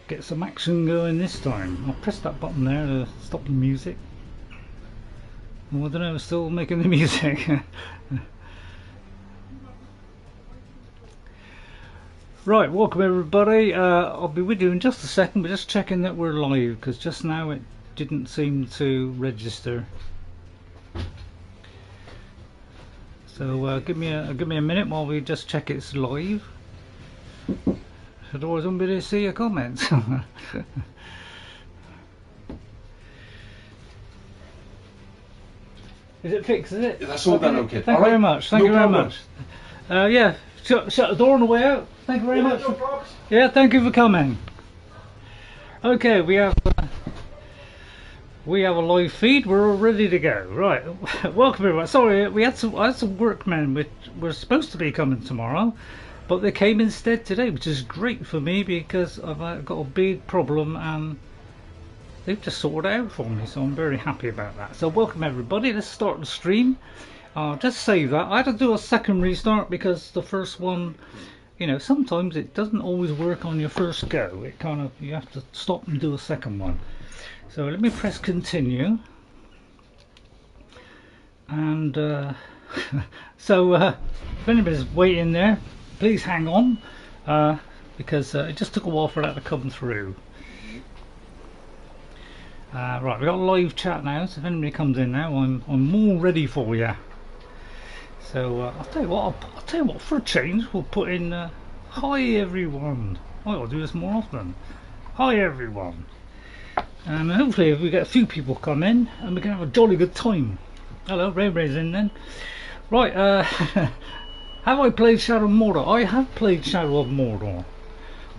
get some action going this time. I'll press that button there to stop the music. Well, I don't know, still making the music. Right, welcome everybody. I'll be with you in just a second. We're just checking that we're live because just now it didn't seem to register. So give me a minute while we just check it's live. Otherwise, I'm going to see your comments. Is it fixed? Is it? Yeah, that's all done. Okay. Thank you very much. Thank you very much. Yeah, shut the door on the way out. Thank you very much. Yeah, thank you for coming. Okay, we have a live feed. We're all ready to go. Right, welcome everyone. Sorry, I had some workmen which were supposed to be coming tomorrow, but they came instead today, which is great for me because I've got a big problem and they've just sorted it out for me, so I'm very happy about that. So welcome everybody. Let's start the stream. Just save that. I had to do a second restart because the first one, you know, sometimes it doesn't always work on your first go. It kind of, you have to stop and do a second one. So let me press continue. And so if anybody's waiting there, please hang on because it just took a while for that to come through. Right, we've got a live chat now, so if anybody comes in now, I'm all ready for you. So I'll tell you what, for a change, we'll put in hi everyone. I'll do this more often. Hi everyone. And hopefully if we get a few people come in, and we can have a jolly good time. Hello, Ray's in then. Right, have I played Shadow of Mordor? I have played Shadow of Mordor.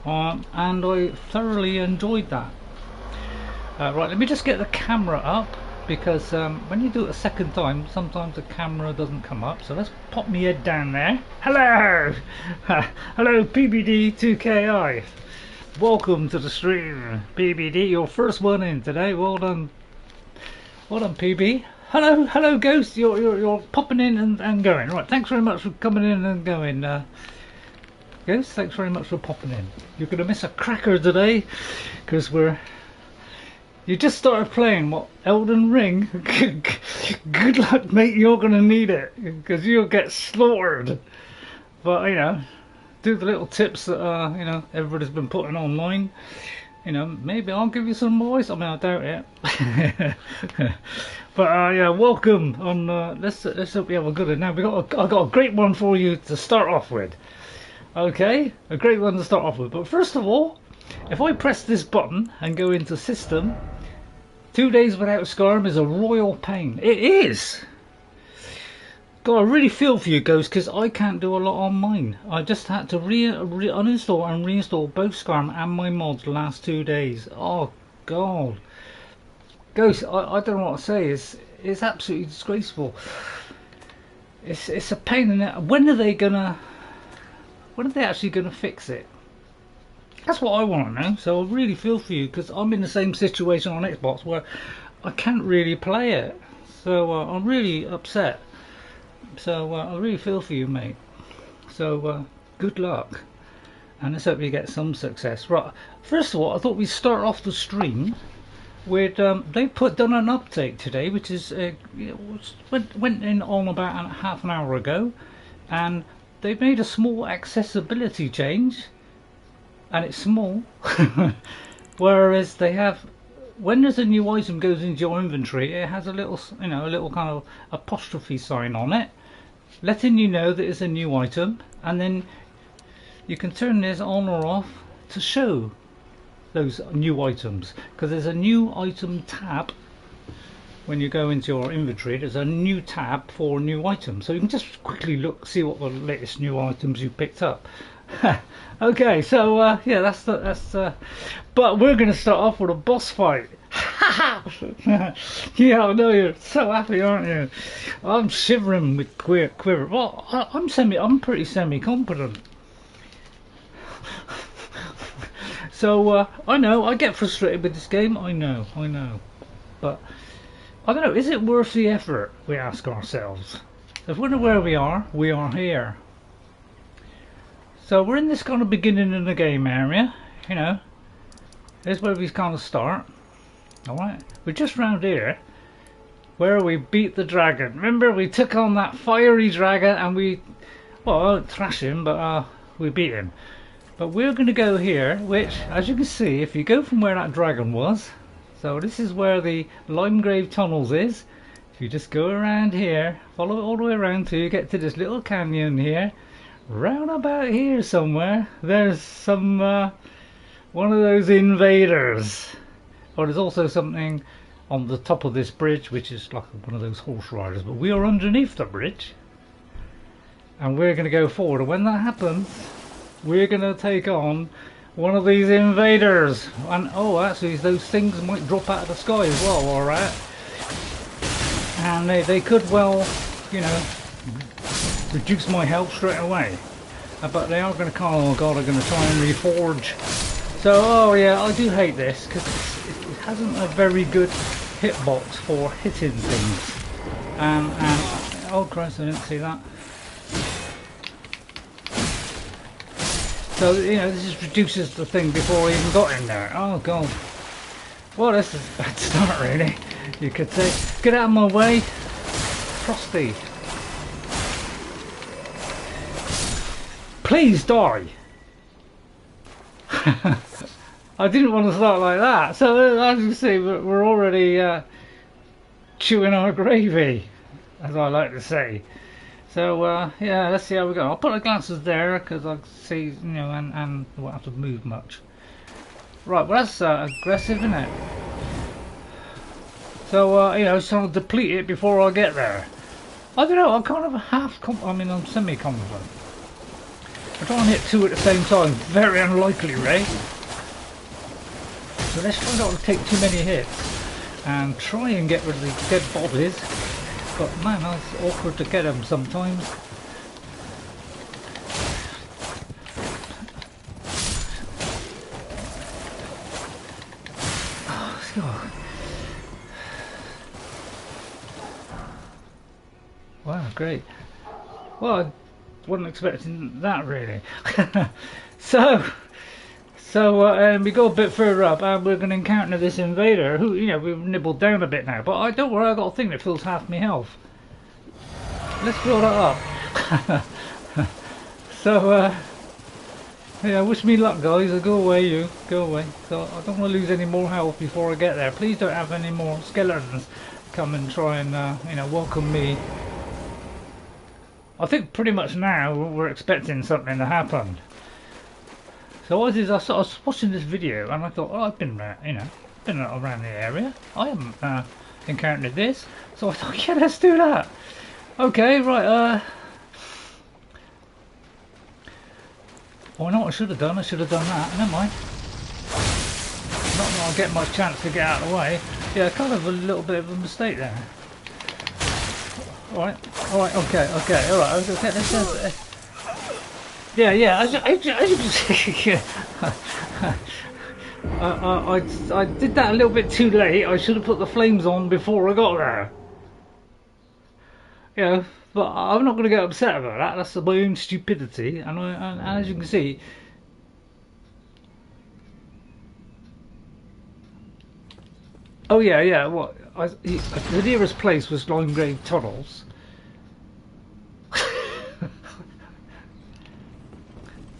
And I thoroughly enjoyed that. Right, let me just get the camera up because when you do it a second time, sometimes the camera doesn't come up. So let's pop my head down there. Hello! Hello, PBD2KI. Welcome to the stream, PBD. Your first one in today. Well done. Well done, PB. Hello, Ghost. You're popping in and going. Right, thanks very much for coming in and going. Ghost, thanks very much for popping in. You're going to miss a cracker today because you just started playing, what, Elden Ring? Good luck, mate, you're going to need it, because you'll get slaughtered. But, you know, do the little tips that, you know, everybody's been putting online. You know, maybe I'll give you some advice. I mean, I doubt it. But, yeah, welcome. Let's hope we have a good one. Now, I've got a great one for you to start off with. Okay? A great one to start off with. But first of all, if I press this button and go into system, 2 days without Skyrim is a royal pain. It is. God, I really feel for you, Ghost, because I can't do a lot on mine. I just had to uninstall and reinstall both Skyrim and my mods the last 2 days. Oh God, Ghost, I don't know what to say. It's absolutely disgraceful. It's a pain in the. When are they actually gonna fix it? That's what I want to know. So I really feel for you because I'm in the same situation on Xbox where I can't really play it. So I'm really upset. So I really feel for you, mate. So good luck, and let's hope you get some success. Right. First of all, I thought we'd start off the stream with they've done an update today, which is went in on about half an hour ago, and they've made a small accessibility change. And it's small, whereas they have, when there's a new item goes into your inventory, it has a little, you know, a little kind of apostrophe sign on it, letting you know that it's a new item, and then you can turn this on or off to show those new items, because there's a new item tab. When you go into your inventory, there's a new tab for new items, so you can just quickly look, see what the latest new items you picked up. Okay, so yeah, that's but we're going to start off with a boss fight. Yeah, I know you're so happy, aren't you? I'm shivering with quiver. Well, I'm pretty semi-competent. So I know I get frustrated with this game. I know, but I don't know. Is it worth the effort? We ask ourselves. If we know where we are here. So we're in this kind of beginning of the game area, you know, Here's where we kind of start. Alright, we're just round here where we beat the dragon. Remember, we took on that fiery dragon and we, well, I won't thrash him, but we beat him. But we're going to go here, which, as you can see, if you go from where that dragon was, so this is where the Limegrave tunnels is. If you just go around here, follow it all the way around till you get to this little canyon here, round about here somewhere, there's some, one of those invaders. Or there's also something on the top of this bridge, which is like one of those horse riders, but we are underneath the bridge. And we're going to go forward, and when that happens, we're going to take on one of these invaders. And oh, actually those things might drop out of the sky as well, alright. And they could well, you know, reduce my health straight away. But they are going to kind of, oh god, are going to try and reforge. So, oh yeah, I do hate this, because it hasn't a very good hitbox for hitting things. And oh Christ, I didn't see that. So, you know, this just reduces the thing before I even got in there. Oh god. Well, this is a bad start really, you could say. Get out of my way, Frosty. Please die. I didn't want to start like that. So as you see, we're already chewing our gravy, as I like to say. So yeah, let's see how we go. I'll put the glasses there because I see, you know, and I won't have to move much. Right, well that's aggressive, isn't it? So you know, sort of deplete it before I get there. I don't know. I'm kind of I'm semi-confident. I try and hit two at the same time. Very unlikely, Ray. So let's try not to take too many hits and try and get rid of the dead bodies. But man, that's awkward to get them sometimes. Oh, God. Wow, great. Well, I wasn't expecting that really. So we go a bit further up and we're going to encounter this invader who, you know, we've nibbled down a bit now, but don't worry, I've got a thing that fills half my health. Let's fill that up. So yeah, wish me luck guys. Go away, you go away. So I don't want to lose any more health before I get there. Please don't have any more skeletons come and try and you know, welcome me. I think pretty much now we're expecting something to happen. So what I did, I was watching this video and I thought, oh, I've been, you know, been around the area. I haven't encountered this, so I thought, yeah, let's do that. Okay, right. Oh, I know what I should have done. I should have done that. Never mind. Not that I'll get much chance to get out of the way. Yeah, kind of a little bit of a mistake there. All right, okay, all right, okay. Let's go. Yeah, as you can see, I did that a little bit too late. I should have put the flames on before I got there. You know, but I'm not going to get upset about that. That's my own stupidity, and as you can see, oh yeah. What? The nearest place was Limegrave Tunnels.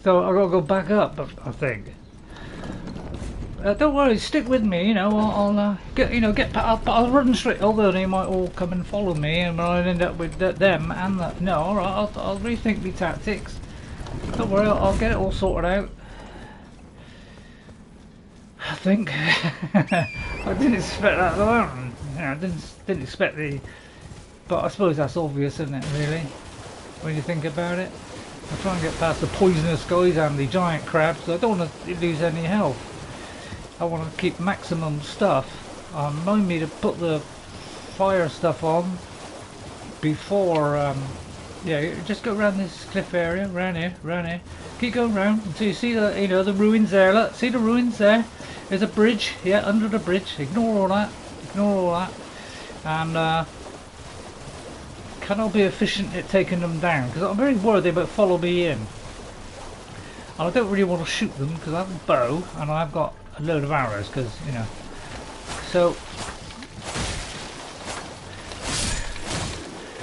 So I've got to go back up, I think. Don't worry, stick with me. You know, I'll run straight. Although they might all come and follow me, and I'll end up with them and that. No, all right, I'll rethink the tactics. Don't worry, I'll get it all sorted out. I think. I didn't expect that to happen. Yeah, I didn't expect the. But I suppose that's obvious, isn't it? Really, when you think about it. I'll try and get past the poisonous guys and the giant crabs. I don't want to lose any health. I want to keep maximum stuff. Remind me to put the fire stuff on before. Yeah, just go around this cliff area, round here. Keep going round until you see the, you know, the ruins there. Look, see the ruins there. There's a bridge. Yeah, under the bridge. Ignore all that. And can I be efficient at taking them down? Because I'm very worried they might follow me in. And I don't really want to shoot them because I have a bow and I've got a load of arrows, because, you know, so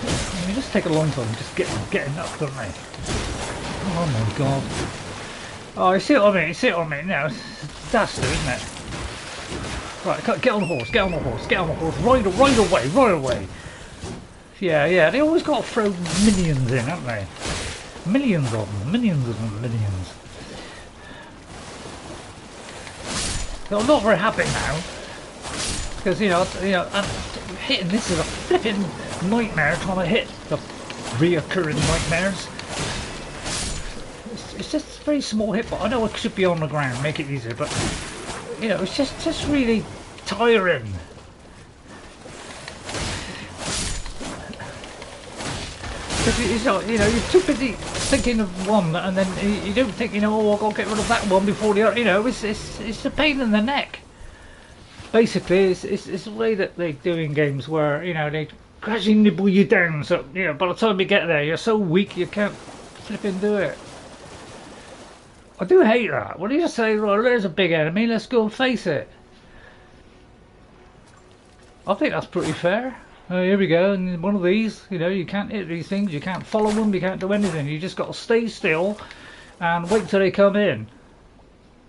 I mean, just take a long time just getting up, don't they? Oh my god. Oh, you see what I mean? You see what I mean? No, it's a disaster, isn't it? Right, get on the horse, get on the horse, get on the horse, ride away, ride away. Yeah, yeah, they always got to throw minions in, haven't they? Millions of them, millions of them, millions. So I'm not very happy now, because you know, I'm hitting this is a flipping nightmare trying to hit the reoccurring nightmares. It's just a very small hit, but I know it should be on the ground, make it easier, but you know, it's just really tiring. Because you know, you're too busy thinking of one, and then you don't think, you know, oh, I've got to get rid of that one before the other. You know, it's a pain in the neck. Basically, it's the way that they do in games where, you know, they gradually nibble you down. So, you know, by the time you get there, you're so weak you can't flipping do it. I do hate that. What do you just say? Well, there's a big enemy. Let's go and face it. I think that's pretty fair. Here we go, and one of these, you know, you can't hit these things, you can't follow them, you can't do anything, you just got to stay still and wait till they come in.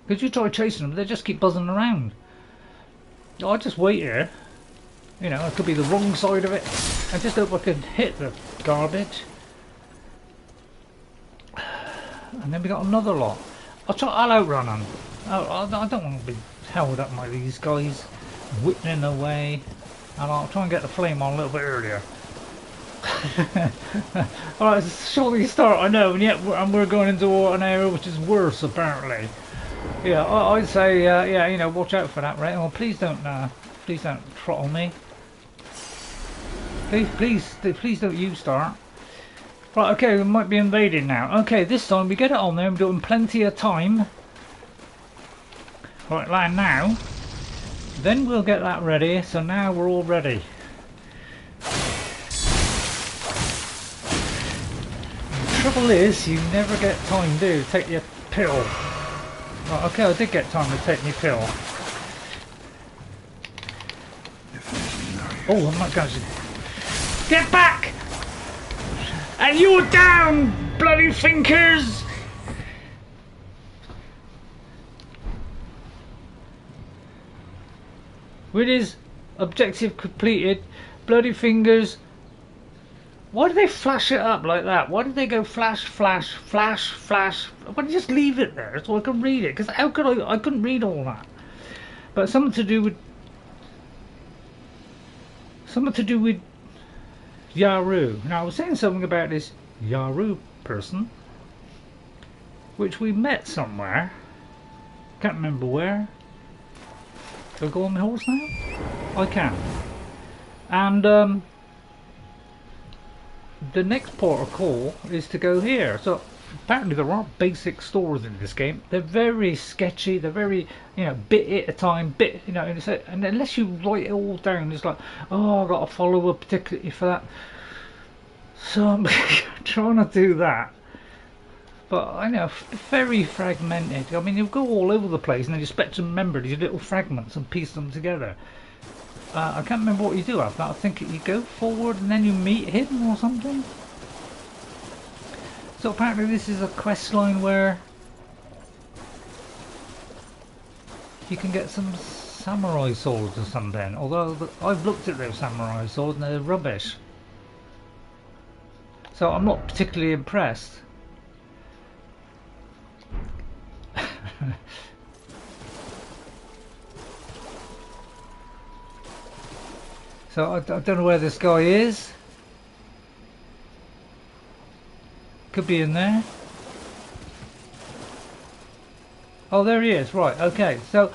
Because you try chasing them, they just keep buzzing around. I just wait here, you know, it could be the wrong side of it, I just hope I can hit the garbage. And then we got another lot. I'll outrun them. I don't want to be held up by these guys whipping away. And I'll try and get the flame on a little bit earlier. Alright, it's a surely start, I know, and yet we're going into an area which is worse, apparently. Yeah, I'd say, yeah, you know, watch out for that, right? Oh, please don't throttle me. Please don't you start. Right, okay, we might be invaded now. Okay, this time we get it on there, we're doing plenty of time. Right, land now. Then we'll get that ready, so now we're all ready. The trouble is, you never get time, do you? Take your pill. Right, okay, I did get time to take my pill. Oh, I'm not going to... Get back! And you're down, bloody thinkers! With his objective completed, bloody fingers. Why did they flash it up like that? Why did they go flash, flash, flash, flash? Why don't you just leave it there so I can read it? Because how could I couldn't read all that. But something to do with Yaru. Now I was saying something about this Yaru person, which we met somewhere. Can't remember where. Can I go on my horse now? I can. And the next port of call is to go here. So apparently there are basic stores in this game. They're very sketchy. They're very, you know, bit at a time, bit, you know. And unless you write it all down, it's like, oh, I've got to follow a particularly for that. So I'm trying to do that. But I know, very fragmented. I mean, you go all over the place and then you expect to remember these little fragments and piece them together. I can't remember what you do after that. I think you go forward and then you meet him or something. So apparently this is a quest line where you can get some samurai swords or something. Although I've looked at those samurai swords and they're rubbish. So I'm not particularly impressed. So I don't know where this guy is. Could be in there. Oh, there he is. Right, okay. So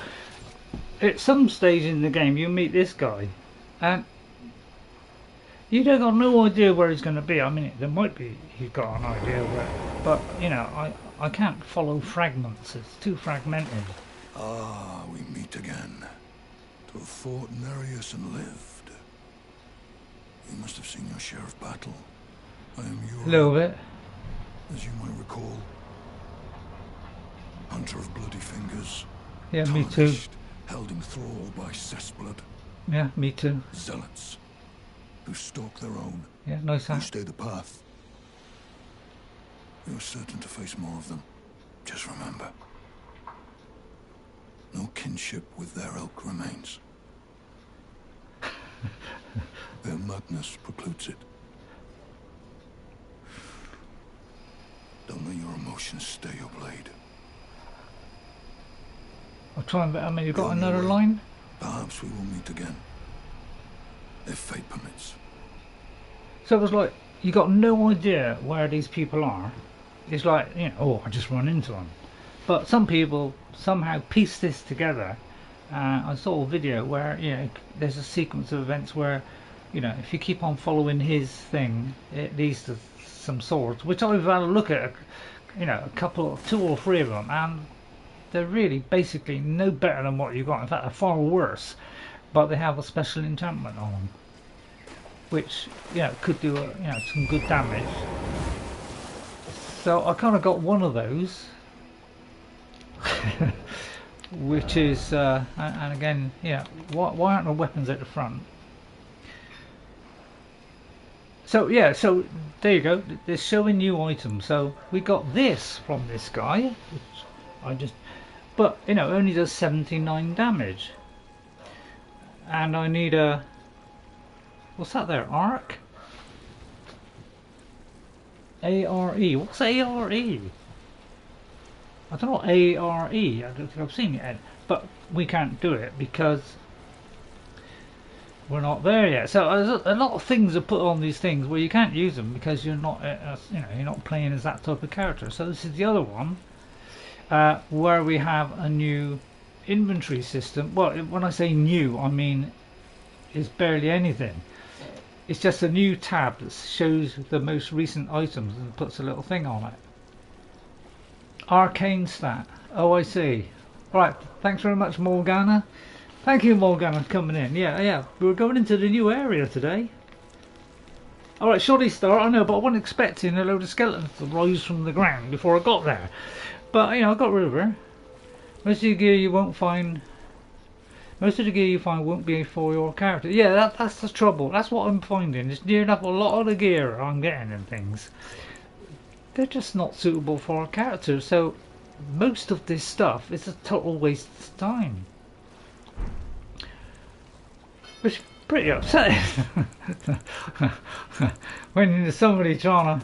at some stage in the game you meet this guy and you don't got no idea where he's going to be. I mean, there might be he's got an idea where, but you know, I can't follow fragments. It's too fragmented. Ah, we meet again. To have fought Nerijus and lived. You must have seen your share of battle. I am Yura. A little bit. As you might recall. Hunter of bloody fingers. Yeah, me too. Tarnished, held in thrall by cessblood. Yeah, me too. Zealots who stalk their own. Yeah, nice Who hat. stay the path. You're certain to face more of them. Just remember, no kinship with their ilk remains. Their madness precludes it. Don't let your emotions stay your blade. I'll try and... I mean, you got Go on your another way. line? Perhaps we will meet again. If fate permits. So it was like, you got no idea where these people are. It's like, you know, oh, I just run into them. But some people somehow piece this together. I saw a video where, you know, there's a sequence of events where, you know, if you keep on following his thing, it leads to some swords, which I've had a look at, you know, a couple, 2 or 3 of them, and they're really basically no better than what you got. In fact, they're far worse, but they have a special enchantment on them, which, you know, could do, you know, some good damage. So I kind of got one of those, which is, and again, yeah, why aren't the weapons at the front? So yeah, so there you go. They're showing new items. So we got this from this guy, which I just, but you know, only does 79 damage. And I need a, what's that there? Arc? A-R-E. What's A-R-E? I don't know what A-R-E. I don't think I've seen it yet. But we can't do it because we're not there yet. So a lot of things are put on these things where you can't use them because you're not, you know, you're not playing as that type of character. So this is the other one where we have a new inventory system. Well, when I say new, I mean it's barely anything. It's just a new tab that shows the most recent items and puts a little thing on it. Arcane stat. Oh, I see. Right. Thanks very much, Morgana. Thank you, Morgana, for coming in. Yeah. We're going into the new area today. Alright, shoddy start, I know, but I wasn't expecting a load of skeletons to rise from the ground before I got there. But, you know, I got rid of her. Most of the gear you won't find... Most of the gear you find won't be for your character. Yeah, that's the trouble. That's what I'm finding. It's near enough a lot of the gear I'm getting and things. They're just not suitable for our character. So, most of this stuff is a total waste of time. Which is pretty upsetting when there's somebody trying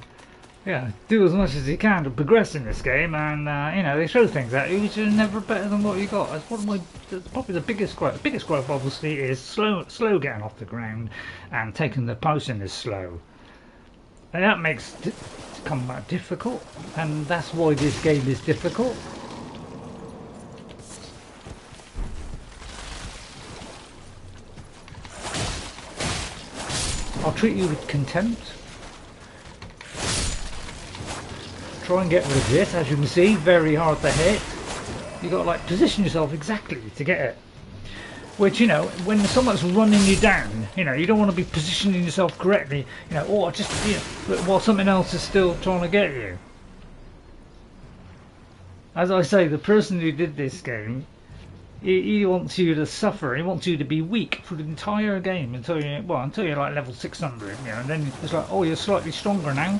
to do as much as he can to progress in this game, and you know, they throw things at you which are never better than what you got. That's one of my, probably the biggest gripe. The biggest gripe obviously is slow getting off the ground, and taking the potion is slow, and that makes combat difficult, and that's why this game is difficult. I'll treat you with contempt. Try and get rid of this. As you can see, very hard to hit. You got to like position yourself exactly to get it. Which, you know, when someone's running you down, you know, you don't want to be positioning yourself correctly. You know, or just, you know, while something else is still trying to get you. As I say, the person who did this game, he wants you to suffer. He wants you to be weak for the entire game until you're like level 600, you know, and then it's like, oh, you're slightly stronger now.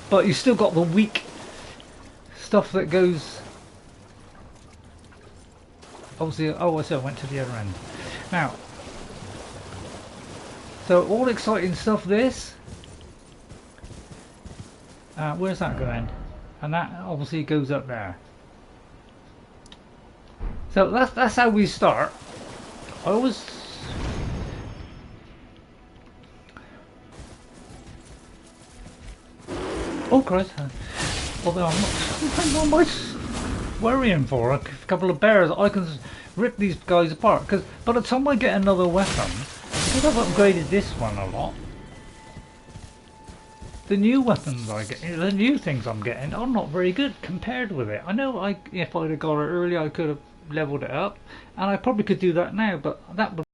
But you still got the weak stuff that goes. Obviously, oh, I said I went to the other end. Now, so all exciting stuff. This. Where's that going? And that obviously goes up there. So that's how we start. I always... Oh Christ! Although I'm not worrying for a couple of bears, I can rip these guys apart. Because by the time I get another weapon, because I've upgraded this one a lot, the new weapons I get, the new things I'm getting, are not very good compared with it. I know if I'd have got it early, I could have leveled it up, and I probably could do that now, but that would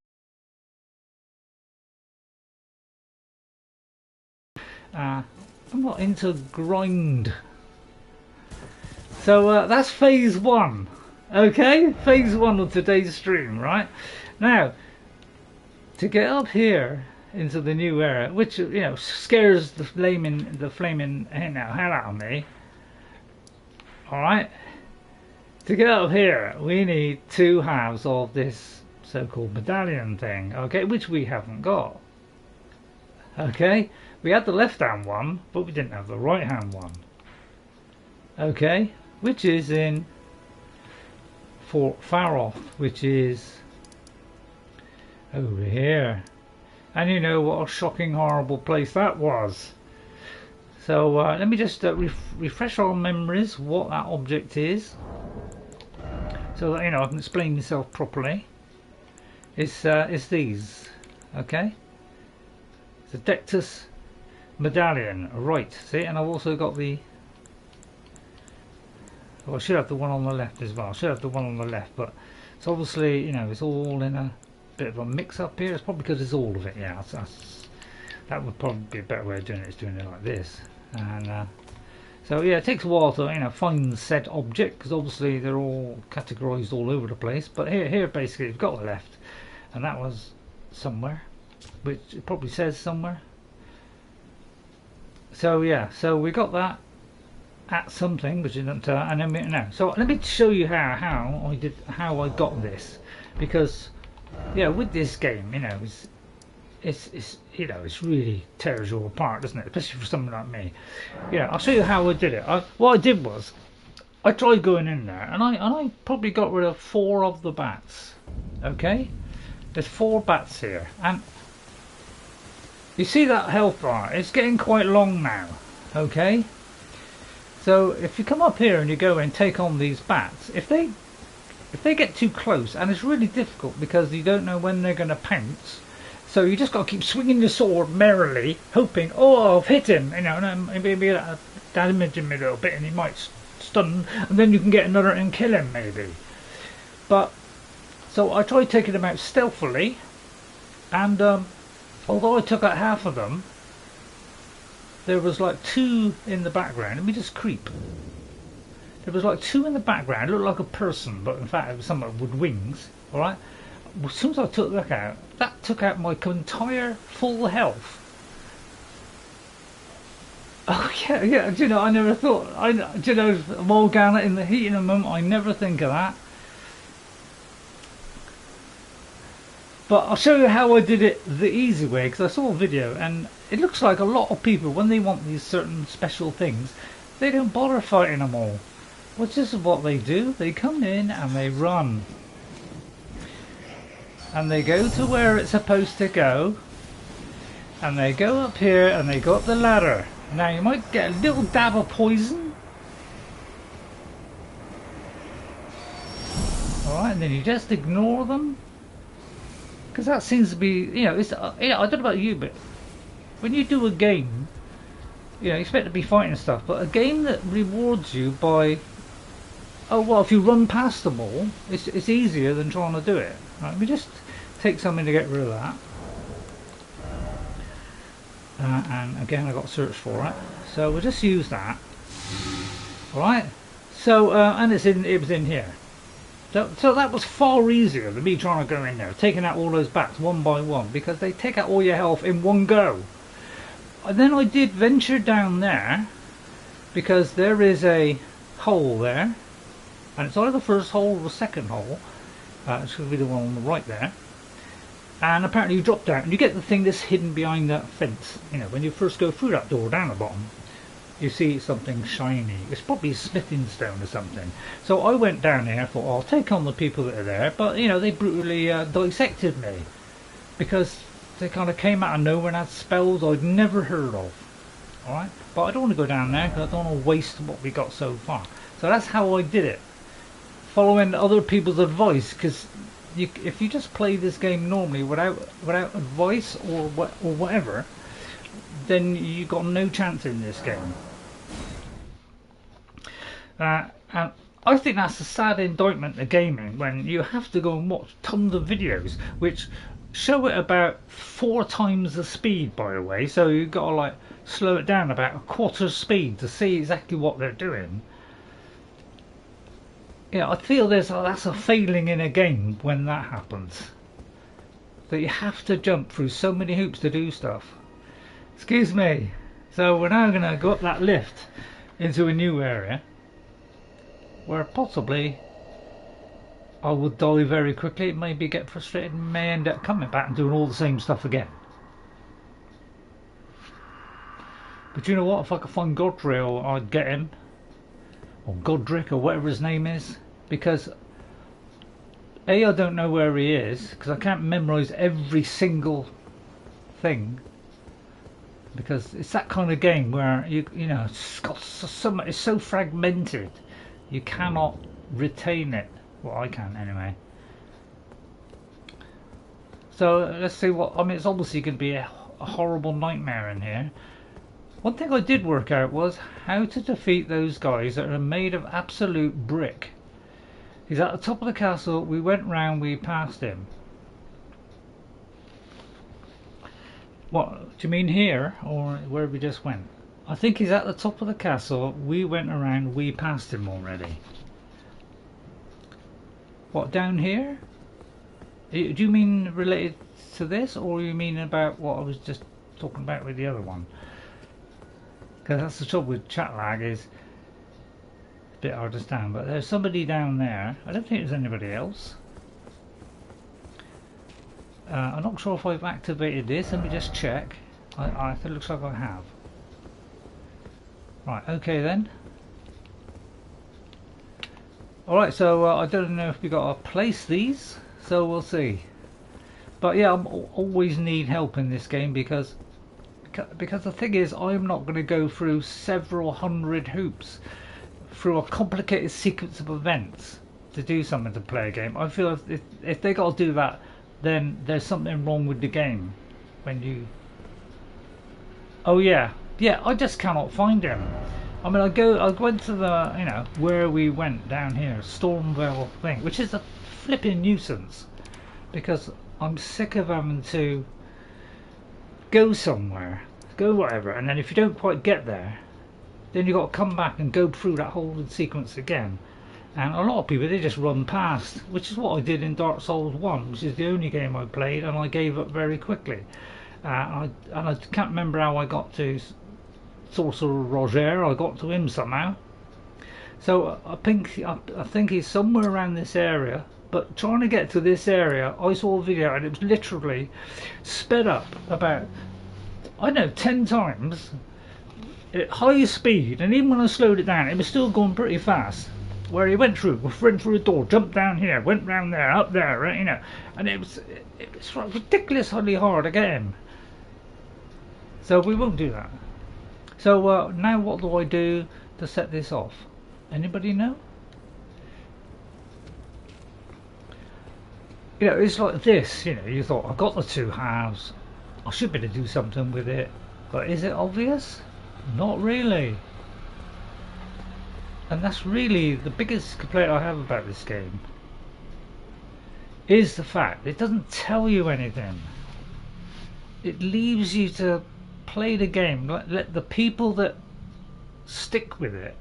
I'm not into grind. So that's phase one. Okay, phase one of today's stream, right? Now, to get up here into the new era, which scares the flaming hell out of me. All right, to get up here, we need 2 halves of this so-called medallion thing. Okay, which we haven't got. Okay, we had the left-hand one, but we didn't have the right-hand one. Okay, which is in Fort Faroth, which is over here. And you know what a shocking, horrible place that was. So let me just refresh our memories what that object is, so that I can explain myself properly. It's these, okay? It's a Dectus Medallion, right? See, and I've also got the. Well, I should have the one on the left as well. I should have the one on the left, but it's obviously it's all in a bit of a mix-up here. It's probably because it's all of it. Yeah, that would probably be a better way of doing it. Is doing it like this, and so yeah, it takes a while to find said object, because obviously they're all categorized all over the place. But here basically you've got the left, and that was somewhere, which it probably says somewhere. So yeah, so we got that at something, which isn't, and then so let me show you how I got this, because with this game, it's really tears you apart, doesn't it? Especially for someone like me. I'll show you how I did it. What I did was I tried going in there, and I probably got rid of 4 of the bats. Okay, there's 4 bats here, and you see that health bar? It's getting quite long now. Okay. So if you come up here and you go and take on these bats, if they get too close, and it's really difficult because you don't know when they're going to pounce, so you just got to keep swinging your sword merrily, hoping, oh, I've hit him, and maybe damage him a little bit, and he might stun, and then you can get another and kill him maybe. But so I tried taking them out stealthily, and although I took out half of them, there was like 2 in the background. Let me just creep. There was like 2 in the background. It looked like a person, but in fact it was someone with wings. Alright? As soon as I took that took out my entire full health. Oh yeah, I never thought, Morgana in the heat in a moment, I never think of that. But I'll show you how I did it the easy way, because I saw a video, and it looks like a lot of people, when they want these certain special things, they don't bother fighting them all. Which is what they do. They come in and they run. And they go to where it's supposed to go. And they go up here and they go up the ladder. Now you might get a little dab of poison. Alright, and then you just ignore them. Because that seems to be, I don't know about you, but when you do a game, you expect to be fighting stuff, but a game that rewards you by, oh well, if you run past them all, it's easier than trying to do it. Right, let me just take something to get rid of that. And again, I got to search for it, so we'll just use that. All right. So and it was in here. So that was far easier than me trying to go in there, taking out all those bats one by one, because they take out all your health in one go. And then I did venture down there, because there is a hole there, and it's either the first hole or the second hole. It's going to be the one on the right there. And apparently you drop down and you get the thing that's hidden behind that fence. When you first go through that door down the bottom, you see something shiny. It's probably a smithing stone or something. So I went down there, thought, I'll take on the people that are there, but they brutally dissected me, because they kind of came out of nowhere and had spells I'd never heard of. Alright, but I don't want to go down there because I don't want to waste what we got so far. So that's how I did it, following other people's advice, because if you just play this game normally without advice or whatever, then you got no chance in this game. And I think that's a sad indictment of gaming, when you have to go and watch tons of videos which show it about 4 times the speed, by the way, so you've got to like slow it down about a quarter speed to see exactly what they're doing. Yeah, I feel that's a failing in a game when that happens. That you have to jump through so many hoops to do stuff. Excuse me. So we're now going to go up that lift into a new area where possibly I will die very quickly, maybe get frustrated and may end up coming back and doing all the same stuff again. But you know what, if I could find Godrill, I'd get him. Or Godric or whatever his name is. Because A, I don't know where he is, because I can't memorise every single thing. Because it's that kind of game where you know it's so fragmented, you cannot retain it. Well, I can't anyway. So let's see what I mean. It's obviously going to be a horrible nightmare in here. One thing I did work out was how to defeat those guys that are made of absolute brick. He's at the top of the castle. We went round. We passed him. What do you mean here or where we just went? I think he's at the top of the castle. We went around. We passed him already. What, down here? Do you mean related to this, or you mean about what I was just talking about with the other one? Because that's the trouble with chat lag, is a bit hard to stand. But there's somebody down there. I don't think there's anybody else. I'm not sure if I've activated this. Let me just check. It looks like I have. Right, okay then. Alright, so I don't know if we got to place these, so we'll see. But yeah, I always need help in this game because the thing is, I'm not going to go through several hundred hoops through a complicated sequence of events to do something to play a game. I feel if they got to do that, then there's something wrong with the game. When you... Oh yeah, I just cannot find him. I mean, I went to the, you know, where we went down here, Stormvale thing, which is a flipping nuisance because I'm sick of having to go somewhere, go whatever, and then if you don't quite get there, then you got to come back and go through that whole sequence again. And a lot of people, they just run past, which is what I did in Dark Souls 1, which is the only game I played, and I gave up very quickly. I can't remember how I got to Sorcerer Roger. I got to him somehow. So I think he's somewhere around this area. But trying to get to this area, I saw a video and it was literally sped up about, I don't know, 10 times at high speed, and even when I slowed it down, it was still going pretty fast. Where he went through a door, jumped down here, went round there, up there, right, you know, and it was ridiculously hard to get him. So we won't do that. So now what do I do to set this off? Anybody know? You know, it's like this, you know, you thought, I've got the two halves, I should be able to do something with it, but is it obvious? Not really. And that's really the biggest complaint I have about this game, is the fact it doesn't tell you anything. It leaves you to play the game, let the people that stick with it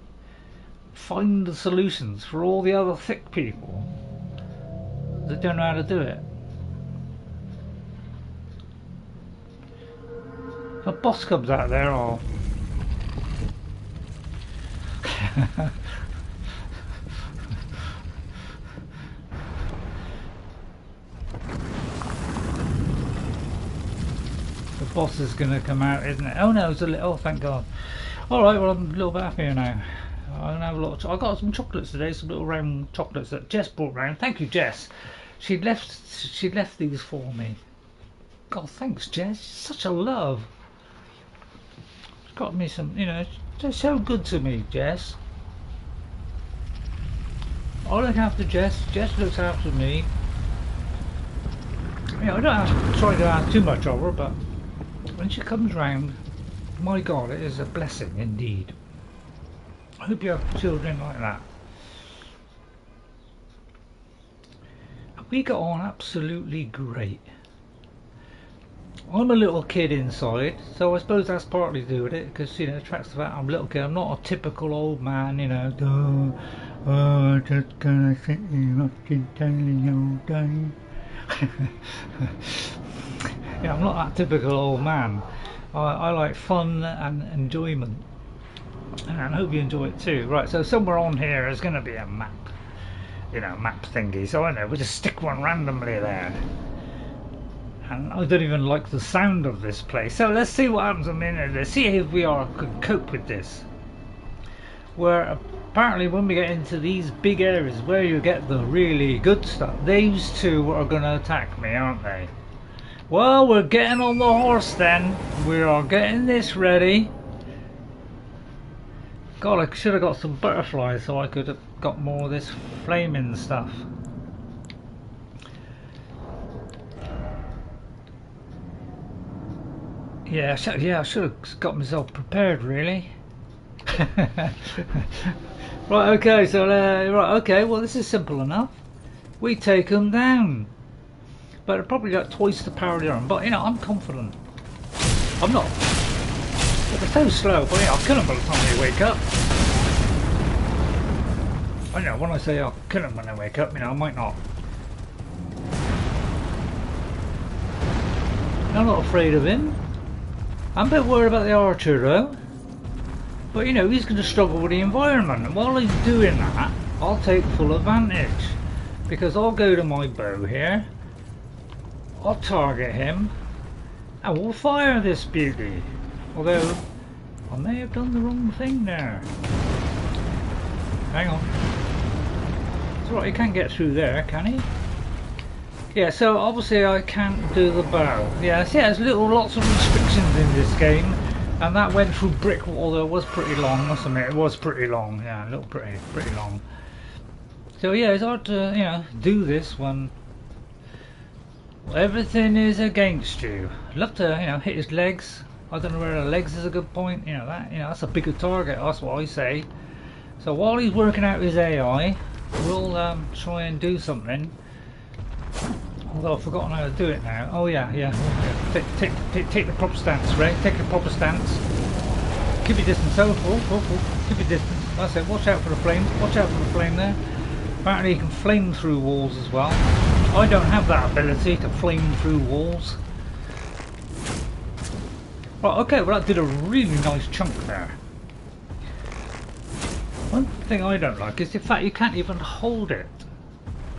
find the solutions for all the other thick people that don't know how to do it. If a boss comes out there, I'll the boss is going to come out, isn't it? Oh no, it's a little. Oh, thank God. All right, well I'm a little bit happier now. I'm gonna have a lot. I got some chocolates today, some little round chocolates that Jess brought round. Thank you, Jess. She left these for me. God, thanks, Jess. Such a love. She's got me some. You know, they're so good to me, Jess. I look after Jess. Jess looks after me. You know, I don't have to try to ask too much of her, but when she comes round, my God, it is a blessing indeed. I hope you have children like that. We got on absolutely great. I'm a little kid inside, so I suppose that's partly to do with it, because, you know, it attracts the fact I'm a little kid. I'm not a typical old man, you know. Oh, just gonna sit here watching telly all day. Yeah, I'm not that typical old man. I like fun and enjoyment, and I hope you enjoy it too. Right, so somewhere on here is going to be a map, you know, map thingy. So I know we'll just stick one randomly there. And I don't even like the sound of this place. So let's see what happens a minute. Let's see if we can cope with this. Where apparently when we get into these big areas where you get the really good stuff, these two are going to attack me, aren't they? Well, we're getting on the horse then. We are getting this ready. God, I should have got some butterflies so I could have got more of this flaming stuff. Yeah, I should have got myself prepared, really. Right, okay, so right, okay. Well, this is simple enough. We take them down, but they're probably got twice the power of the arm. But you know, I'm confident. I'm not. But they're so slow. But yeah, I'll kill them by the time they wake up. I know when I say I'll kill them when they wake up, you know, I might not. I'm not afraid of him. I'm a bit worried about the archer though. But you know, he's going to struggle with the environment, and while he's doing that, I'll take full advantage. Because I'll go to my bow here, I'll target him, and we'll fire this beauty. Although, I may have done the wrong thing there. Hang on. It's alright, he can't get through there, can he? Yeah, so obviously I can't do the bow. Yeah, see, there's lots of restrictions in this game. And that went through brick wall, although it was pretty long, must admit, it was pretty long, yeah, a little pretty long. So yeah, it's hard to, you know, do this when everything is against you. I'd love to, you know, hit his legs. I don't know where the legs is a good point, you know, that's a bigger target, that's what I say. So while he's working out his AI, we'll try and do something. Although I've forgotten how to do it now. Oh yeah. Take the proper stance, Ray. Take the proper stance. Keep your distance. Keep your distance. That's it. Watch out for the flame. Watch out for the flame there. Apparently you can flame through walls as well. I don't have that ability to flame through walls. Right, okay, well that did a really nice chunk there. One thing I don't like is the fact you can't even hold it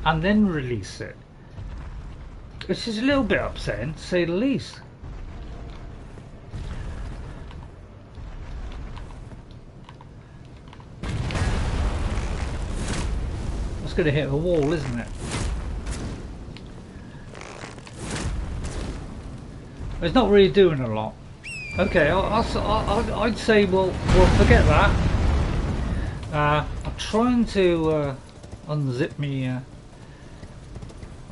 and then release it. Which is a little bit upsetting, to say the least. It's going to hit a wall, isn't it? It's not really doing a lot. Okay, I'd say we'll forget that. I'm trying to unzip me.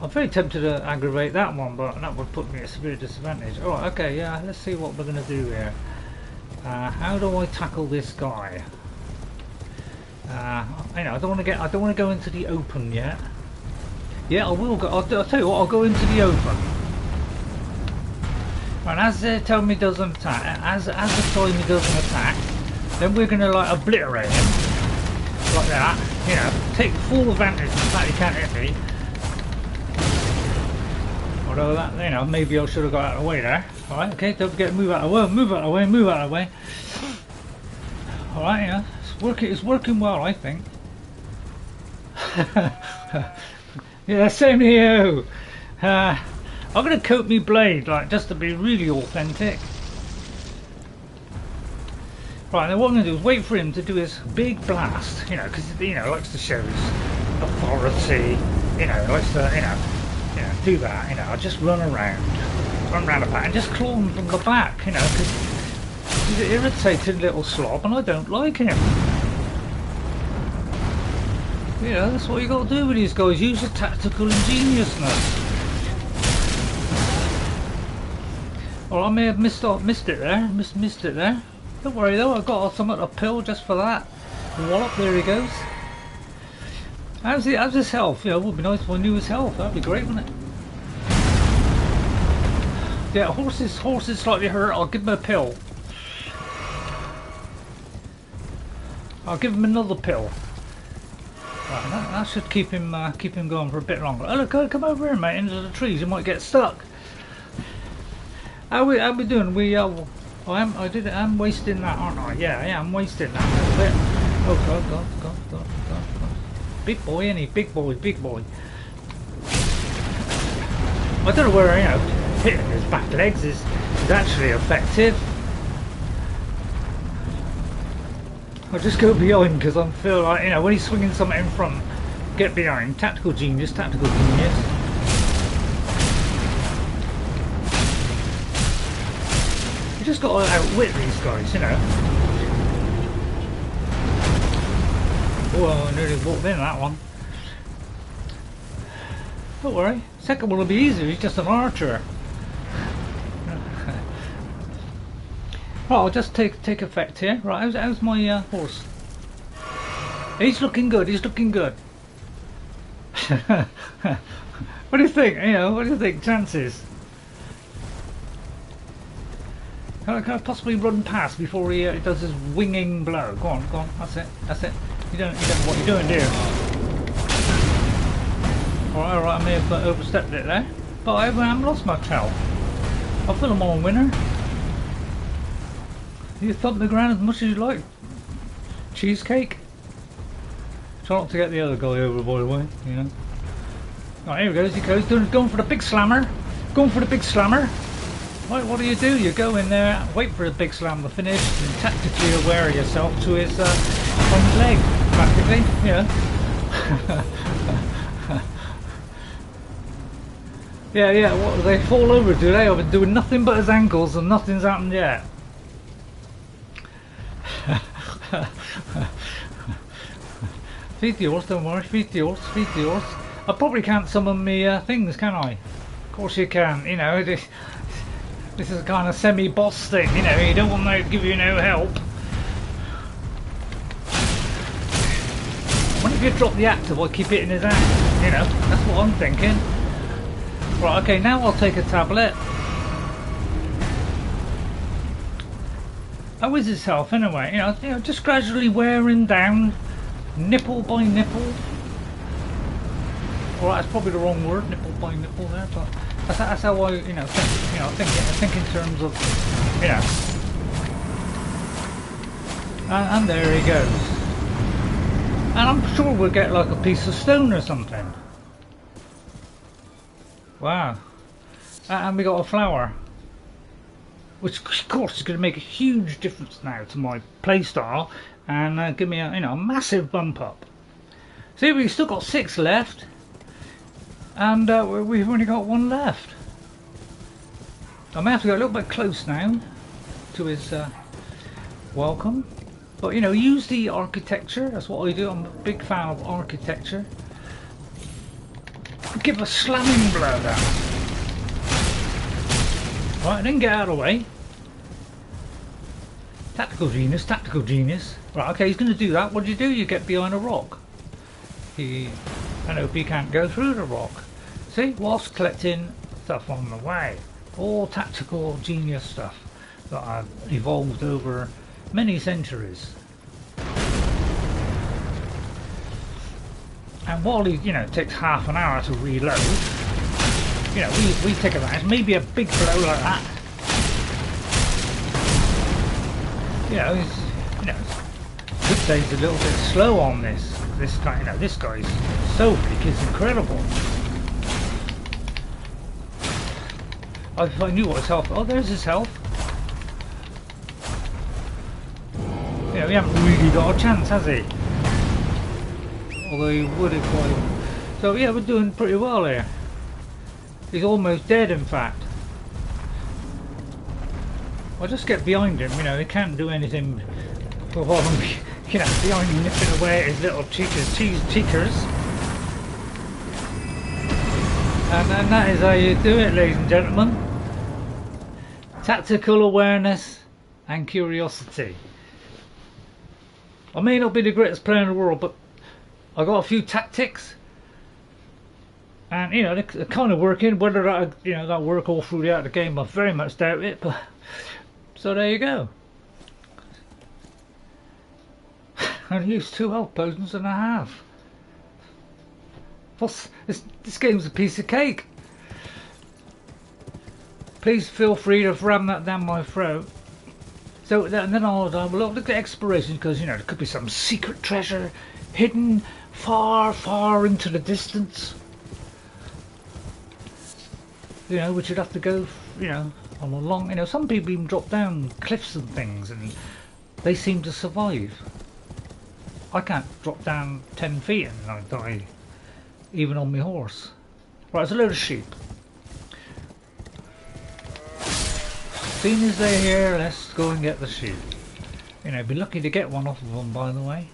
I'm very tempted to aggravate that one, but that would put me at a severe disadvantage. Alright, okay, yeah, let's see what we're going to do here. How do I tackle this guy? You know, I don't want to go into the open yet. Yeah, I will go. I'll tell you what, I'll go into the open. And as they tell me doesn't attack, as the time he doesn't attack, then we're going to like obliterate him like that. You know, take full advantage of the fact he can't hit me. Although that, you know, maybe I should have got out of the way there. Alright, okay, don't forget to move out of the way, move out of the way, move out of the way. Alright, yeah, it's working well, I think. Yeah, same to you. I'm going to coat me blade, like, just to be really authentic. Right, now what I'm going to do is wait for him to do his big blast, you know, because, you know, likes to show his authority, you know, likes to, you know, do that, you know. I just run around the back and just claw him from the back, you know, because he's an irritating little slob and I don't like him. You know, that's what you got to do with these guys, use your tactical ingeniousness. Well, I may have missed it there, missed it there. Don't worry though, I've got something to pill just for that. Wallop, there he goes. How's his health? You know, it would be nice if I knew his health. That'd be great, wouldn't it? Yeah, horse is slightly hurt. I'll give him a pill. I'll give him another pill. Right, that should keep him going for a bit longer. Oh look, come over here, mate, into the trees. You might get stuck. How we doing? I'm wasting that, aren't I? Yeah, I'm wasting that a little bit. Oh God. Big boy, ain't he? Big boy. I don't know where, hitting his back legs is actually effective. I just go behind because I feel like, when he's swinging something in front, get behind. Tactical genius. You just got to outwit these guys, Oh, I nearly walked in that one. Don't worry, second one will be easier, he's just an archer. Right, I'll just take effect here. Right, how's my horse? He's looking good. What do you think? What do you think? Chances? Can I possibly run past before he does his winging blow? Go on. That's it. You don't know what you're doing, do you? All right. I may have overstepped it there, but I haven't lost much health. I feel I'm on winner. You thump the ground as much as you like. Cheesecake. Try not to get the other guy over, by the way. Right, here he goes. Going for the big slammer. Right, what do? You go in there, wait for the big slam to finish, and tactically aware of yourself to his front leg, practically. Yeah. What do they fall over? Do they? I've been doing nothing but his ankles, and nothing's happened yet. Feed the horse, don't worry, feed the horse. I probably can't summon me things, can I? Of course you can, this is a kind of semi-boss thing, you don't want to give you no help. What if you drop the active, I keep hitting his hand, that's what I'm thinking. Right, okay, now I'll take a tablet. How is his health anyway? Just gradually wearing down, nipple by nipple. Well, that's probably the wrong word, nipple by nipple there, but that's how I, think in terms of, and there he goes. And I'm sure we'll get like a piece of stone or something. Wow. And we got a flower. Which of course is going to make a huge difference now to my playstyle and give me a massive bump up. See, we've still got 6 left, and we've only got 1 left. I may have to go a little bit close now to his welcome, but use the architecture. That's what I do. I'm a big fan of architecture. Give a slamming blow down. Right, then get out of the way. Tactical genius. Right, okay, he's going to do that. What do? You get behind a rock. I hope he can't go through the rock. See, whilst collecting stuff on the way. All tactical genius stuff that I've evolved over many centuries. And while he, takes half an hour to reload, we take advantage. Maybe a big blow like that. Could say he's a little bit slow on this. This guy, this guy's so big, it's incredible. If I knew what his health. Oh, there's his health. We haven't really got a chance, has he? Although he would if I. So yeah, we're doing pretty well here. He's almost dead, in fact. I'll just get behind him, he can't do anything for while I'm, behind him nipping away at his little cheekers. And that is how you do it, ladies and gentlemen. Tactical awareness and curiosity. I may not be the greatest player in the world, but I got a few tactics. And they're kind of working. Whether that'll work all throughout the game, I very much doubt it. But so there you go. I've used 2 health potions and a half. This game's a piece of cake. Please feel free to ram that down my throat. So and then I'll look at exploration, because you know there could be some secret treasure hidden far, far into the distance. You know, which you'd have to go, you know, on a long. You know, some people even drop down cliffs and things, and they seem to survive. I can't drop down 10 feet and I die, even on my horse. Right, there's a load of sheep. Seeing as they're here, let's go and get the sheep. You know, be lucky to get one off of them, by the way.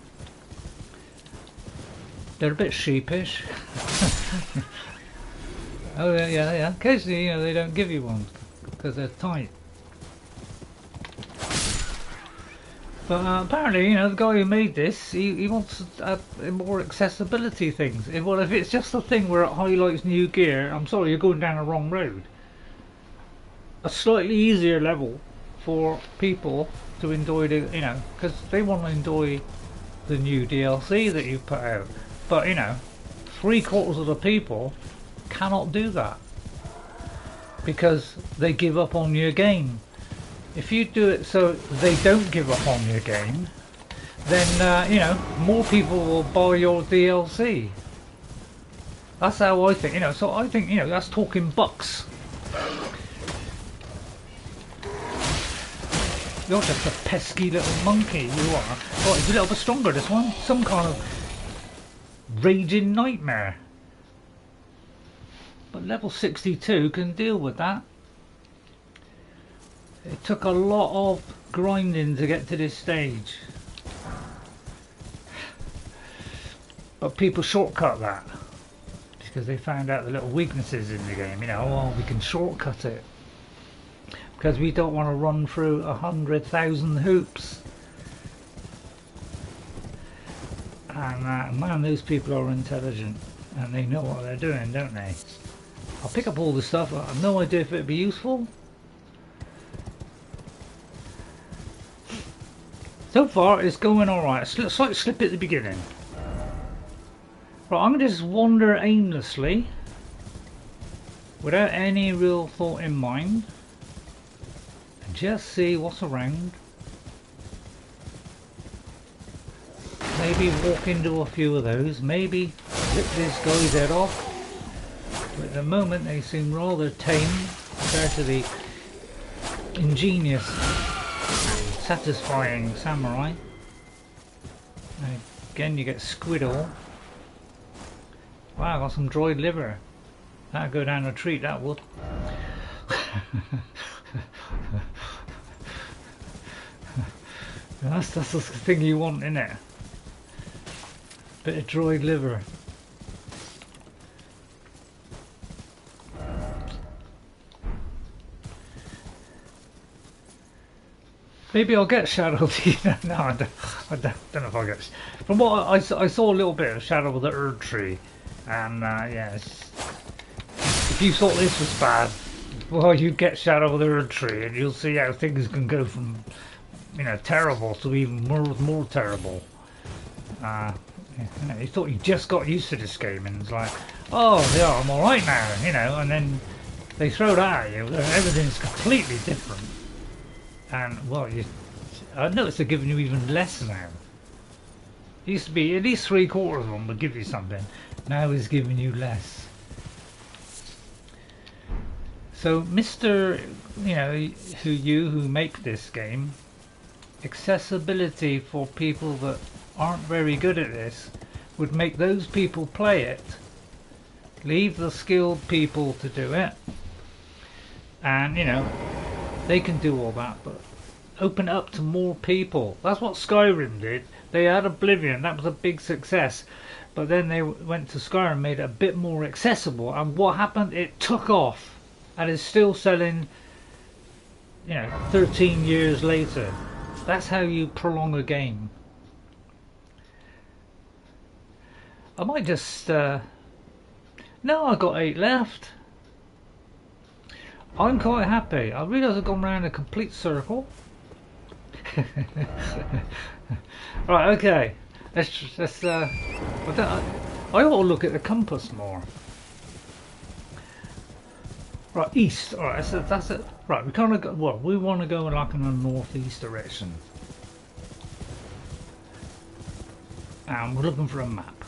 They're a bit sheepish. Oh yeah. Occasionally, you know, they don't give you one because they're tight. But apparently, you know, the guy who made this, he wants more accessibility things. Well, if it's just a thing where it highlights new gear, I'm sorry, you're going down the wrong road. A slightly easier level for people to enjoy the, you know, because they want to enjoy the new DLC that you put out. But you know, 3/4 of the people cannot do that because they give up on your game. If you do it so they don't give up on your game, then you know, more people will buy your DLC. That's how I think, you know. So I think, you know, that's talking bucks. You're just a pesky little monkey, you are. Oh, it's a little bit stronger, this one. Some kind of raging nightmare. But level 62 can deal with that. It took a lot of grinding to get to this stage. But people shortcut that because they found out the little weaknesses in the game. You know, oh, we can shortcut it because we don't want to run through 100,000 hoops. And man, those people are intelligent and they know what they're doing, don't they? I'll pick up all the stuff. I have no idea if it'd be useful. So far it's going alright. A slight slip at the beginning. Right, I'm going to just wander aimlessly without any real thought in mind and just see what's around. Maybe walk into a few of those, maybe rip this guy's head off. But at the moment they seem rather tame compared to the ingenious, satisfying samurai. And again you get squidle. Wow, I got some dried liver. That'd go down a treat, that would. That's the thing you want, innit? Bit of dried liver. Maybe I'll get Shadow. No, I don't know if I'll get. From what I saw a little bit of Shadow of the Erd Tree, and yeah, if you thought this was bad, well, you get Shadow of the Erd Tree, and you'll see how things can go from, you know, terrible to even more terrible. You know, you thought you just got used to this game, and it's like, oh yeah, I'm all right now, you know, and then they throw that at you, and everything's completely different. And well, I noticed they're giving you even less now. It used to be at least 3/4 of them would give you something. Now it's giving you less. So, Mr. You know, who make this game, accessibility for people that aren't very good at this would make those people play it. Leave the skilled people to do it, and you know, they can do all that, but open it up to more people. That's what Skyrim did. They had Oblivion, that was a big success, but then they went to Skyrim, made it a bit more accessible, and what happened? It took off, and is still selling, you know, 13 years later. That's how you prolong a game. I might just no, I got 8 left. I'm quite happy. I realise I've gone round a complete circle. Right, okay. Let's I I ought to look at the compass more. Right, east. Alright, so that's it. Right, we kind of go, well, we want to go like in a northeast direction. And we're looking for a map.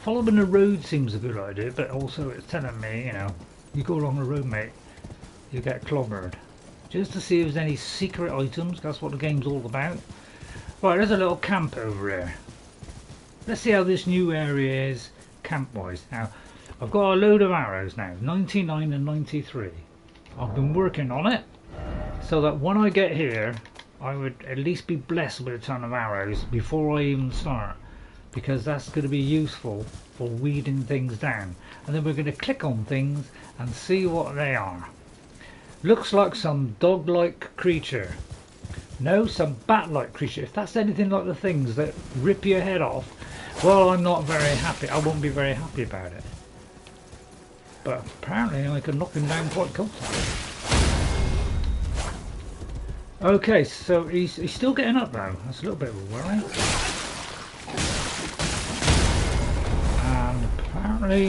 Following the road seems a good idea, but also it's telling me, you know, you go along the road, mate, you get clobbered. Just to see if there's any secret items, that's what the game's all about. Right, there's a little camp over here. Let's see how this new area is camp-wise. Now, I've got a load of arrows now, 99 and 93. I've been working on it, so that when I get here, I would at least be blessed with a ton of arrows before I even start. Because that's going to be useful for weeding things down. And then we're going to click on things and see what they are. Looks like some dog-like creature. No, some bat-like creature. If that's anything like the things that rip your head off, well, I'm not very happy. I won't be very happy about it. But apparently I can knock him down quite comfortably. Okay, so he's still getting up though. That's a little bit of a worry. And apparently,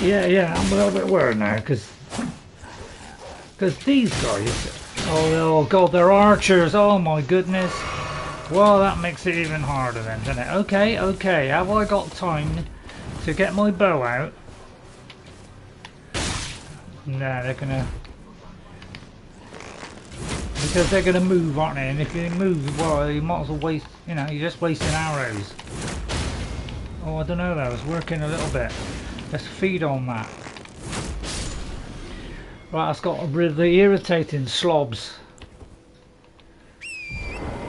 yeah, I'm a little bit worried now because these guys, oh god, they're archers. Oh my goodness. Well, that makes it even harder then, doesn't it? Okay, have I got time to get my bow out? No, they're gonna... Because they're gonna move, aren't they? And if you move, well, you might as well waste, you know, you're just wasting arrows. Oh, I don't know though, it's working a little bit. Let's feed on that. Right, that's got rid of the irritating slobs.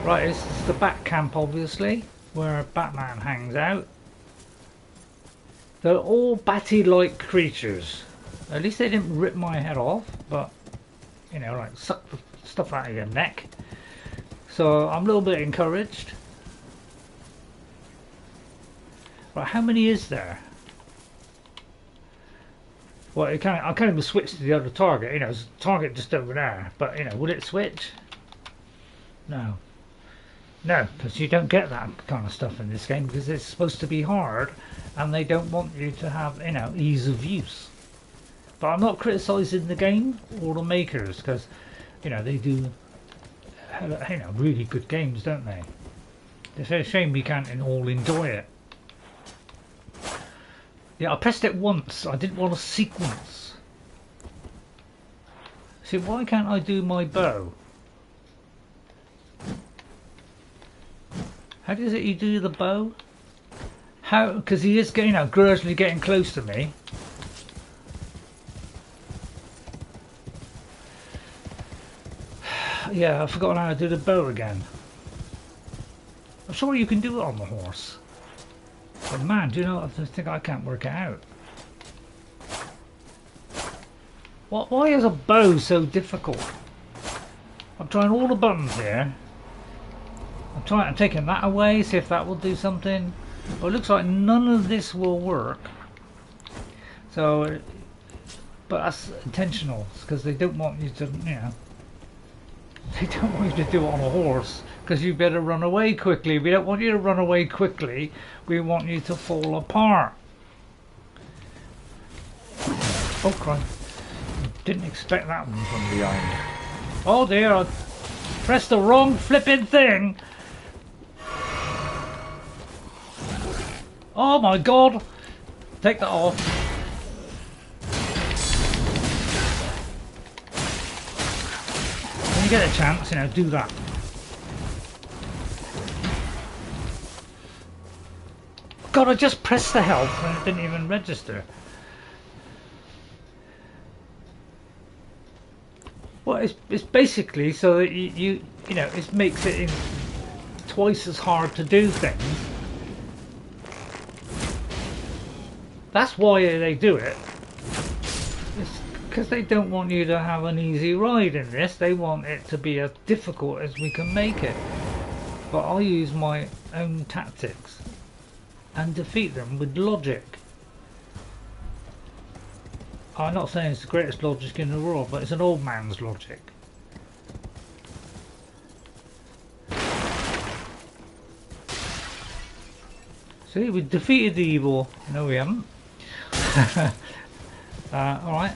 Right, this is the bat camp, obviously, where Batman hangs out. They're all batty-like creatures. At least they didn't rip my head off, but, you know, like, suck the stuff out of your neck. So, I'm a little bit encouraged. Right, how many is there? Well, I can't even switch to the other target, you know, there's a target just over there. But, you know, will it switch? No. No, because you don't get that kind of stuff in this game because it's supposed to be hard and they don't want you to have, you know, ease of use. But I'm not criticising the game or the makers because, you know, they do, you know, really good games, don't they? It's a shame we can't all enjoy it. Yeah, I pressed it once. I didn't want a sequence. See, why can't I do my bow? How does it you do the bow? How? Because he is getting, you know, gradually getting close to me. Yeah, I've forgotten how to do the bow again. I'm sure you can do it on the horse. But man, do you know, I think I can't work it out. Why is a bow so difficult? I'm trying all the buttons here. I'm taking that away, see if that will do something. But it looks like none of this will work. So, but that's intentional, because they don't want you to, you know, they don't want you to do it on a horse, because you better run away quickly. We don't want you to run away quickly, we want you to fall apart. Oh crap, didn't expect that one from behind. Oh dear, I pressed the wrong flipping thing. Oh my god! Take that off. When you get a chance, you know, do that. God, I just pressed the health and it didn't even register. Well, it's basically so that you know, it makes it twice as hard to do things. That's why they do it. It's because they don't want you to have an easy ride in this. They want it to be as difficult as we can make it. But I use my own tactics and defeat them with logic. I'm not saying it's the greatest logic in the world, but it's an old man's logic. See, we defeated the evil. No, we haven't. Alright.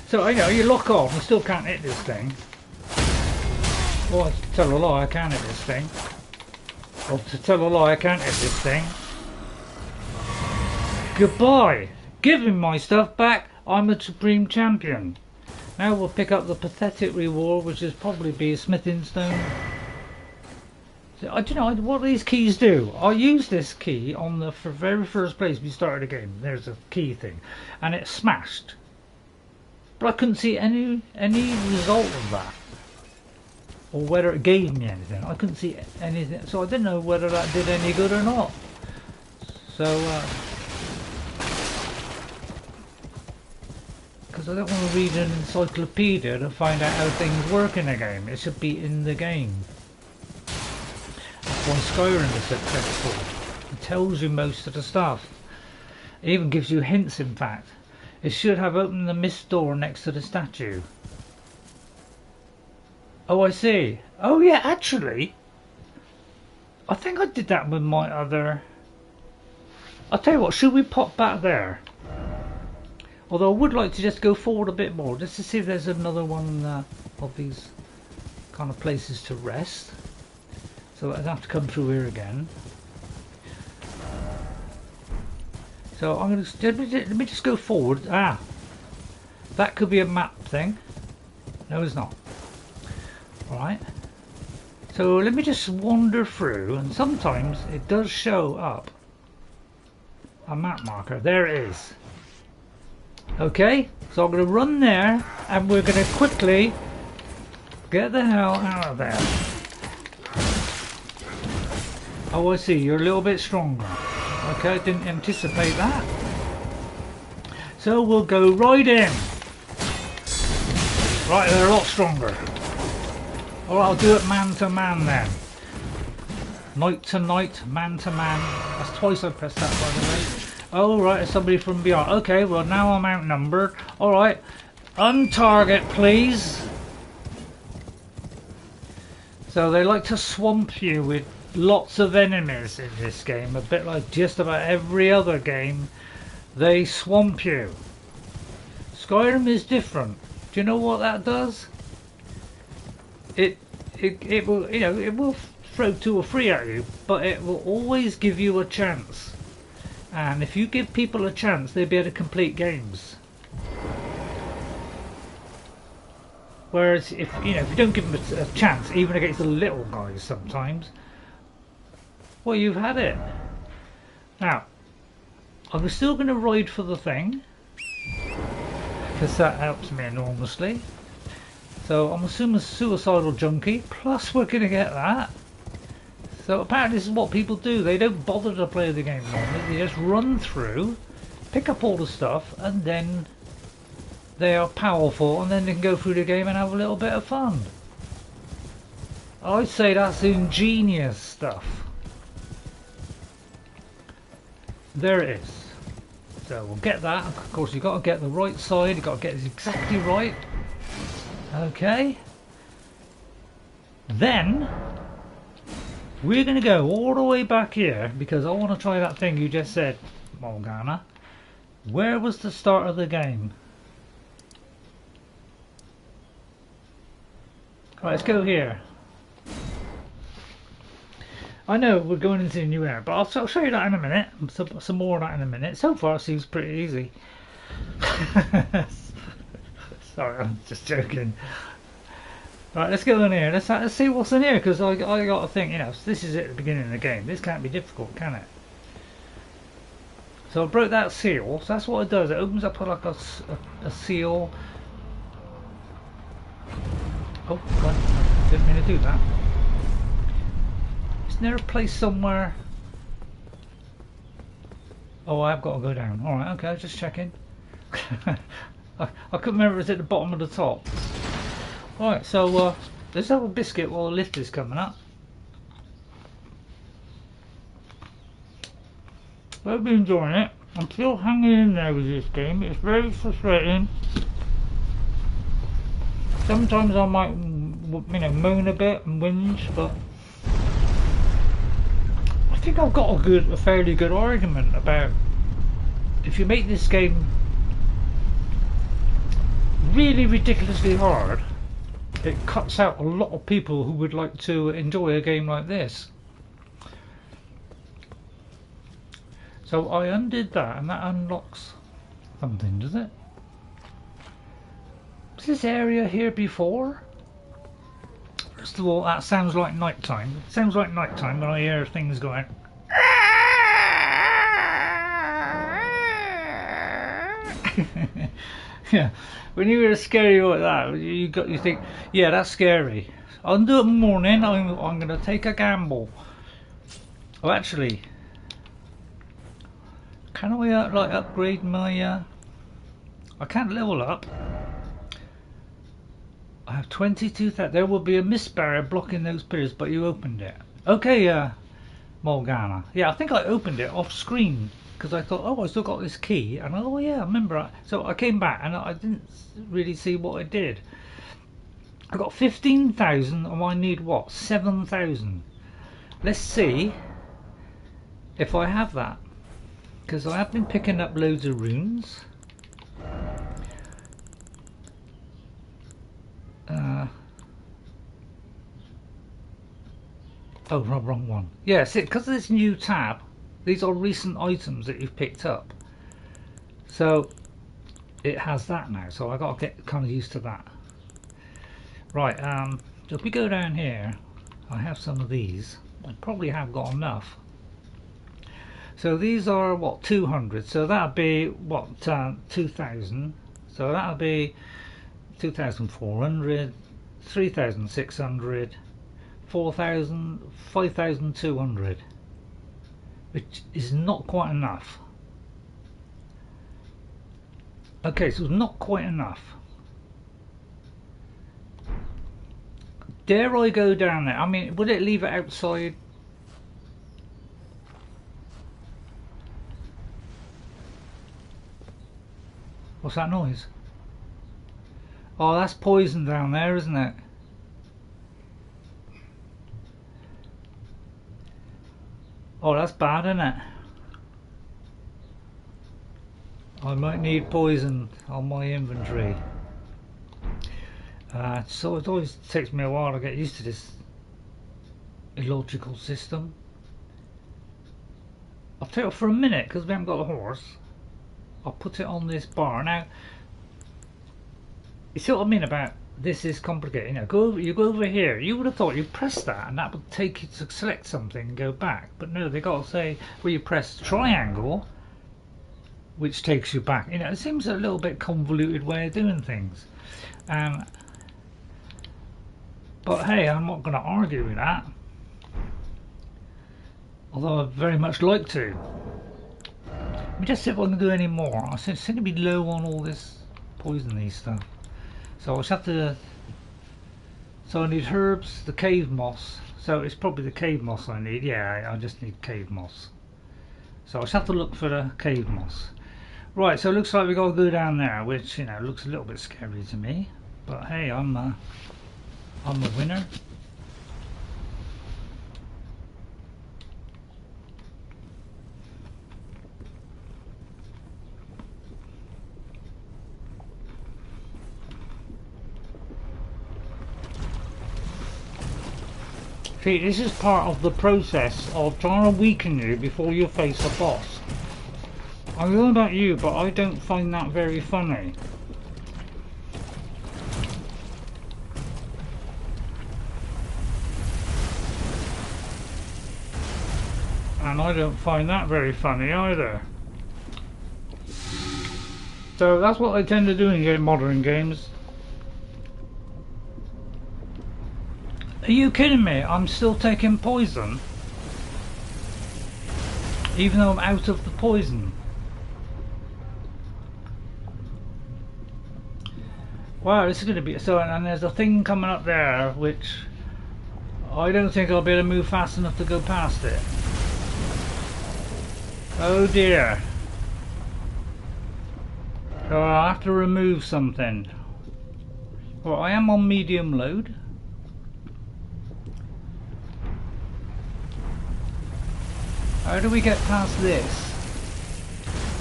So, you know, you lock on, you still can't hit this thing. Well, to tell a lie, I can hit this thing. Or to tell a lie, I can't hit this thing. Goodbye! Give him my stuff back! I'm a supreme champion. Now we'll pick up the pathetic reward, which is probably be a smithing stone. So, I don't know what these keys do. I used this key on the very first place we started the game. There's a key thing, and it smashed. But I couldn't see any result of that, or whether it gave me anything. I couldn't see anything, so I didn't know whether that did any good or not. So, because I don't want to read an encyclopedia to find out how things work in a game. It should be in the game. That's why Skyrim is successful. It tells you most of the stuff. It even gives you hints, in fact. It should have opened the mist door next to the statue. Oh, I see. Oh yeah, actually, I think I did that with my other... I'll tell you what, should we pop back there? Although I would like to just go forward a bit more, just to see if there's another one of these kind of places to rest. So I'd have to come through here again. So I'm going to let me just go forward. Ah, that could be a map thing. No, it's not. All right. So let me just wander through, and sometimes it does show up a map marker. There it is. Okay, so I'm going to run there, and we're going to quickly get the hell out of there. Oh, I see. You're a little bit stronger. Okay, didn't anticipate that. So we'll go right in. Right, they're a lot stronger. Alright, I'll do it man to man then. Night to night, man to man. That's twice I pressed that, by the way. Oh, right, it's somebody from beyond. Okay, well now I'm outnumbered. Alright, untarget please. So they like to swamp you with lots of enemies in this game, a bit like just about every other game. They swamp you. Skyrim is different. Do you know what that does? It will, you know, it will throw 2 or 3 at you, but it will always give you a chance. And if you give people a chance, they'll be able to complete games. Whereas if you don't give them a chance, even against the little guys sometimes, well, you've had it. Now, I'm still going to ride for the thing, because that helps me enormously. So I'm assuming suicidal junkie, plus we're going to get that. So apparently this is what people do. They don't bother to play the game normally. They just run through, pick up all the stuff, and then they are powerful, and then they can go through the game and have a little bit of fun. I'd say that's ingenious stuff. There it is. So we'll get that. Of course, you've got to get the right side. You've got to get it exactly right. Okay. Then we're going to go all the way back here because I want to try that thing you just said, Morgana. Where was the start of the game? Right, let's go here. I know we're going into a new era, but I'll show you that in a minute. Some more of that in a minute. So far it seems pretty easy. Sorry, I'm just joking. Right, let's go in here. Let's see what's in here, because I got to think, this is at the beginning of the game. This can't be difficult, can it? So I broke that seal. So that's what it does. It opens up like a seal. Oh, God, I didn't mean to do that. Isn't there a place somewhere? Oh, I've got to go down. Alright, okay, just checking. I couldn't remember if it was at the bottom or the top. Alright, so let's have a biscuit while the lift is coming up. I've been enjoying it. I'm still hanging in there with this game. It's very frustrating. Sometimes I might you know, moan a bit and whinge, but I think I've got a fairly good argument about if you make this game really ridiculously hard, it cuts out a lot of people who would like to enjoy a game like this. So I undid that, and that unlocks something, does it? Was this area here before? First of all, that sounds like nighttime. It sounds like nighttime when I hear things going. Yeah, when you hear a scary like that, you think, yeah, that's scary. I'll do it in the morning. I'm gonna take a gamble. Oh, actually, can I like upgrade my? I can't level up. I have 22,000. There will be a mist barrier blocking those pillars, but you opened it. Okay, Morgana. Yeah, I think I opened it off screen because I thought, oh, I still got this key, and oh yeah, I remember. So I came back and I didn't really see what I did. I got 15,000, and I need what? 7,000. Let's see if I have that, because I have been picking up loads of runes. Oh, wrong one. Yeah, see, because of this new tab, these are recent items that you've picked up. So it has that now. So I got to get kind of used to that. Right. So if we go down here, I have some of these. I probably have got enough. So these are what, 200. So that'll be what, 2,000. So that'll be 2,400, 3,600. 4,000, 5,200, which is not quite enough. Okay, so it's not quite enough. Dare I go down there? I mean, would it leave it outside? What's that noise? Oh, that's poison down there, isn't it? Oh, that's bad, isn't it? I might need poison on my inventory. So it always takes me a while to get used to this illogical system. I'll tell you for a minute, because we haven't got a horse. I'll put it on this bar. Now, you see what I mean about this is complicated. You know, you go over here. You would have thought you press that and that would take you to select something and go back. But no, they got to say, well, you press triangle, which takes you back. You know, it seems a little bit convoluted way of doing things. But hey, I'm not going to argue with that. Although I'd very much like to. Let me just see if I can do any more. I seem to be low on all this poisony stuff. So I just have to. So I need herbs, the cave moss. So it's probably the cave moss I need. Yeah, I just need cave moss. So I just have to look for the cave moss. Right. So it looks like we got to go down there, which, you know, looks a little bit scary to me. But hey, I'm the winner. See, this is part of the process of trying to weaken you before you face a boss. I don't know about you, but I don't find that very funny. And I don't find that very funny either. So that's what I tend to do in modern games. Are you kidding me? I'm still taking poison, even though I'm out of the poison. Wow, this is going to be so. And there's a thing coming up there, which I don't think I'll be able to move fast enough to go past it. Oh dear. So I'll have to remove something. Well, I am on medium load. How do we get past this?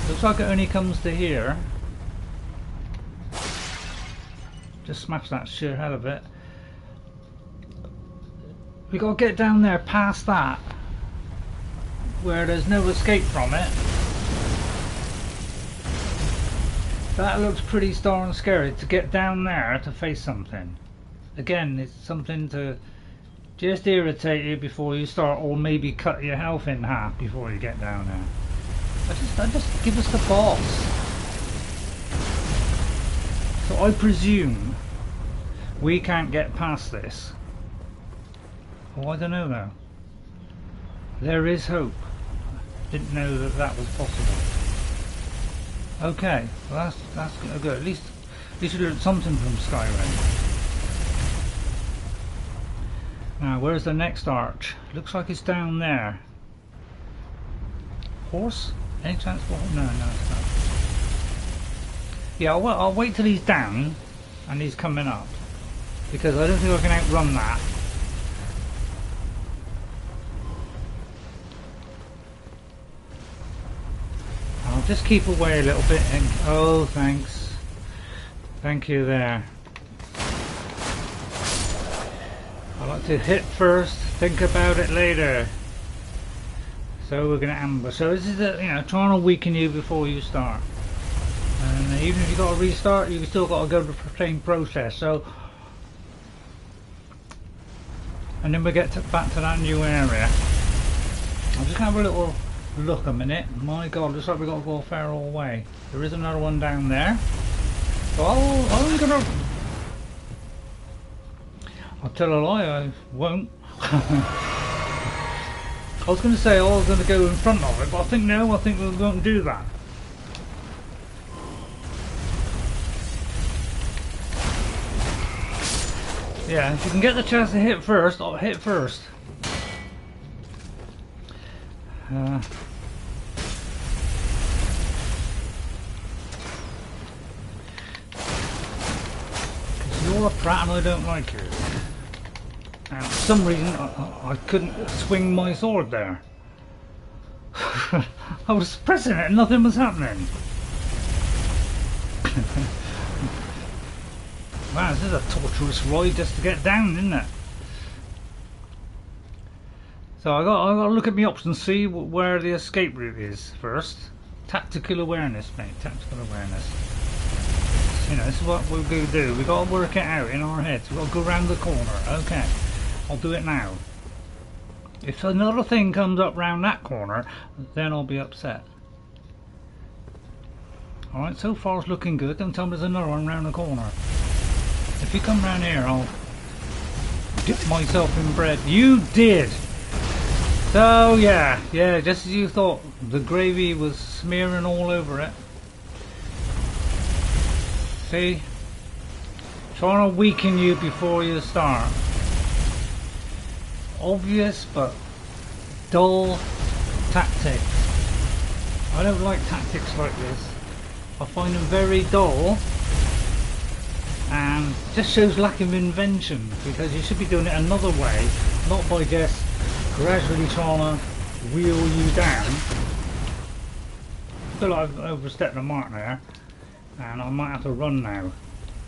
Looks like it only comes to here. Just smash that sheer hell of it. We gotta get down there past that, where there's no escape from it. That looks pretty darn scary, to get down there to face something. Again, it's something to just irritate you before you start, or maybe cut your health in half before you get down there. I just give us the boss. So I presume we can't get past this. Oh, I don't know though. There is hope. Didn't know that that was possible. Okay, well that's good. At least we learned something from Skyrim. Now, where's the next arch? Looks like it's down there. Horse? Any chance for? No, it's not. Yeah, I'll wait till he's down and he's coming up, because I don't think I can outrun that. I'll just keep away a little bit and oh, thanks. Thank you there. I like to hit first, think about it later. So we're going to ambush. So this is trying to weaken you before you start. And even if you got to restart, you still got to go through the same process. So, and then we get back to that new area. I'll just have a little look a minute. My God, looks like we got to go a fair old way. There is another one down there. So I'm gonna. I'll tell a lie, I won't. I was going to say I was going to go in front of it, but I think no, I think we won't do that. Yeah, if you can get the chance to hit first, I'll hit first. You're a prat and I don't like you. And for some reason I couldn't swing my sword there. I was pressing it and nothing was happening. Wow, this is a torturous ride just to get down, isn't it? So I got to look at my options, see where the escape route is first. Tactical awareness, mate. Tactical awareness. This is what we're going to do. We've got to work it out in our heads. We've got to go around the corner. Okay, I'll do it now. If another thing comes up round that corner, then I'll be upset. Alright, so far it's looking good. Don't tell me there's another one round the corner. If you come round here, I'll dip myself in bread. You did! So yeah, just as you thought, the gravy was smearing all over it. See? Trying to weaken you before you start. Obvious but dull tactics. I don't like tactics like this. I find them very dull and just shows lack of invention, because you should be doing it another way, not by just gradually trying to wheel you down. I feel like I've overstepped the mark there and I might have to run now.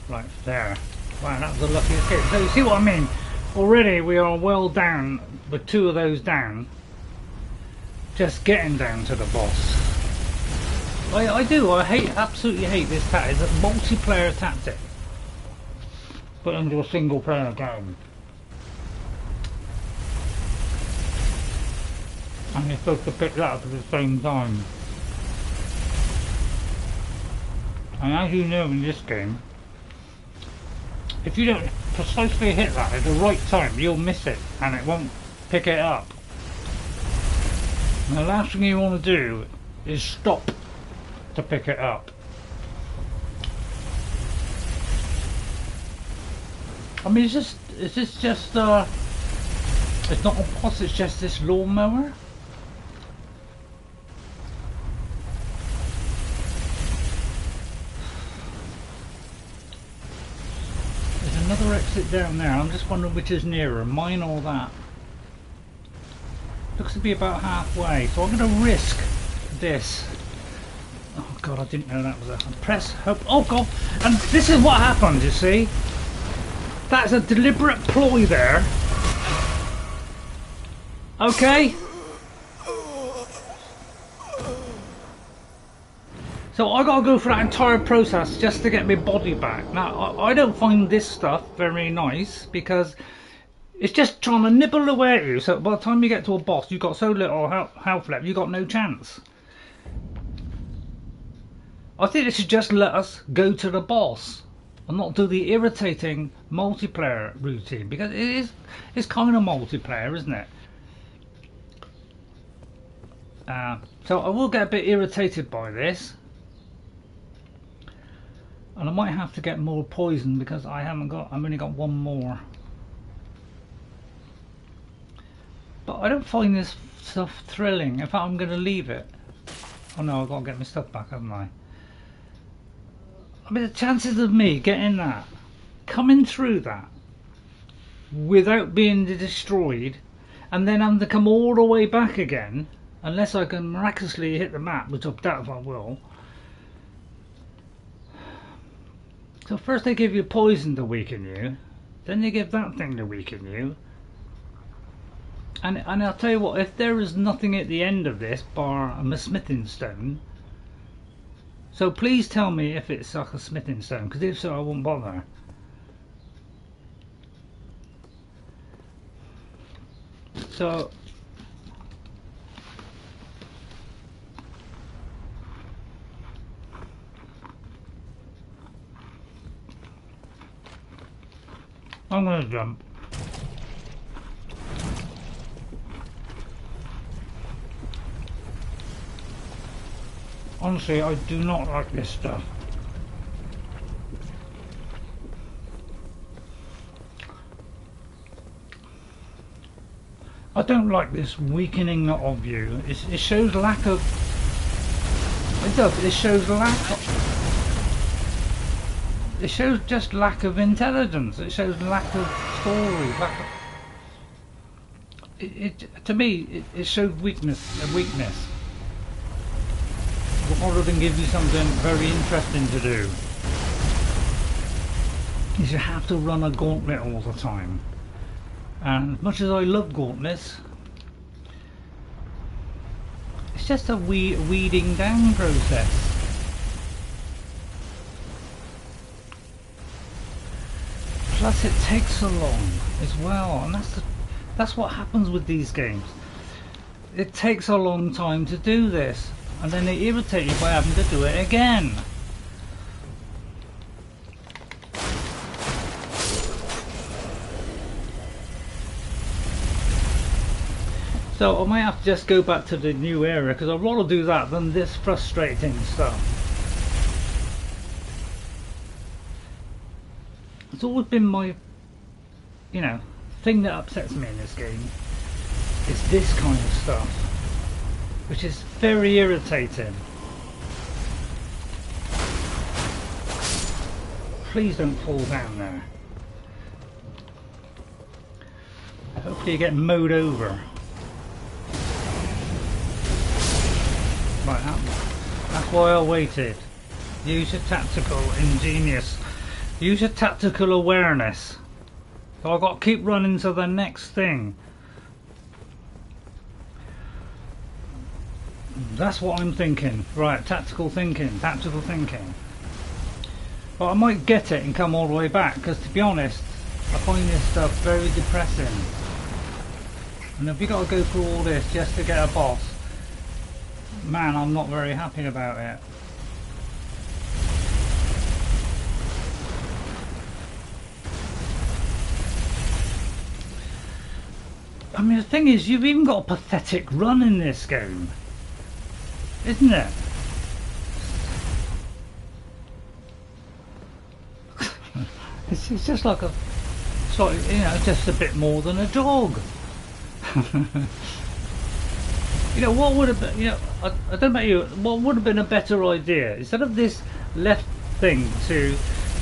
Right there. Wow, that was a lucky escape. So you see what I mean? Already we are well down with two of those down. Just getting down to the boss. I absolutely hate this tactic. It's a multiplayer tactic put into a single player game. And you're supposed to pick that up at the same time. And as you know in this game, if you don't precisely hit that at the right time, you'll miss it and it won't pick it up. And the last thing you want to do is stop to pick it up. I mean, is this just it's not a boss, it's just this lawnmower? There's another exit down there. I'm just wondering which is nearer, mine or that. Looks to be about halfway, so I'm going to risk this. Oh god, I didn't know that was a press. Hope. Oh god, and this is what happens. You see, that's a deliberate ploy there. Okay. So I gotta go through that entire process just to get my body back. Now I don't find this stuff very nice because it's just trying to nibble away at you. So by the time you get to a boss, you've got so little health left, you've got no chance. I think they should just let us go to the boss and not do the irritating multiplayer routine, because it's kind of multiplayer, isn't it? So I will get a bit irritated by this. And I might have to get more poison because I've only got one more. But I don't find this stuff thrilling. In fact, I'm going to leave it. Oh no, I've got to get my stuff back, haven't I? I mean, the chances of me getting that, coming through that, without being destroyed, and then having to come all the way back again, unless I can miraculously hit the map, which I doubt if I will. So first they give you poison to weaken you, then they give that thing to weaken you, and I'll tell you what, if there is nothing at the end of this bar a smithing stone, so please tell me if it's like a smithing stone, because if so I won't bother. So I'm going to jump. Honestly, I do not like this stuff. I don't like this weakening of you. It shows lack of... It does. It shows lack of... It shows just lack of intelligence. It shows lack of story. Lack of... To me, it shows weakness. A weakness. Rather than give you something very interesting to do, is you have to run a gauntlet all the time. And as much as I love gauntlets, it's just a weeding down process. Plus it takes so long as well, and that's what happens with these games. It takes a long time to do this, and then they irritate you by having to do it again. So I might have to just go back to the new area, because I'd rather do that than this frustrating stuff. It's always been my, thing that upsets me in this game. It's this kind of stuff, which is very irritating. Please don't fall down there. Hopefully you get mowed over. Right, that's why I waited. Use your tactical ingenious. Use your tactical awareness. So I've got to keep running to the next thing. That's what I'm thinking. Right, tactical thinking, tactical thinking. But I might get it and come all the way back, because to be honest, I find this stuff very depressing. And if you got to go through all this just to get a boss, man, I'm not very happy about it. I mean, the thing is, you've even got a pathetic run in this game, isn't it? It's just like it's like, just a bit more than a jog. What would have been, I don't know about you, what would have been a better idea? Instead of this left thing to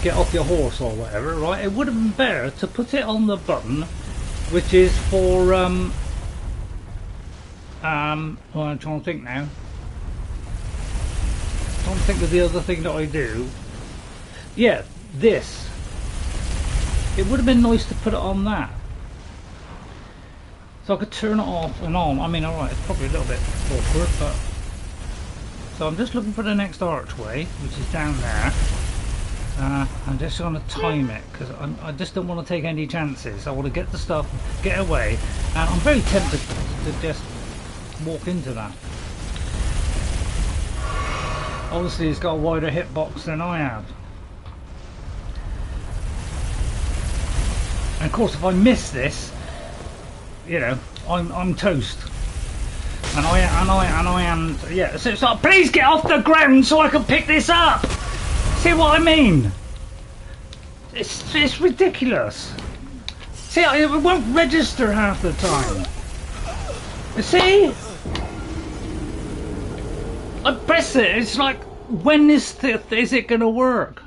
get off your horse or whatever, right, it would have been better to put it on the button, which is for Well, I'm trying to think now. Trying to think of the other thing that I do. Yeah, this. It would have been nice to put it on that. So I could turn it off and on. I mean, alright, it's probably a little bit awkward, but... So I'm just looking for the next archway, which is down there. I'm just going to time it, because I just don't want to take any chances. I want to get the stuff, get away, and I'm very tempted to just walk into that. Obviously it's got a wider hitbox than I have. And of course if I miss this, you know, I'm toast. And I am, yeah, so it's like, please get off the ground so I can pick this up! See what I mean? It's ridiculous. See, it won't register half the time. You see? I press it, it's like, when is it gonna work?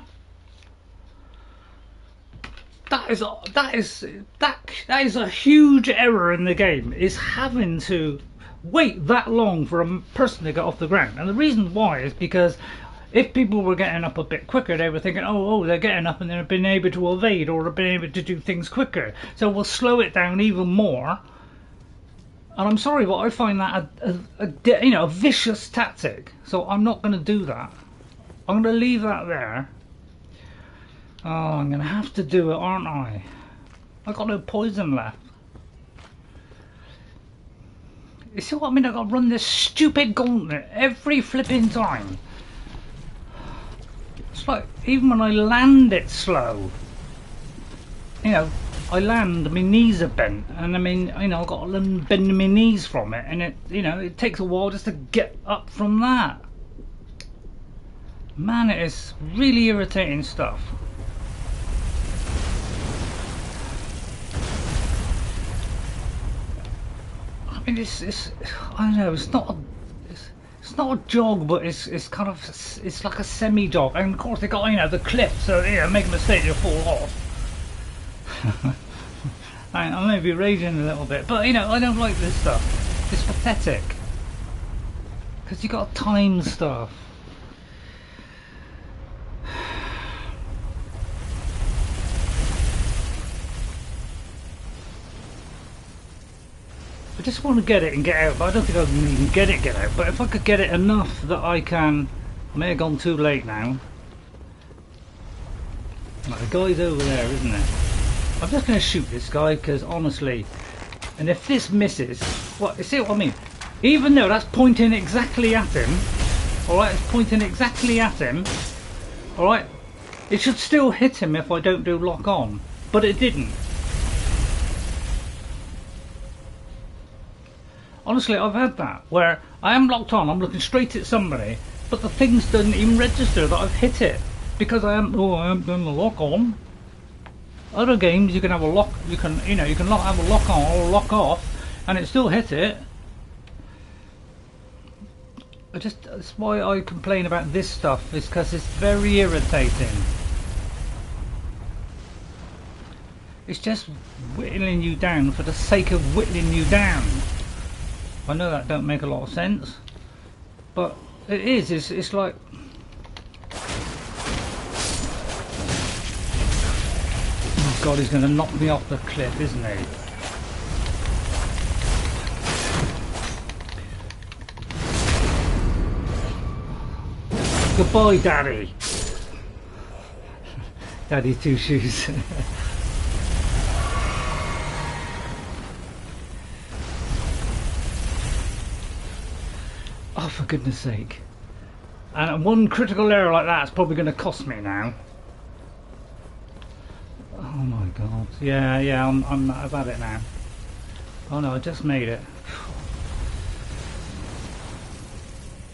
That is a huge error in the game, is having to wait that long for a person to get off the ground. And the reason why is because if people were getting up a bit quicker, they were thinking, oh, they're getting up and they've been able to evade or they've been able to do things quicker. So we'll slow it down even more. And I'm sorry, but I find that a vicious tactic. So I'm not going to do that. I'm going to leave that there. Oh, I'm going to have to do it, aren't I? I've got no poison left. You see what I mean? I've got to run this stupid gauntlet every flipping time. It's like, even when I land it slow, you know, I land, my knees are bent, and I mean, you know, I've got to bend my knees from it, and it, you know, it takes a while just to get up from that. Man, it is really irritating stuff. I mean, it's I don't know, it's not a jog, but it's kind of, it's like a semi-jog, and of course they got, you know, the cliff, so you know, make a mistake, you'll fall off. I may be raging a little bit, but you know, I don't like this stuff. It's pathetic because you got to time stuff. I just want to get it and get out, but I don't think I can even get out. But if I could get it enough that I can, I may have gone too late now. Right, the guy's over there, isn't it? I'm just going to shoot this guy because honestly, and if this misses, what, you see what I mean? Even though that's pointing exactly at him, alright, it's pointing exactly at him, alright, it should still hit him if I don't do lock on, but it didn't. Honestly, I've had that where I am locked on, I'm looking straight at somebody, but the things doesn't even register that I've hit it because I haven't done the lock on. Other games you can have a lock, you can have a lock on or lock off, and it still hit it. That's why I complain about this stuff, is because it's very irritating. It's just whittling you down for the sake of whittling you down. I know that don't make a lot of sense, but it is. It's like. Oh God, he's going to knock me off the cliff, isn't he? Goodbye, Daddy. Daddy Two Shoes. Oh, for goodness sake. And one critical error like that's probably going to cost me now. Oh my God. Yeah, I've had it now. Oh no, I just made it.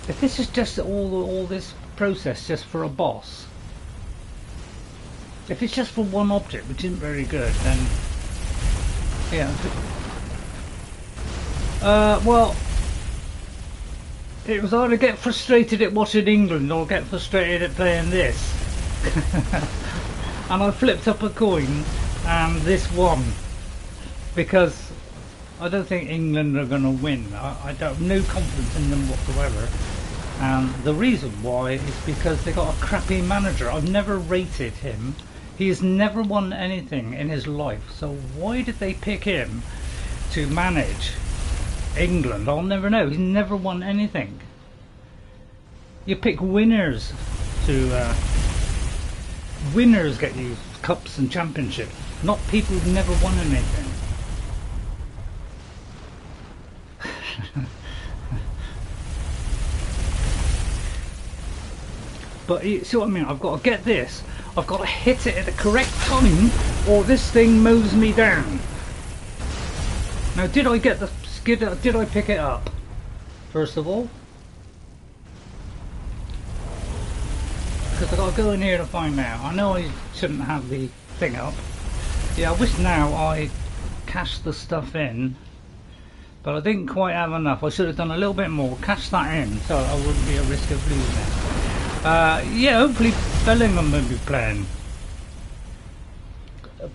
If this is just all this process just for a boss, if it's just for one object, which isn't very good, then yeah. Well, it was either get frustrated at watching England or get frustrated at playing this. And I flipped up a coin and this won, because I don't think England are going to win. I don't have no confidence in them whatsoever. And the reason why is because they got a crappy manager. I've never rated him. He has never won anything in his life. So why did they pick him to manage England? I'll never know. He's never won anything. You pick winners to winners get you cups and championships, not people who've never won anything. But you see what I mean? I've got to get this. I've got to hit it at the correct time, or this thing mows me down. Now, did I get the skid? Did I pick it up? First of all, because I've got to go in here to find out. I know I shouldn't have the thing up. Yeah, I wish now I cashed the stuff in, but I didn't quite have enough. I should have done a little bit more. Cash that in, so I wouldn't be at risk of losing. Yeah, hopefully Bellingham will be playing.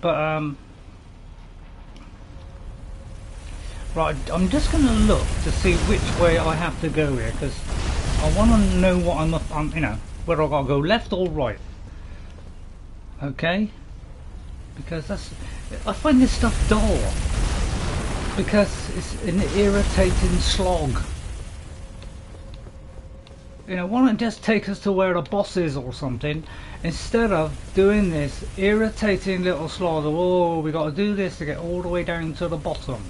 But right, I'm just going to look to see which way I have to go here, because I want to know what I'm, you know, whether I've got to go left or right. Okay, because I find this stuff dull, because it's an irritating slog. You know, why don't just take us to where the boss is or something, instead of doing this irritating little slog of, oh, we got to do this to get all the way down to the bottom.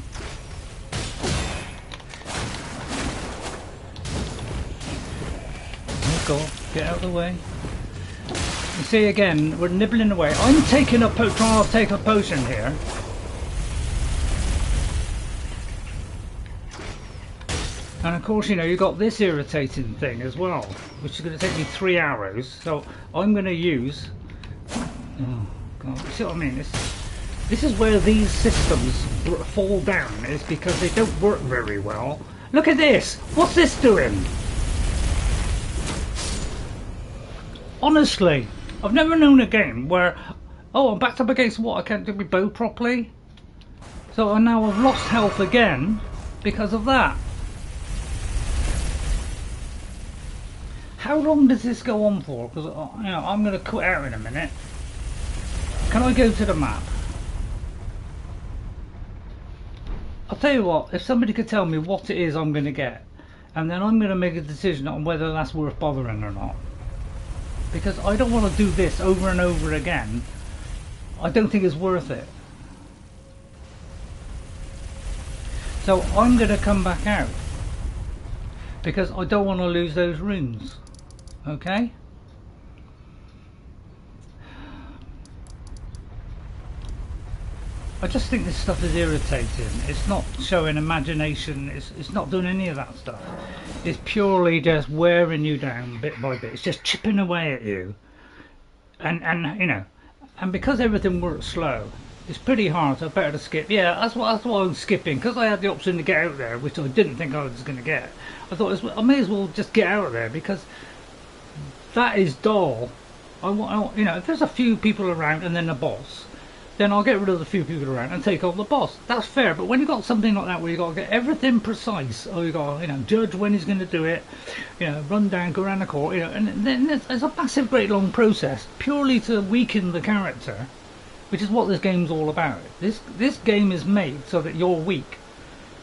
Oh God, get out of the way. You see, again, we're nibbling away. I'm taking trying to take a potion here. And of course, you know, you've got this irritating thing as well, which is going to take me 3 arrows. So I'm going to use... Oh God, you see what I mean? This is where these systems fall down, is because they don't work very well. Look at this! What's this doing? Honestly, I've never known a game where... Oh, I'm backed up against what? I can't do my bow properly? So now I've lost health again because of that. How long does this go on for? Because you know, I'm going to quit out in a minute. Can I go to the map? I'll tell you what, if somebody could tell me what it is I'm going to get, and then I'm going to make a decision on whether that's worth bothering or not. Because I don't want to do this over and over again. I don't think it's worth it. So I'm going to come back out, because I don't want to lose those runes. Okay? I just think this stuff is irritating. It's not showing imagination. It's not doing any of that stuff. It's purely just wearing you down bit by bit. It's just chipping away at you. And you know, and because everything works slow, it's pretty hard. So better to skip. Yeah, that's why I'm skipping, because I had the option to get out there, which I didn't think I was going to get. I thought I may as well just get out of there, because that is dull. I want, you know, if there's a few people around and then the boss, then I'll get rid of the few people around and take on the boss. That's fair. But when you've got something like that where you've got to get everything precise, or you've got to, you know, judge when he's going to do it, you know, run down, go around the court, you know, and then there's a massive, great long process purely to weaken the character, which is what this game's all about. This game is made so that you're weak.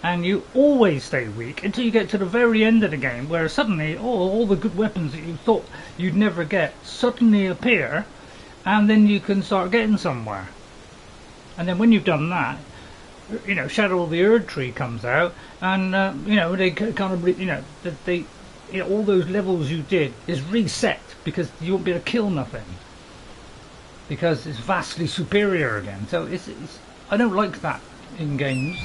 And you always stay weak until you get to the very end of the game, where suddenly all the good weapons that you thought you'd never get suddenly appear, and then you can start getting somewhere. And then when you've done that, you know, Shadow of the Erd Tree comes out, and you know, they kind of, you know, all those levels you did is reset, because you won't be able to kill nothing, because it's vastly superior again. So it's I don't like that in games.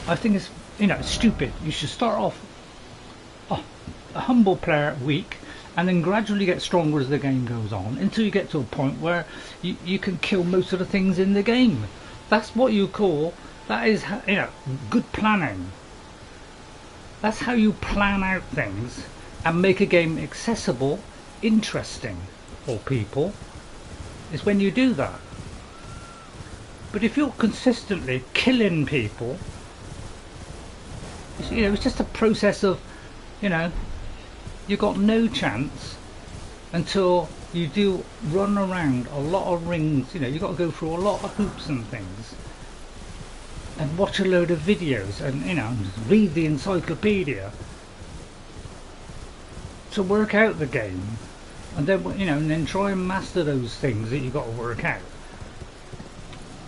I think it's, you know, it's stupid. You should start off a humble player, weak, and then gradually get stronger as the game goes on, until you get to a point where you can kill most of the things in the game. That's what you call, that is, you know, good planning. That's how you plan out things and make a game accessible, interesting for people, is when you do that. But But if you're consistently killing people, you know, it's just a process of, you know, you've got no chance until you do run around a lot of rings. You know, you've got to go through a lot of hoops and things, and watch a load of videos, and you know, read the encyclopedia to work out the game, and then, you know, and then try and master those things that you've got to work out,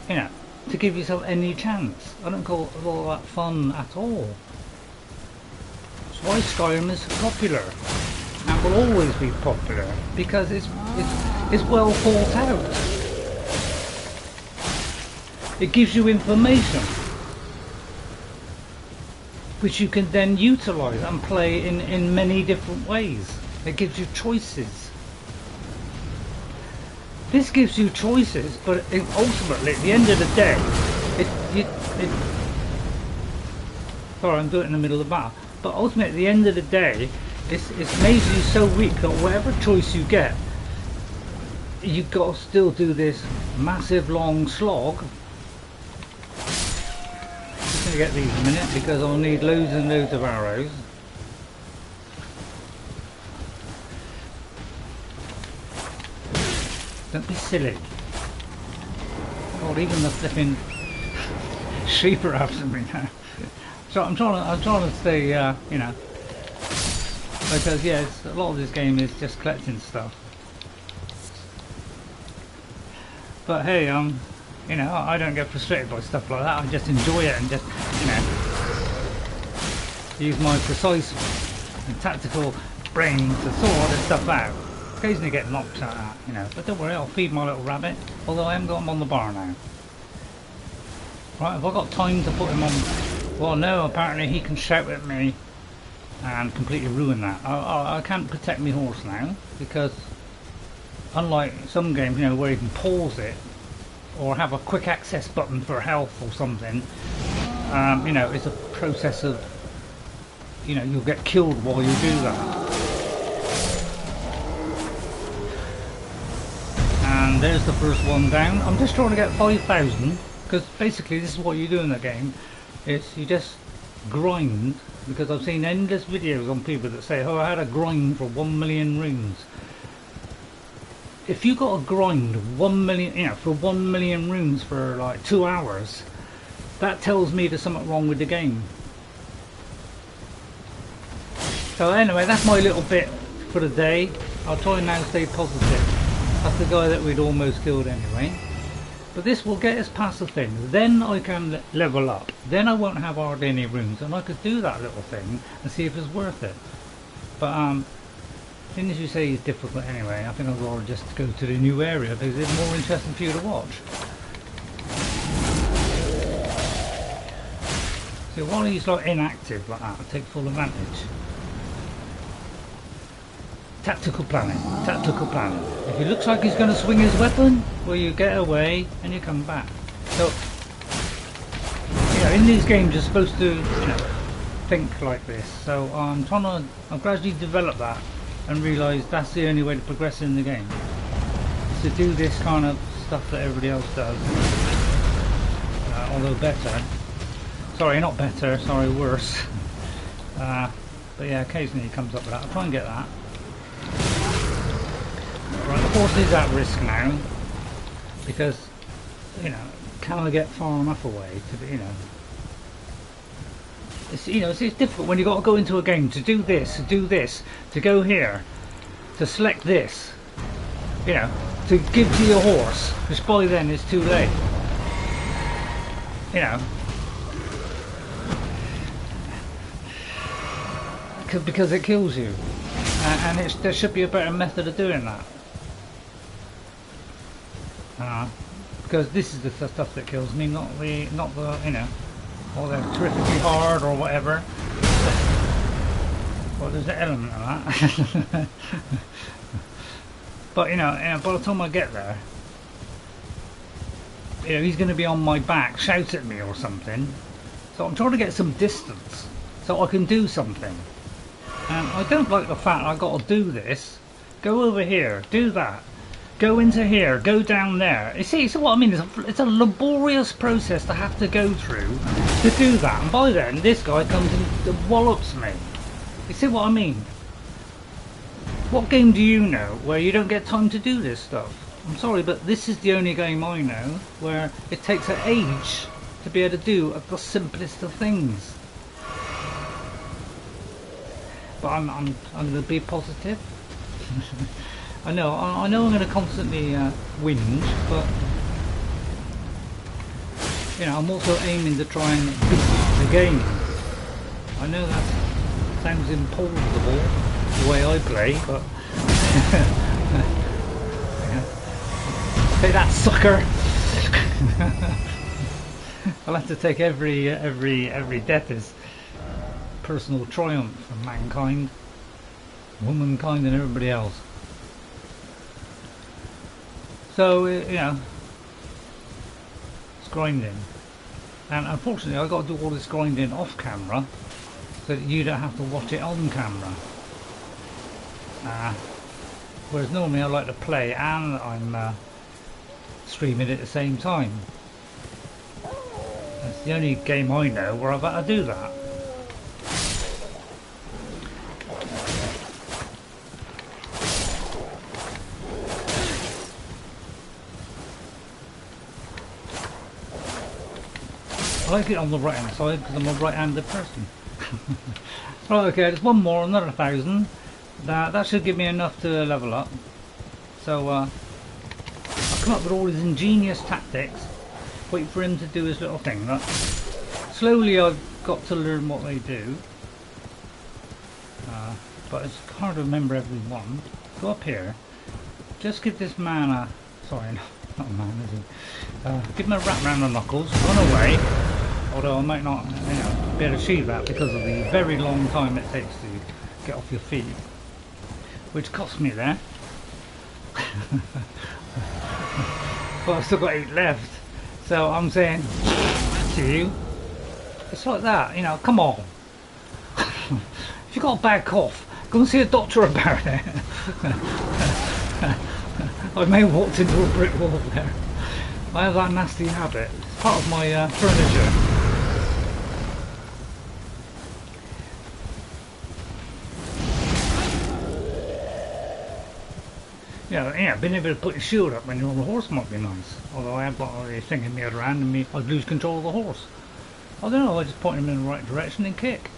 you know, to give yourself any chance. I don't call all that fun at all. That's why Skyrim is popular and will always be popular, because it's well thought out. It gives you information which you can then utilize and play in many different ways. It gives you choices. This gives you choices, but ultimately at the end of the day, sorry, I'm doing it in the middle of the bar, but ultimately at the end of the day, it's made you so weak that whatever choice you get, you've got to still do this massive long slog. I'm going to get these in a minute because I'll need loads and loads of arrows. Don't be silly. God, even the flipping sheep are after me now. So I'm trying to stay, you know, because yeah, a lot of this game is just collecting stuff. But hey, you know, I don't get frustrated by stuff like that. I just enjoy it and just, you know, use my precise and tactical brain to sort all this stuff out. Occasionally get knocked at, you know, but don't worry, I'll feed my little rabbit. Although I haven't got him on the bar now. Right, have I got time to put him on? Well, no, apparently he can shout at me and completely ruin that. I can't protect my horse now, because unlike some games, you know, where you can pause it or have a quick access button for health or something, you know, it's a process of, you know, you'll get killed while you do that. And there's the first one down. I'm just trying to get 5,000, because basically this is what you do in the game, is you just grind, because I've seen endless videos on people that say, oh, I had a grind for 1 million runes. If you got a grind 1 million, you know, for 1 million runes for like 2 hours, that tells me there's something wrong with the game. So anyway, that's my little bit for the day. I'll try and now stay positive. That's the guy that we'd almost killed anyway. But this will get us past the thing. Then I can level up. Then I won't have hardly any runes, and I could do that little thing and see if it's worth it. But seeing as you say it's difficult anyway, I think I'd rather just go to the new area because it's more interesting for you to watch. So while he's like inactive like that, I take full advantage. Tactical planning, tactical planning. If he looks like he's going to swing his weapon, well, you get away and you come back. So, you know, in these games you're supposed to, you know, think like this. So I'm gradually develop that and realise that's the only way to progress in the game. Is to do this kind of stuff that everybody else does. Although better. Sorry, not better, sorry, worse. But yeah, occasionally he comes up with that. I'll try and get that. Right, the horse is at risk now, because, you know, can I get far enough away to be, you know, it's difficult when you've got to go into a game to do this, to go here, to select this, you know, to give to your horse, which by then is too late, you know, because it kills you, and there should be a better method of doing that. Because this is the stuff that kills me, not the you know, or they're terrifically hard or whatever. Well, there's an element of that. But you know, by the time I get there, you know, he's going to be on my back, shout at me or something. So I'm trying to get some distance so I can do something. And I don't like the fact I got to do this. Go over here, do that. go into here, go down there. You see what I mean? It's a laborious process to have to go through to do that. And by then, this guy comes and wallops me. You see what I mean? What game do you know where you don't get time to do this stuff? I'm sorry, but this is the only game I know where it takes an age to be able to do the simplest of things. But I'm going to be positive. I know I'm going to constantly whinge, but you know, I'm also aiming to try and beat the game. I know that sounds implausible the way I play, but take that, sucker! I'll have to take every death as personal triumph for mankind, womankind, and everybody else. So you know, it's grinding, and unfortunately I've got to do all this grinding off camera so that you don't have to watch it on camera. Whereas normally I like to play and I'm streaming at the same time. That's the only game I know where I've had to do that. I like it on the right hand side because I'm a right handed person. Right, okay, there's one more, another 1,000. That should give me enough to level up. So I'll come up with all his ingenious tactics, wait for him to do his little thing. Right? Slowly I've got to learn what they do, but it's hard to remember every one. Go up here, just give this man a, sorry, not a man, is he? Give him a rap round the knuckles, run away, although I might not, you know, be able to achieve that because of the very long time it takes to get off your feet, which cost me there. But I've still got 8 left, so I'm saying to you, it's like that, you know, come on. If you've got a bad cough, go and see a doctor about it. I may have walked into a brick wall there. I have that nasty habit, it's part of my furniture. Yeah, being able to put your shield up when you're on the horse might be nice. Although I have got a thing in the other hand and I'd lose control of the horse. I don't know, I just point him in the right direction and kick.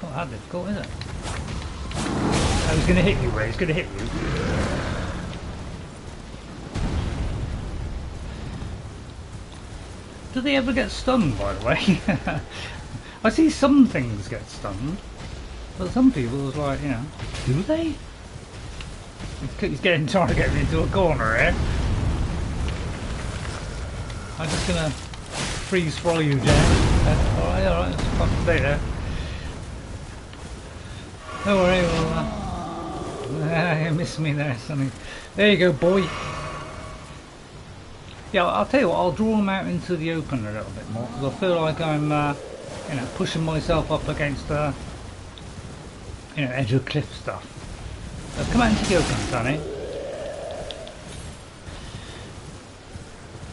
Not that difficult, is it? Oh, he's going to hit you, Ray, he's going to hit you. Do they ever get stunned, by the way? I see some things get stunned, but some people is like, you know, do they? He's trying to get me into a corner here. I'm just gonna freeze fry you, Jack. Alright, it's fun to stay there. Don't worry, you missed me there, Sonny. There you go, boy. Yeah, I'll tell you what, I'll draw him out into the open a little bit more, because I feel like I'm, you know, pushing myself up against the, you know, edge of cliff stuff. So come out into the open, Sonny.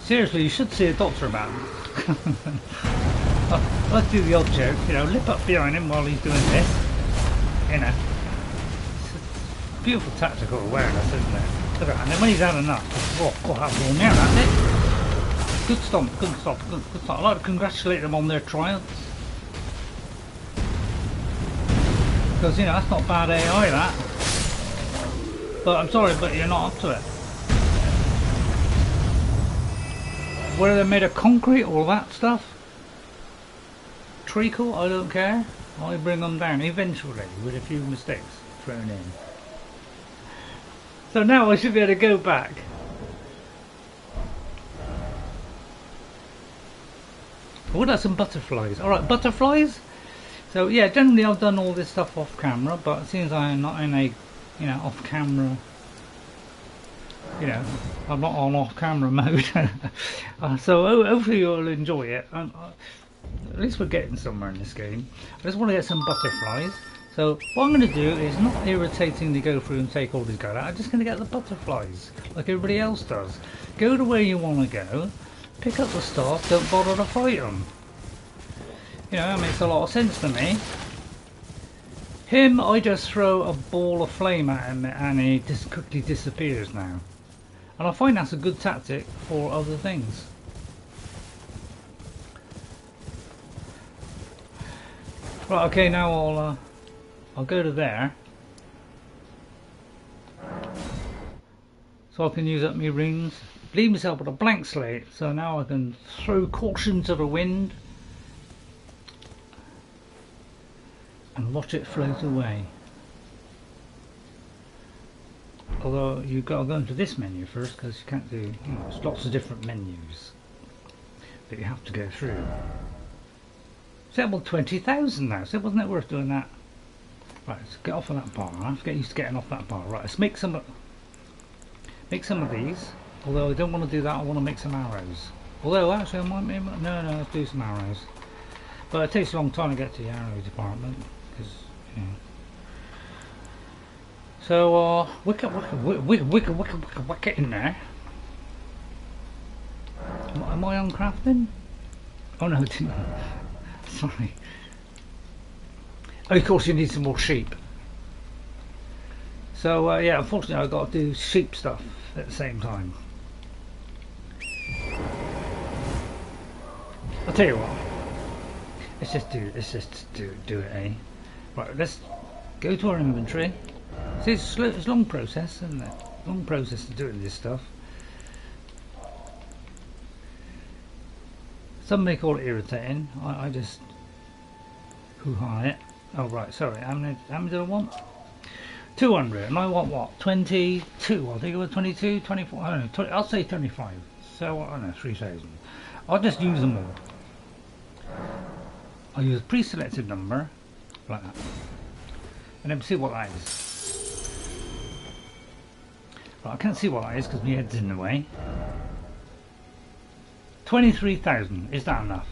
Seriously, you should see a doctor about him. Let's do the odd joke, you know, lip up behind him while he's doing this. You know, it's beautiful tactical awareness, isn't it? Look at that, and then when he's had enough, oh, God, that's all now, that's it. Good stomp, good stomp, good stomp. I'd like to congratulate them on their triumphs. Because, you know, that's not bad AI, that. But I'm sorry, but you're not up to it. Whether they're made of concrete or that stuff, treacle, I don't care. I bring them down eventually with a few mistakes thrown in. So now I should be able to go back. What are some butterflies? Alright, butterflies. So yeah, generally I've done all this stuff off camera, but it seems I'm not in a, you know, off camera, you know, I'm not on off camera mode. So hopefully you'll enjoy it. At least we're getting somewhere in this game. I just want to get some butterflies. So what I'm going to do is not irritatingly go through and take all these guys out. I'm just going to get the butterflies like everybody else does. Go to where you want to go, pick up the stuff, don't bother to fight them. You know, that makes a lot of sense to me. Him, I just throw a ball of flame at him and he just quickly disappears now. And I find that's a good tactic for other things. Right, okay, now I'll go to there. So I can use up my runes. Leave myself with a blank slate, so now I can throw caution to the wind and watch it float away. Although you've got to go into this menu first, because you can't do, you know, there's lots of different menus that you have to go through. So well, 20,000 now, so wasn't it worth doing that? Right, let's get off of that bar. I have to get used to getting off that bar. Right, let's make some of these. Although I don't want to do that, I want to make some arrows. Although actually I might make, no, let's do some arrows. But it takes a long time to get to the arrow department, because, you know. So, wick it in there. Am I on crafting? Oh no, I didn't. Sorry. Oh, of course you need some more sheep. So, yeah, unfortunately I've got to do sheep stuff at the same time. I'll tell you what. Let's just do it, eh? Right, let's go to our inventory. See, it's a long process, isn't it? Long process to doing this stuff. Some may call it irritating. I just hoo-ha it. Oh right, sorry. How many do I want? 200, and I want what? 22. I think it was 22, 24. I don't know. 20, I'll say 25. So I don't know, 3,000. I'll just use them all. I'll use a pre-selected number like that, and then see what that is. Right, I can't see what that is because my head's in the way. 23,000. Is that enough?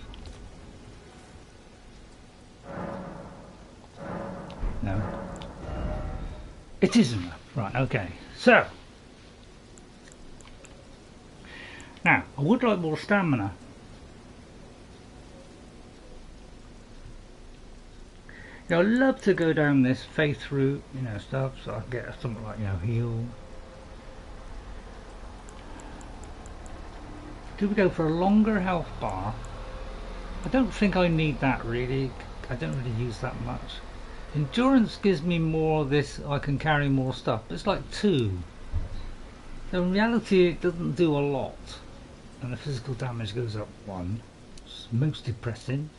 No. It is enough. Right. Okay. So now I would like more stamina. Yeah, I'd love to go down this faith route, you know, stuff, so I can get something like, you know, heal. Do we go for a longer health bar? I don't think I need that really. I don't really use that much. Endurance gives me more of this, I can carry more stuff. It's like 2. So in reality it doesn't do a lot. And the physical damage goes up 1. It's most depressing.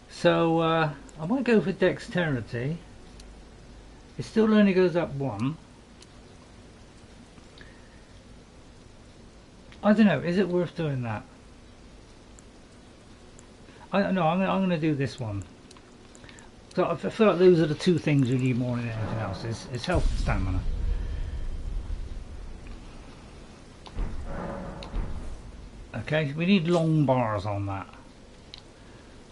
So I might go for dexterity. It still only goes up 1. I don't know, is it worth doing that? I don't know, I'm going to do this one. So I feel like those are the 2 things you need more than anything else. It's health and stamina. Okay, we need long bars on that.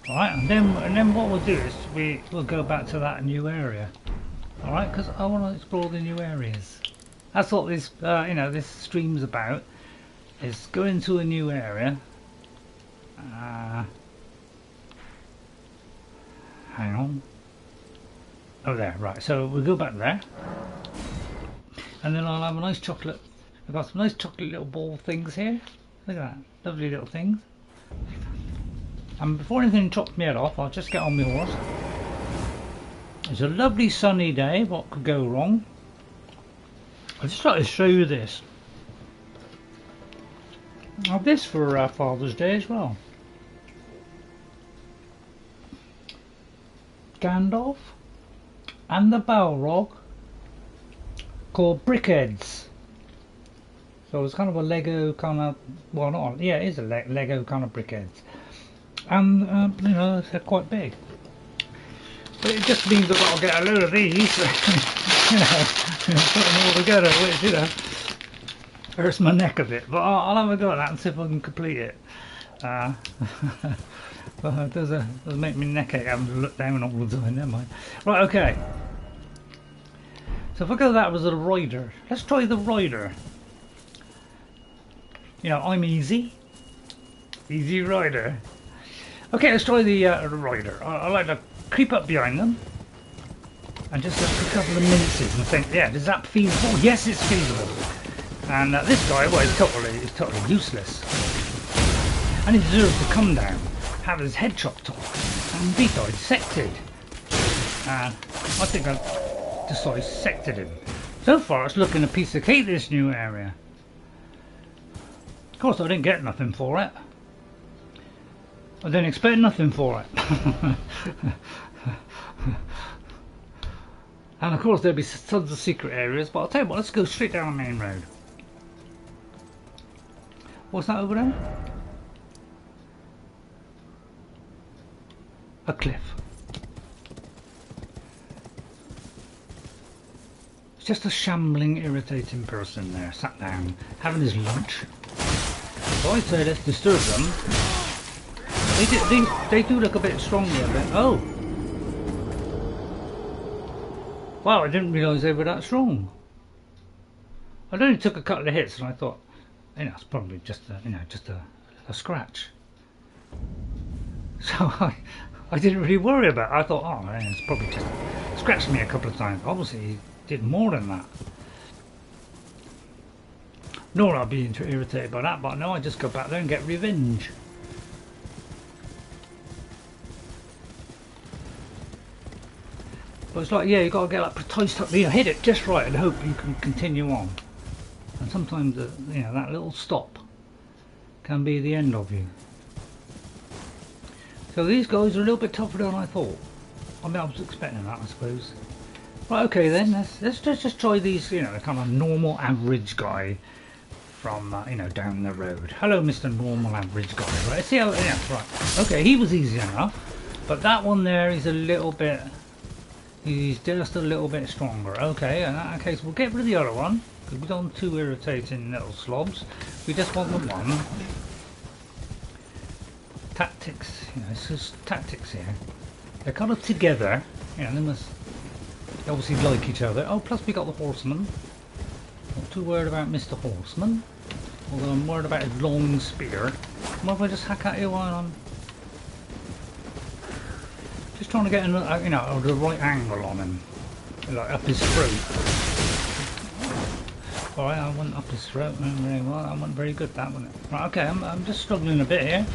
Alright, and then what we'll do is we'll go back to that new area. Alright, because I want to explore the new areas. That's what this you know, this stream's about, is going to a new area. Hang on. Oh there, right, so we'll go back there. And then I'll have a nice chocolate. I've got some nice chocolate little ball things here. Look at that, lovely little things. And before anything chops me head off, I'll just get on my horse. It's a lovely sunny day, what could go wrong? I'll just try to show you this. I have this for Father's Day as well. Gandalf and the Balrog, called Brickheads. So it's kind of a Lego kind of, well not, yeah it is a Lego kind of Brickheads. And you know, they're quite big. But it just means I've got to get a load of these, you know, put them all together, which, you know, hurts my neck a bit. But I'll have a go at that and see if I can complete it. It does make me neck ache having to look down all the time. Never mind. Right, okay. So if I go that was a rider, let's try the rider. You know, I'm easy rider. Okay, let's try the rider. I like to creep up behind them and just have a couple of minces and think, yeah, is that feasible? Yes, it's feasible. And this guy, well, he's totally useless. And he deserves to come down, have his head chopped off, and be dissected. And I think I just dissected him. So far, it's looking a piece of cake, this new area. Of course, I didn't get nothing for it. I didn't expect nothing for it. And of course, there'll be tons of secret areas, but I'll tell you what, let's go straight down the main road. What's that over there? A cliff. It's just a shambling, irritating person there, sat down, having his lunch. So I say let's disturb them. They do look a bit stronger. Oh! Wow, I didn't realise they were that strong. I only took a couple of hits and I thought, you know, it's probably just a scratch. So I didn't really worry about it. I thought, oh, it's probably just scratched me a couple of times. Obviously, he did more than that. Nor I'd be irritated by that, but no, I just go back there and get revenge. But it's like, yeah, you got to get that precise, you know, hit it just right and hope you can continue on. And sometimes, you know, that little stop can be the end of you. So these guys are a little bit tougher than I thought. I mean, I was expecting that, I suppose. Right, okay then, let's just try these, you know, the kind of normal average guy from, you know, down the road. Hello, Mr. Normal Average Guy, right? See how, yeah, right. Okay, he was easy enough, but that one there is a little bit, he's just a little bit stronger. Okay, in that case, we'll get rid of the other one, because we don't want two irritating little slobs. We just want the one. Tactics, you know, it's just tactics here. They're kind of together, you know, they obviously like each other. Oh, plus we got the horseman. Not too worried about Mr. Horseman, although I'm worried about his long spear. What if I just hack at you while I'm just trying to get, you know, the right angle on him, like up his throat. Alright, I went up his throat very well. That wasn't very good, that wasn't it? Right, okay, I'm just struggling a bit here.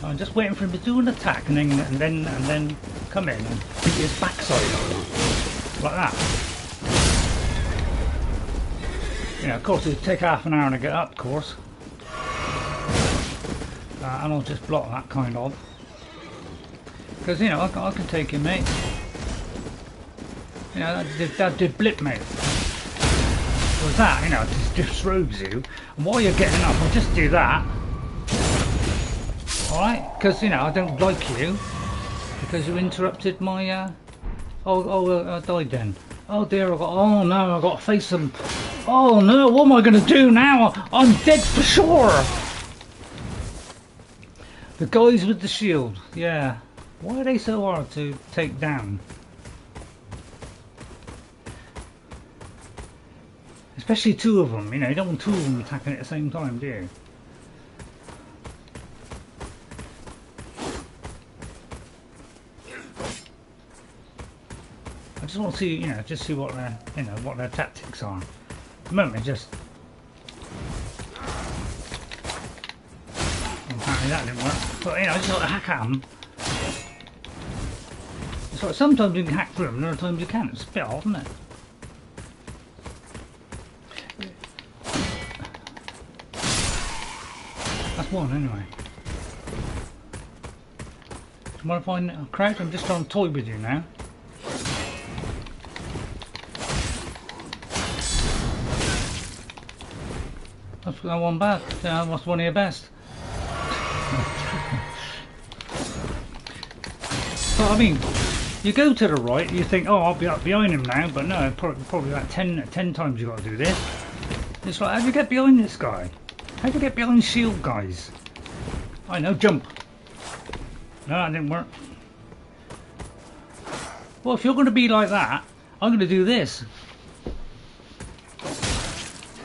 I'm just waiting for him to do an attack and then come in and beat his backside like that. You know, of course it'd take half an hour to get up, of course. And I'll just block that kind of. Because, you know, I can take him, mate. You know, that did blip, mate. With that, you know, it just disrobes you. And while you're getting up, I'll just do that. Alright? Because, you know, I don't like you. Because you interrupted my, I died then. Oh dear, oh no, I've got to face them. Oh no, what am I going to do now? I'm dead for sure. The guys with the shield, yeah. Why are they so hard to take down? Especially two of them, you know, you don't want two of them attacking at the same time, do you? I just want to see, you know, just see what their, you know, what their tactics are. At the moment, just apparently that didn't work. But you know, I just got to hack at them. It's like sometimes you can hack through them, and other times you can't. It's a bit odd, isn't it? That's one anyway. Do you mind if I crouch? I'm just trying to toy with you now. That's one bad. Yeah, that's one of your best. But I mean, you go to the right, you think, oh, I'll be up behind him now, but no, probably about 10 times you've got to do this. It's like, how do you get behind this guy? How do you get behind shield guys? I know, jump. No, that didn't work. Well, if you're going to be like that, I'm going to do this.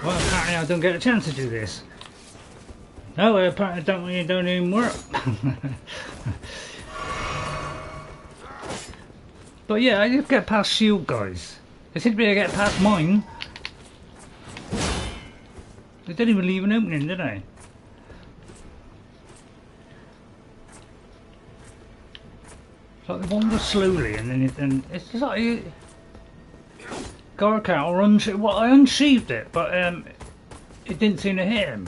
Well, apparently I don't get a chance to do this. No, apparently it don't even work. But yeah, I just get past shield guys. They seem to be able to get past mine. They didn't even leave an opening, did they? It's like they wander slowly, and then it's just like Garcat or well, I unsheathed it, but it didn't seem to hit him.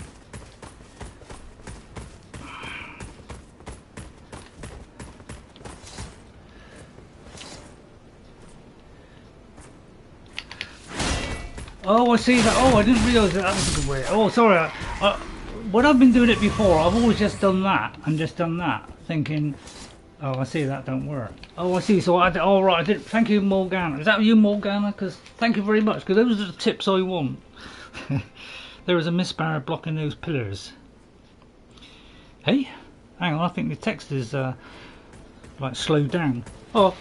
Oh, I see that. Oh, I didn't realise that was a good way. Oh, sorry. When I've been doing it before, I've always just done that and just done that, thinking, oh, I see that don't work. Oh, I see. So I did. Oh, right. I did. Thank you, Morgana. Is that you, Morgana? Because thank you very much. Because those are the tips I want. There is a misbar blocking those pillars. Hey, hang on. I think the text is like slowed down. Oh,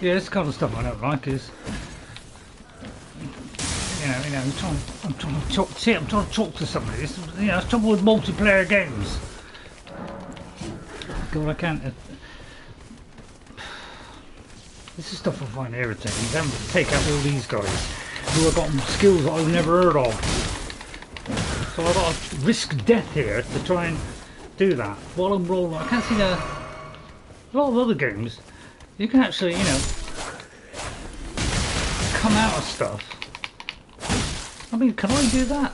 Yeah, this kind of stuff I don't like is, I'm trying to talk. See, I'm trying to talk to somebody. It's, it's trouble with multiplayer games. God, I can't. This is stuff I find irritating. Having to take out all these guys who have got skills that I've never heard of. So I've got to risk death here to try and do that while I'm rolling. I can't see a lot of other games. You can actually, come out of stuff. I mean, can I do that?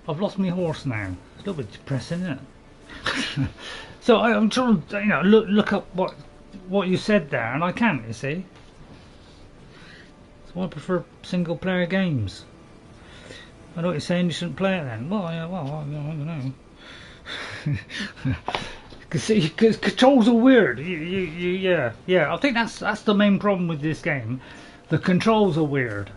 I've lost my horse now. It's a little bit depressing, isn't it? So I'm trying to, look up what you said there, and I can't, you see. So I prefer single player games. I know what you're saying, you shouldn't play it then. Well, yeah, I don't know. Because controls are weird. Yeah. I think that's the main problem with this game. The controls are weird.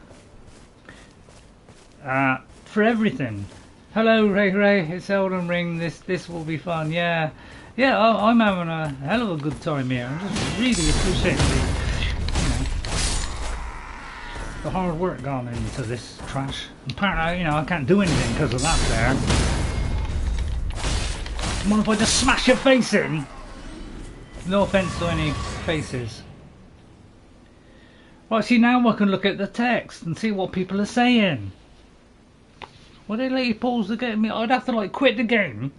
For everything. Hello, Ray. It's Elden Ring. This will be fun. Yeah. I'm having a hell of a good time here. I'm just really appreciating the hard work gone into this trash. Apparently, I can't do anything because of that there. What if I just smash your face in? No offence to any faces. Right, see, now I can look at the text and see what people are saying. Well, they let you pause the game. I'd have to quit the game.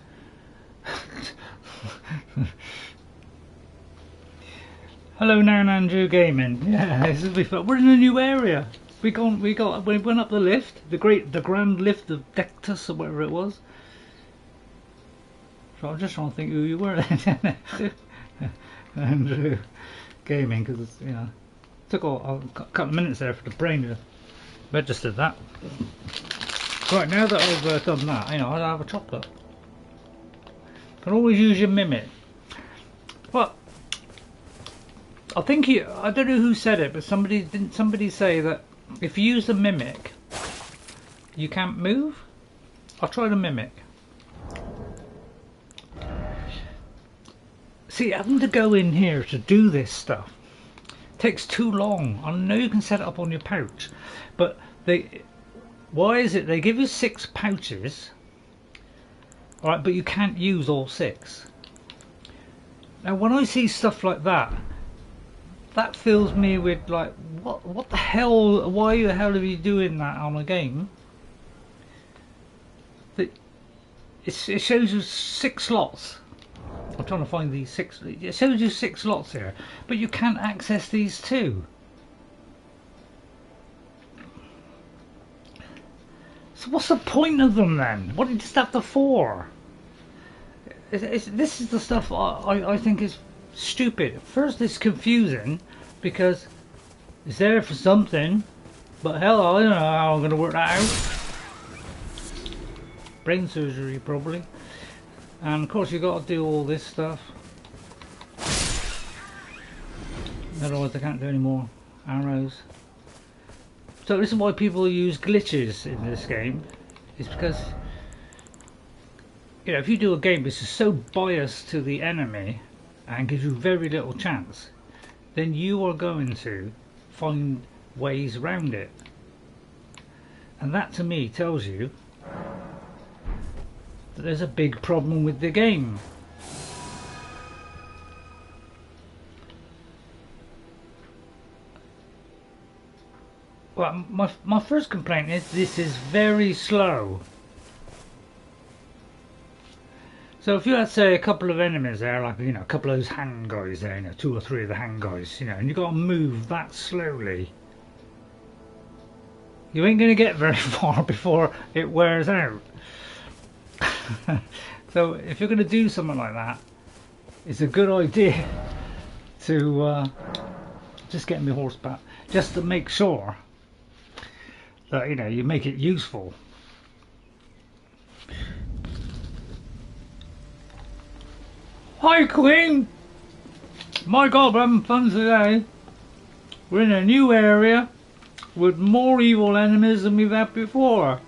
Hello, Andrew Gaming. Yeah, this will be fun. We're in a new area. We went up the lift, the Grand Lift of Dectus or whatever it was. So I'm just trying to think who you were. Andrew Gaming, because took a couple of minutes there for the brain to register that. Right, now that I've done that, I'll have a chocolate. Can always use your mimic. Well, I think I don't know who said it, but didn't somebody say that if you use the mimic, you can't move? I'll try the mimic. See, having to go in here to do this stuff takes too long. I know you can set it up on your pouch, but why is it they give you 6 pouches, alright, but you can't use all 6? Now when I see stuff like that, that fills me with what the hell, why the hell are you doing that on a game? It shows you 6 slots. I'm trying to find these 6. It shows you 6 slots here, but you can't access these 2. So what's the point of them then? What do you just have the 4? This is the stuff I think is stupid. First, it's confusing because it's there for something, but hell, I don't know how I'm going to work that out. Brain surgery, probably. And of course, you've got to do all this stuff. Otherwise, I can't do any more arrows. So this is why people use glitches in this game. It's because you know, if you do a game which is so biased to the enemy and gives you very little chance, then you are going to find ways around it. And that to me tells you that there's a big problem with the game. Well, my first complaint is this is very slow. So if you had, say, a couple of enemies there, like, you know, a couple of those hand guys there, you know, 2 or 3 of the hand guys, you know, and you got to move that slowly, you ain't going to get very far before it wears out. So if you're going to do something like that, it's a good idea to just get my horse back, just to make sure that, you know, you make it useful. Hi Queen! My God, we're having fun today. We're in a new area with more evil enemies than we've had before.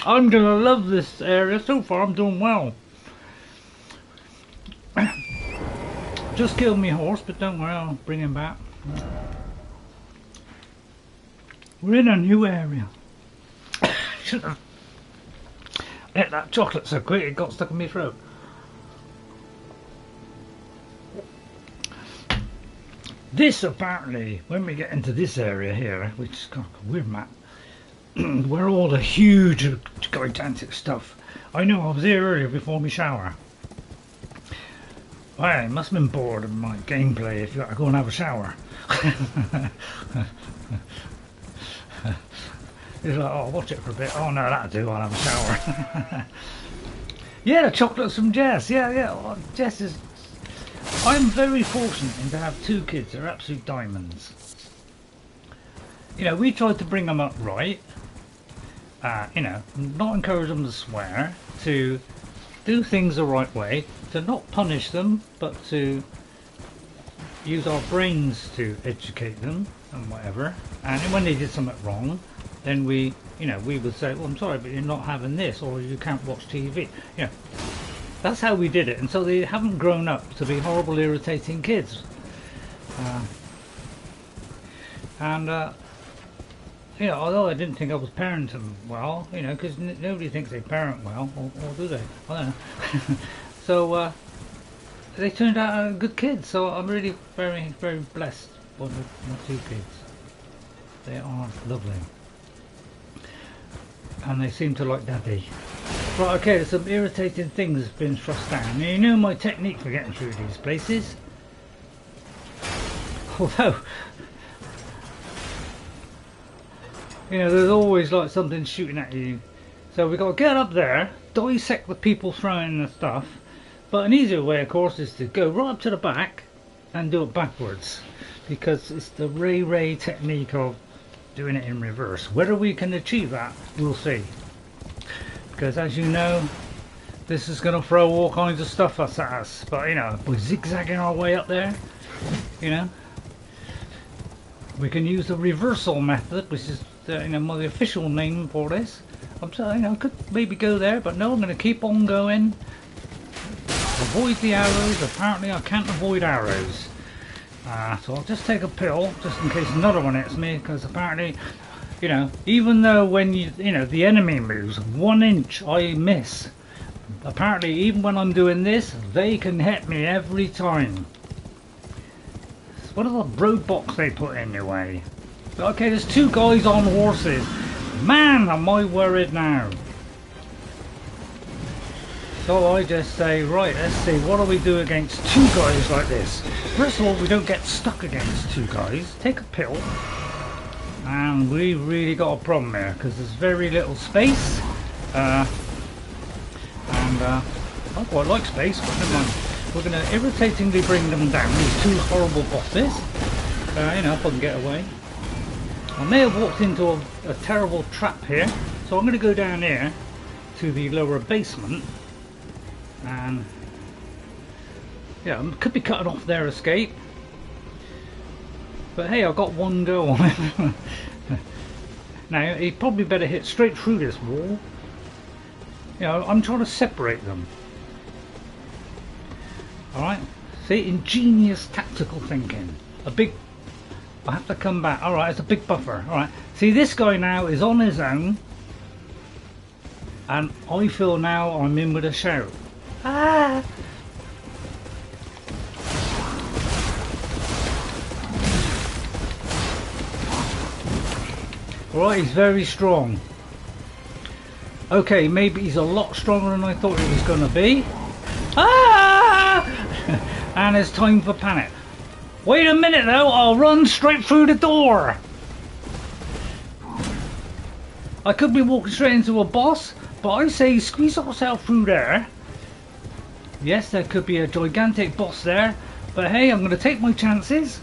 I'm gonna love this area. So far I'm doing well. Just killed me horse, but don't worry, I'll bring him back. We're in a new area. Shouldn't have ate that chocolate so quick it got stuck in my throat. This apparently, when we get into this area here, which is kind of a weird map, where all the huge, gigantic stuff. I know I was here earlier before my shower. Well, I must have been bored of my gameplay if you got to go and have a shower. He's like, oh, watch it for a bit. Oh no, that'll do, I'll have a shower. Yeah, the chocolates from Jess. Yeah. Well, Jess is... I'm very fortunate to have 2 kids. They're absolute diamonds. You know, we tried to bring them up right. You know, not encourage them to swear, to do things the right way, to not punish them, but to use our brains to educate them and whatever. And when they did something wrong, then we, you know, we would say, well, I'm sorry, but you're not having this, or you can't watch TV. You know, that's how we did it. And so they haven't grown up to be horrible, irritating kids. You know, although I didn't think I was parenting well, you know, because nobody thinks they parent well, or do they? I don't know. So they turned out good kids. So I'm really very, very blessed with my 2 kids. They are lovely, and they seem to like Daddy. Right, okay, there's some irritating things that's been thrust down. Now, you know my technique for getting through these places. Although, you know, there's always like something shooting at you. So we've got to get up there, dissect the people throwing the stuff. But an easier way, of course, is to go right up to the back and do it backwards. Because it's the Ray technique of doing it in reverse. Whether we can achieve that, we'll see. Because as you know, this is going to throw all kinds of stuff at us. But, you know, we're zigzagging our way up there, you know. We can use the reversal method, which is you know, my official name for this. I'm sorry, you know, I could maybe go there, but no, I'm going to keep on going. Avoid the arrows. Apparently I can't avoid arrows. So I'll just take a pill, just in case another one hits me, because apparently, you know, even though when you know, the enemy moves 1 inch, I miss. Apparently, even when I'm doing this, they can hit me every time. What are the roadblocks they put in your way? Okay, there's 2 guys on horses. Man, am I worried now. So I just say, right, let's see, what do we do against 2 guys like this? First of all, we don't get stuck against 2 guys. Take a pill. And we really got a problem here, because there's very little space. I quite like space, but never mind. We're going to irritatingly bring them down, these 2 horrible bosses. You know, if I can get away. I may have walked into a terrible trap here, so I'm going to go down here to the lower basement. And yeah, I could be cutting off their escape. But hey, I've got 1 go on him. Now, he probably better hit straight through this wall. You know, I'm trying to separate them. Alright? See, ingenious tactical thinking. I have to come back. Alright, it's a big buffer. Alright. See, this guy now is on his own. And I feel now I'm in with a shout. Ah! Alright, he's very strong. Okay, maybe he's a lot stronger than I thought he was going to be. Ah! And it's time for panic. Wait a minute though, I'll run straight through the door. I could be walking straight into a boss, but I say squeeze ourselves through there. Yes, there could be a gigantic boss there, but hey, I'm going to take my chances.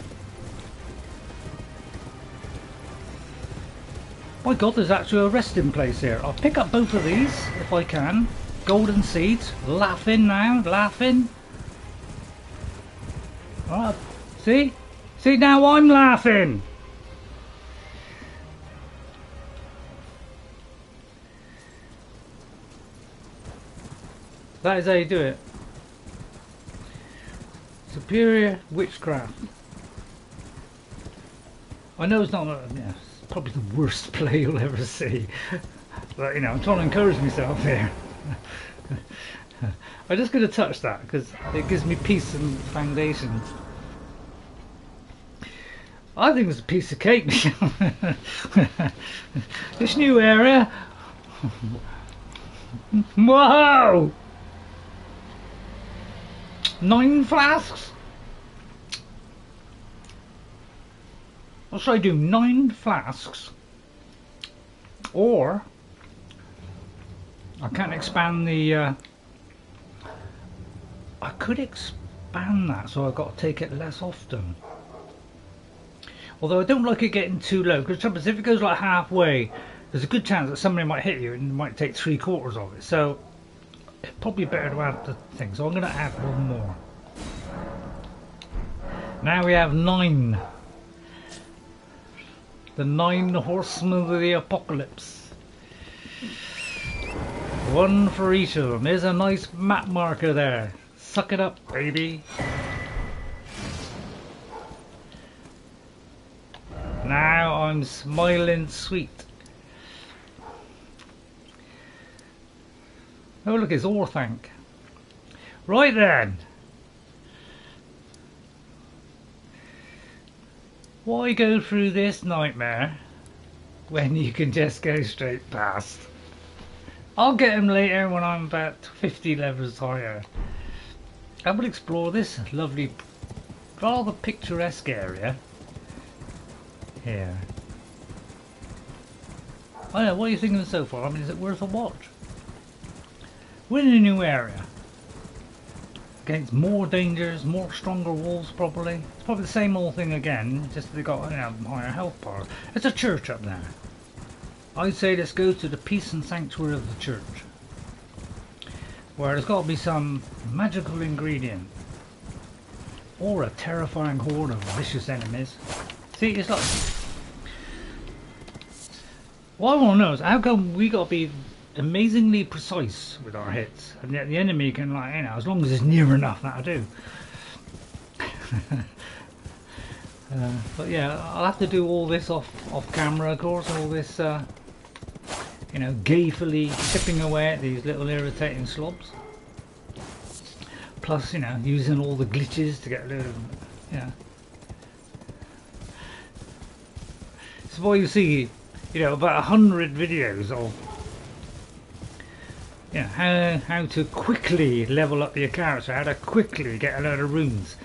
My god, there's actually a resting place here. I'll pick up both of these if I can. Golden seeds. Laughing now, laughing. Alright, see? See, now I'm laughing. That is how you do it. Superior witchcraft. I know it's not, yeah, it's probably the worst play you'll ever see. But you know, I'm trying to encourage myself here. I'm just going to touch that because it gives me peace and foundation. I think it's a piece of cake. This new area. Whoa! 9 flasks? What should I do? 9 flasks? Or I can't expand the I could expand that, so I've got to take it less often. Although I don't like it getting too low, because the trouble is if it goes like halfway, there's a good chance that somebody might hit you and you might take 3/4 of it. So it's probably better to add the thing. So I'm going to add one more. Now we have 9. The 9 horsemen of the apocalypse. 1 for each of them. There's a nice map marker there. Suck it up, baby. Now I'm smiling sweet. Oh look, it's Orthanc. Right then. Why go through this nightmare when you can just go straight past? I'll get him later when I'm about 50 levels higher. I will explore this lovely, rather picturesque area here. I don't know, what are you thinking so far? I mean, is it worth a watch? We're in a new area. Against more dangers, more stronger wolves probably. It's probably the same old thing again, just they got, you know, higher health power. There's a church up there. I'd say let's go to the peace and sanctuary of the church, where there's got to be some magical ingredient or a terrifying horde of vicious enemies. See, it's like, what I want to know is how come we got to be amazingly precise with our hits, and yet the enemy can, like, you know, as long as it's near enough, that'll do. But yeah, I'll have to do all this off camera, of course. All this, you know, gayfully chipping away at these little irritating slobs. Plus, you know, using all the glitches to get rid of, you know. So why you see, you know, about 100 videos of, you know, how to quickly level up your character, how to quickly get a load of runes.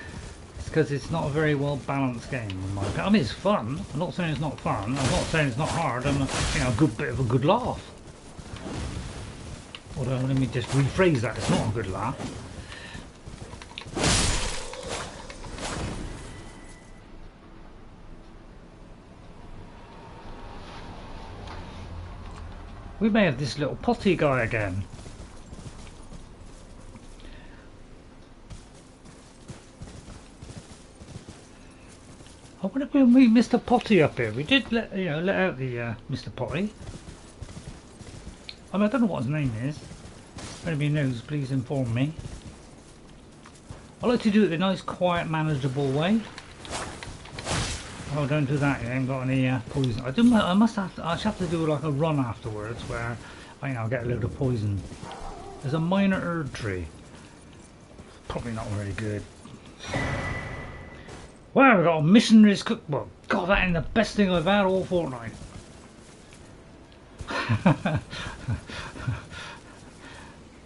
It's because it's not a very well balanced game in my opinion. I mean, it's fun. I'm not saying it's not fun. I'm not saying it's not hard. And you know, a good bit of a good laugh. Although, let me just rephrase that. It's not a good laugh. We may have this little Potty guy again. I wonder if we'll meet Mr. Potty up here. We did let out the Mr. Potty. I mean, I don't know what his name is. If anybody knows, please inform me. I like to do it in a nice, quiet, manageable way. Oh, don't do that. You ain't got any poison. I must have to. I have to do like a run afterwards where I'll get a load of poison. There's a minor herb tree. Probably not very good. Wow, we've got a missionary's cookbook. God, that ain't the best thing I've had all fortnight.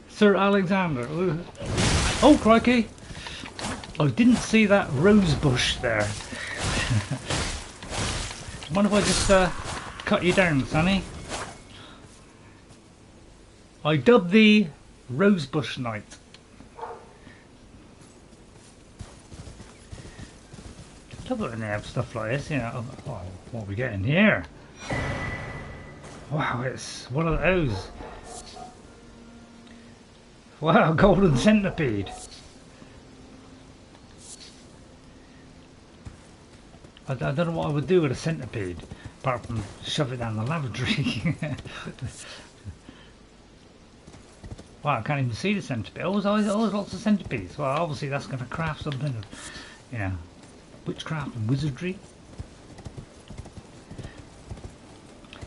Sir Alexander. Oh, crikey. I didn't see that rose bush there. I wonder if I just cut you down, Sonny. I dubbed thee Rosebush Knight. Love it when they have stuff like this, you know. Oh, what are we getting here? Wow, it's one of those. Wow, golden centipede. I don't know what I would do with a centipede, apart from shove it down the lavatory. Wow, I can't even see the centipede. Oh, there's always lots of centipedes. Well, obviously that's going to craft something of, you know, witchcraft and wizardry.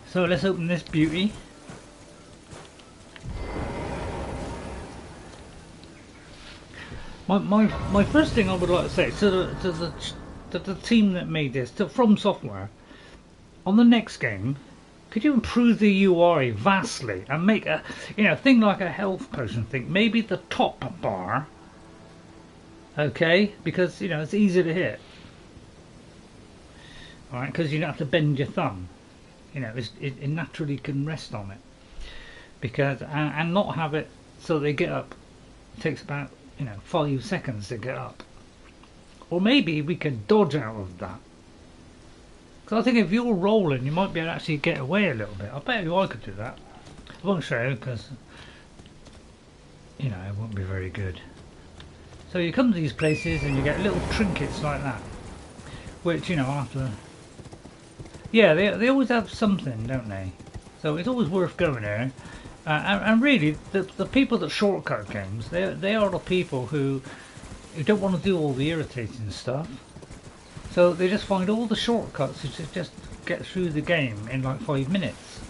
So let's open this beauty. My first thing I would like to say to the team that made this, From Software, on the next game, could you improve the UI vastly and make a thing like a health potion thing? Maybe the top bar, okay, because it's easy to hit. All right, because you don't have to bend your thumb. It naturally can rest on it, because and not have it so they get up. It takes about 5 seconds to get up. Or maybe we could dodge out of that. Because I think if you're rolling, you might be able to actually get away a little bit. I bet you I could do that. I won't show you because, it won't be very good. So you come to these places and you get little trinkets like that. Which, after... Yeah, they always have something, don't they? So it's always worth going there. And really, the people that shortcut games, they are the people who don't want to do all the irritating stuff. So they just find all the shortcuts to just get through the game in like 5 minutes.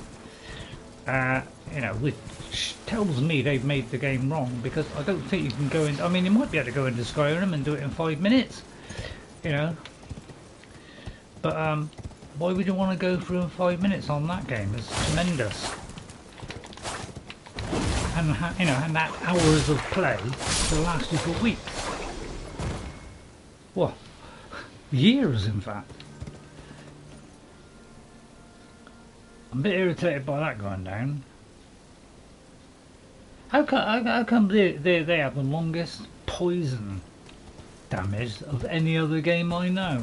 Which tells me they've made the game wrong, because I don't think you can go in. I mean, you might be able to go into Skyrim and do it in 5 minutes, But why would you want to go through in 5 minutes on that game? It's tremendous. And and that hours of play will last you for weeks. What? Years, in fact. I'm a bit irritated by that going down. How come they have the longest poison damage of any other game I know?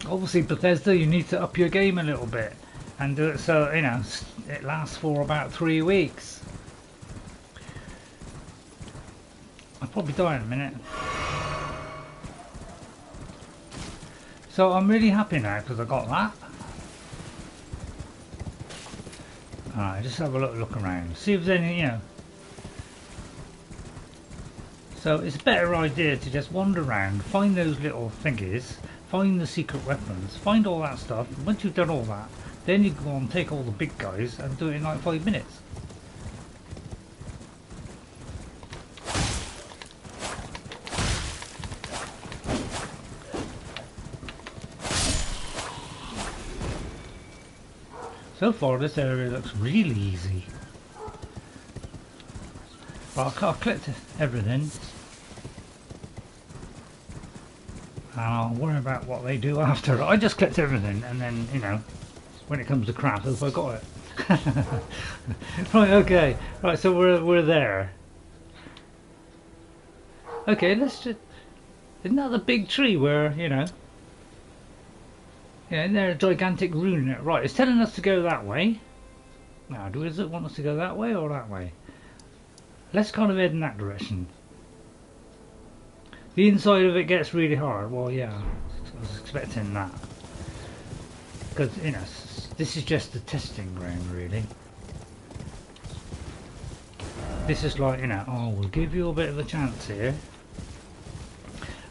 Obviously, Bethesda, you need to up your game a little bit and do it so it lasts for about 3 weeks. I'll probably die in a minute. So I'm really happy now because I got that. Alright, just have a little look around, see if there's any, So it's a better idea to just wander around, find those little thingies, find the secret weapons, find all that stuff. Once you've done all that, then you go and take all the big guys and do it in like 5 minutes. So far this area looks really easy. But I'll collect everything. And I'll worry about what they do after. I just collect everything and then, when it comes to craft, if I got it. Right, okay. Right, so we're there. Okay, let's just... Isn't that the big tree where, yeah, isn't there a gigantic rune in it? Right, it's telling us to go that way. Now, does it want us to go that way or that way? Let's kind of head in that direction. The inside of it gets really hard. Well, yeah, I was expecting that. Because, this is just the testing ground, really. This is like, you know, oh, we'll give you a bit of a chance here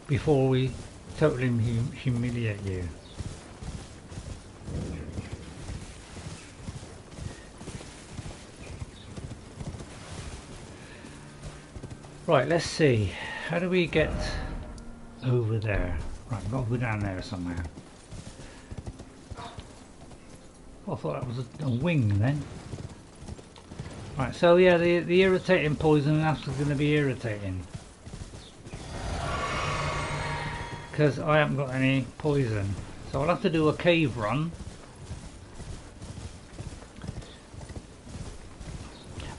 before we totally humiliate you. Right, let's see. How do we get over there? Right, we've got to go down there somewhere. Oh, I thought that was a wing then. Right, so yeah, the irritating poison is actually going to be irritating. Because I haven't got any poison. So I'll have to do a cave run.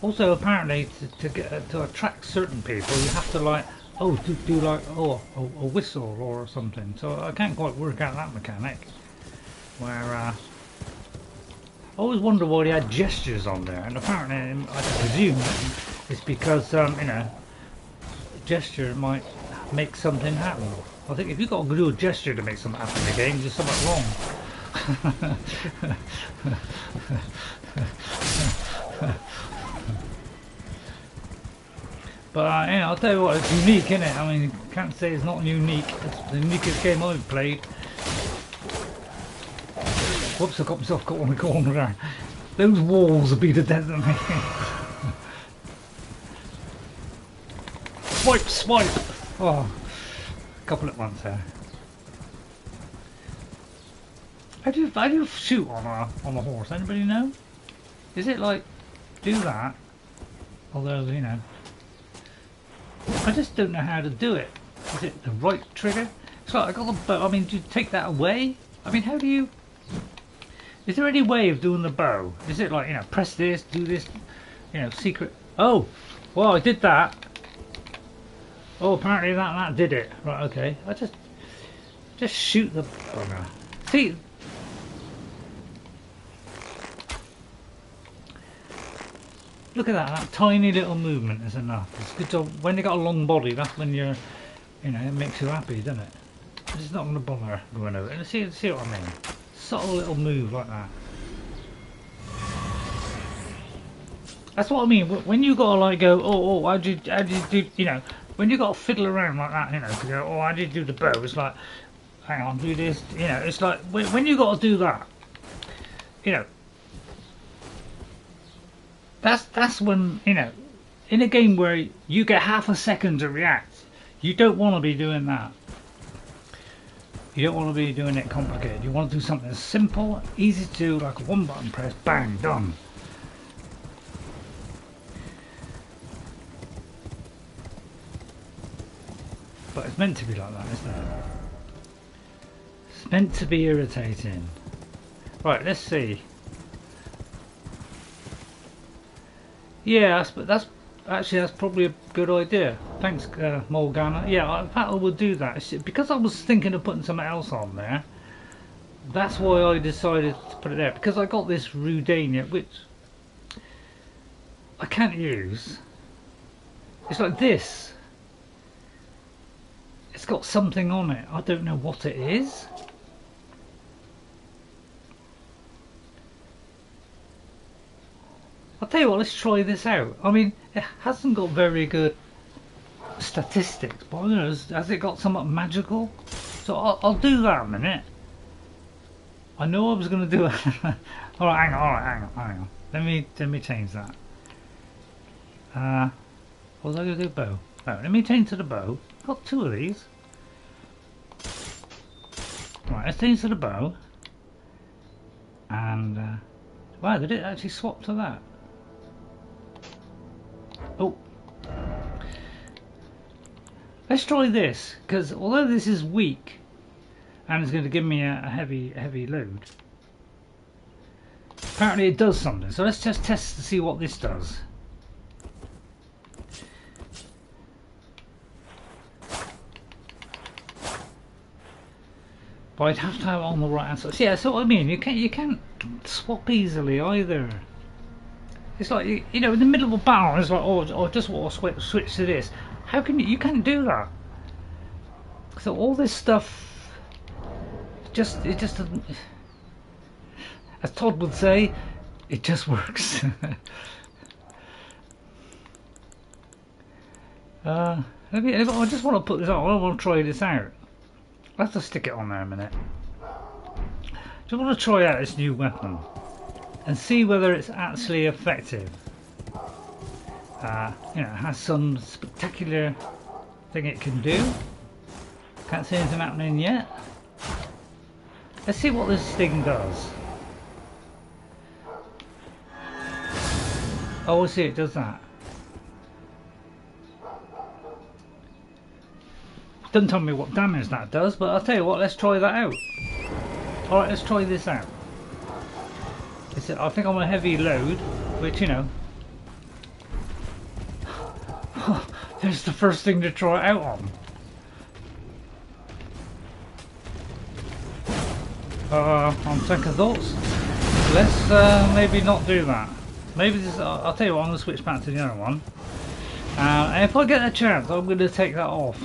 Also, apparently, to attract certain people, you have to like, oh, do like, oh, a whistle or something. So I can't quite work out that mechanic. Where I always wonder why they had gestures on there, and apparently, I presume it's because you know, gesture might make something happen. I think if you've got to do a gesture to make something happen in the game, there's something wrong. But you know, I'll tell you what, it's unique, isn't it? I mean, you can't say it's not unique. It's the uniquest game I've played. Whoops, I got myself caught on the corner there. Those walls will be the death of me. Swipe, swipe! Oh, a couple at once there. How do you shoot on a horse? Anybody know? Is it like do that? Although, you know, I just don't know how to do it. Is it the right trigger? It's like I got the bow. I mean, do you take that away? I mean, how do you? Is there any way of doing the bow? Is it like, you know, press this, do this, you know, secret? Oh, well, I did that. Oh, apparently that did it. Right, okay. I just shoot the bugger. See. Look at that tiny little movement is enough. It's good to, when you got a long body, that's when you're, you know, it makes you happy, doesn't it? It's not going to bother going over it. See what I mean? Subtle little move like that. That's what I mean. When you got to like go, oh, how do you do, you know, when you got to fiddle around like that, you know, to go, oh, how do you do the bow? It's like, hang on, do this, you know, it's like, when you got to do that, you know, that's when, you know, in a game where you get half a second to react, you don't want to be doing that. You don't want to be doing it complicated. You want to do something simple, easy to do, like a one button press, bang, done. But it's meant to be like that, isn't it? It's meant to be irritating. Right, let's see. Yeah, that's probably a good idea. Thanks, Morgana. Yeah, in fact I would do that. Because I was thinking of putting something else on there. That's why I decided to put it there. Because I got this Rudania, which I can't use. It's like this. It's got something on it. I don't know what it is. I'll tell you what, let's try this out. I mean, it hasn't got very good statistics, but I don't know, has it got something magical? So I'll do that in a minute. I know I was going to do it. Alright, hang on. Let me change that. What was I going to do? Bow. Oh, let me change to the bow. Got two of these. Right, let's change to the bow. And, wow, did it actually swap to that? Oh, let's try this, because although this is weak and it's going to give me a heavy load, apparently it does something. So let's just test to see what this does. But I'd have to have it on the right hand side. So, yeah, that's what I mean. You can't swap easily either. It's like, you know, in the middle of a battle, it's like, oh, I just want to switch to this. How can you can't do that. So all this stuff, it just doesn't, as Todd would say, it just works. I just want to put this on. I want to try this out. I'll have to stick it on there a minute. Just want to try out this new weapon and see whether it's actually effective. You know, it has some spectacular thing it can do. Can't see anything happening yet. Let's see what this thing does. Oh, I see, it does that. Doesn't tell me what damage that does, but I'll tell you what, let's try that out. Alright, let's try this out. I think I'm on a heavy load, which, you know, there's the first thing to try it out on. On second thoughts, let's maybe not do that. Maybe this, I'll tell you what, I'm going to switch back to the other one. And if I get a chance, I'm going to take that off.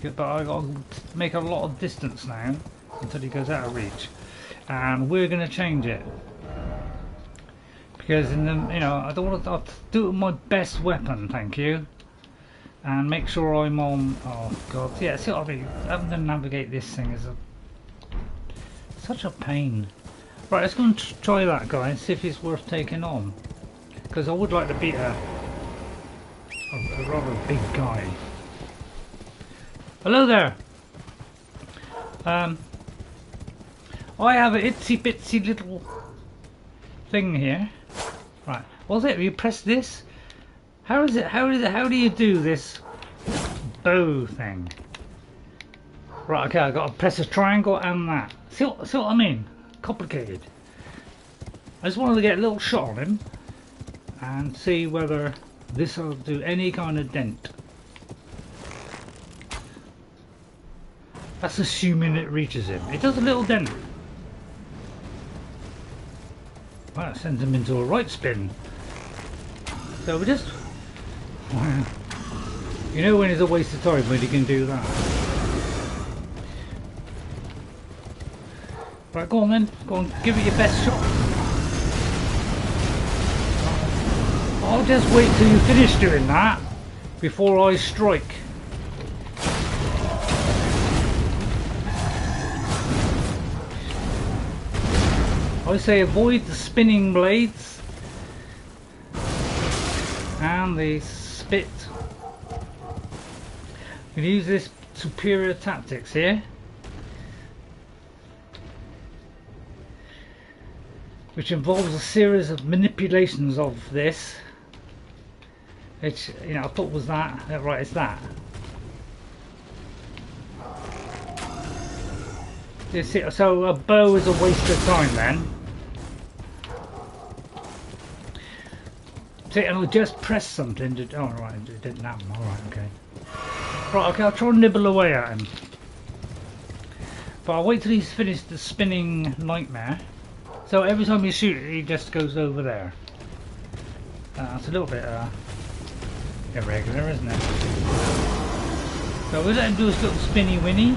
But I've got to make a lot of distance now until he goes out of reach. And we're going to change it. Because in the, you know, I don't want to, I'll do it with my best weapon, thank you. And make sure I'm on, oh god, yeah, see what I mean, having to navigate this thing is such a pain. Right, let's go and try that, guys, see if it's worth taking on. Because I would like to beat a rather big guy. Hello there! I have an itsy bitsy little thing here. Right, what's it? You press this? How is it? How do you do this bow thing? Right, okay, I've got to press a triangle and that. See what I mean? Complicated. I just wanted to get a little shot on him and see whether this will do any kind of dent. That's assuming it reaches him. It does a little dent. Well, that sends him into a right spin. So we just... You know when it's a waste of time when you can do that. Right, go on then. Go on, give it your best shot. I'll just wait till you finish doing that before I strike. I say avoid the spinning blades and the spit. We use this superior tactics here, which involves a series of manipulations of this, which, you know, I thought was that. Right, it's that. You see, so a bow is a waste of time then. See, and I just pressed something to... Oh, right, it didn't happen. Alright, okay. Right, okay, I'll try and nibble away at him. But I'll wait till he's finished the spinning nightmare. So every time you shoot it, he just goes over there. It's a little bit irregular, isn't it? So we'll let him do his little spinny winny.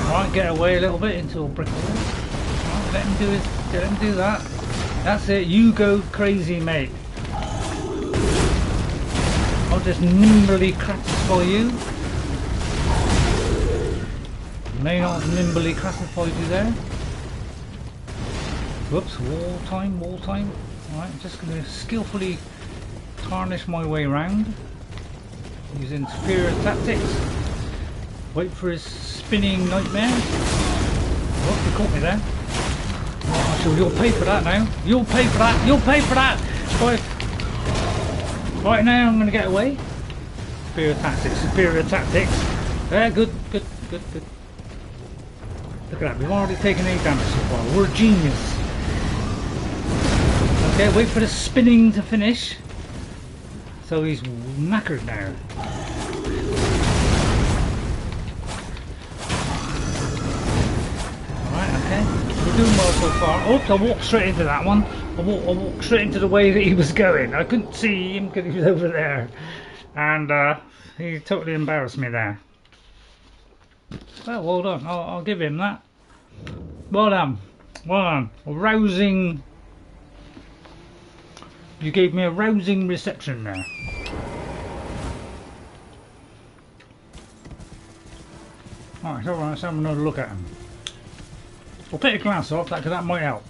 Alright, get away a little bit into a brick wall. Right, let him do that. That's it, you go crazy, mate. I'll just nimbly classify you. May not have nimbly classified you there. Whoops, wall time. Alright, I'm just going to skillfully tarnish my way around using superior tactics. Wait for his spinning nightmare. Oh, he caught me there. Oh, so you'll pay for that now. You'll pay for that. You'll pay for that. Right now I'm going to get away. Superior tactics. Yeah, good. Look at that, we've already taken 8 damage so far. We're a genius. Okay, wait for the spinning to finish. So he's knackered now. Alright, okay. We're doing well so far. Oops, I walked straight into that one. I walked straight into the way that he was going. I couldn't see him because he was over there. And he totally embarrassed me there. Well done. I'll give him that. Well done. A rousing You gave me a rousing reception there. Alright, so let's have another look at him. I'll take the glass off, because that might help.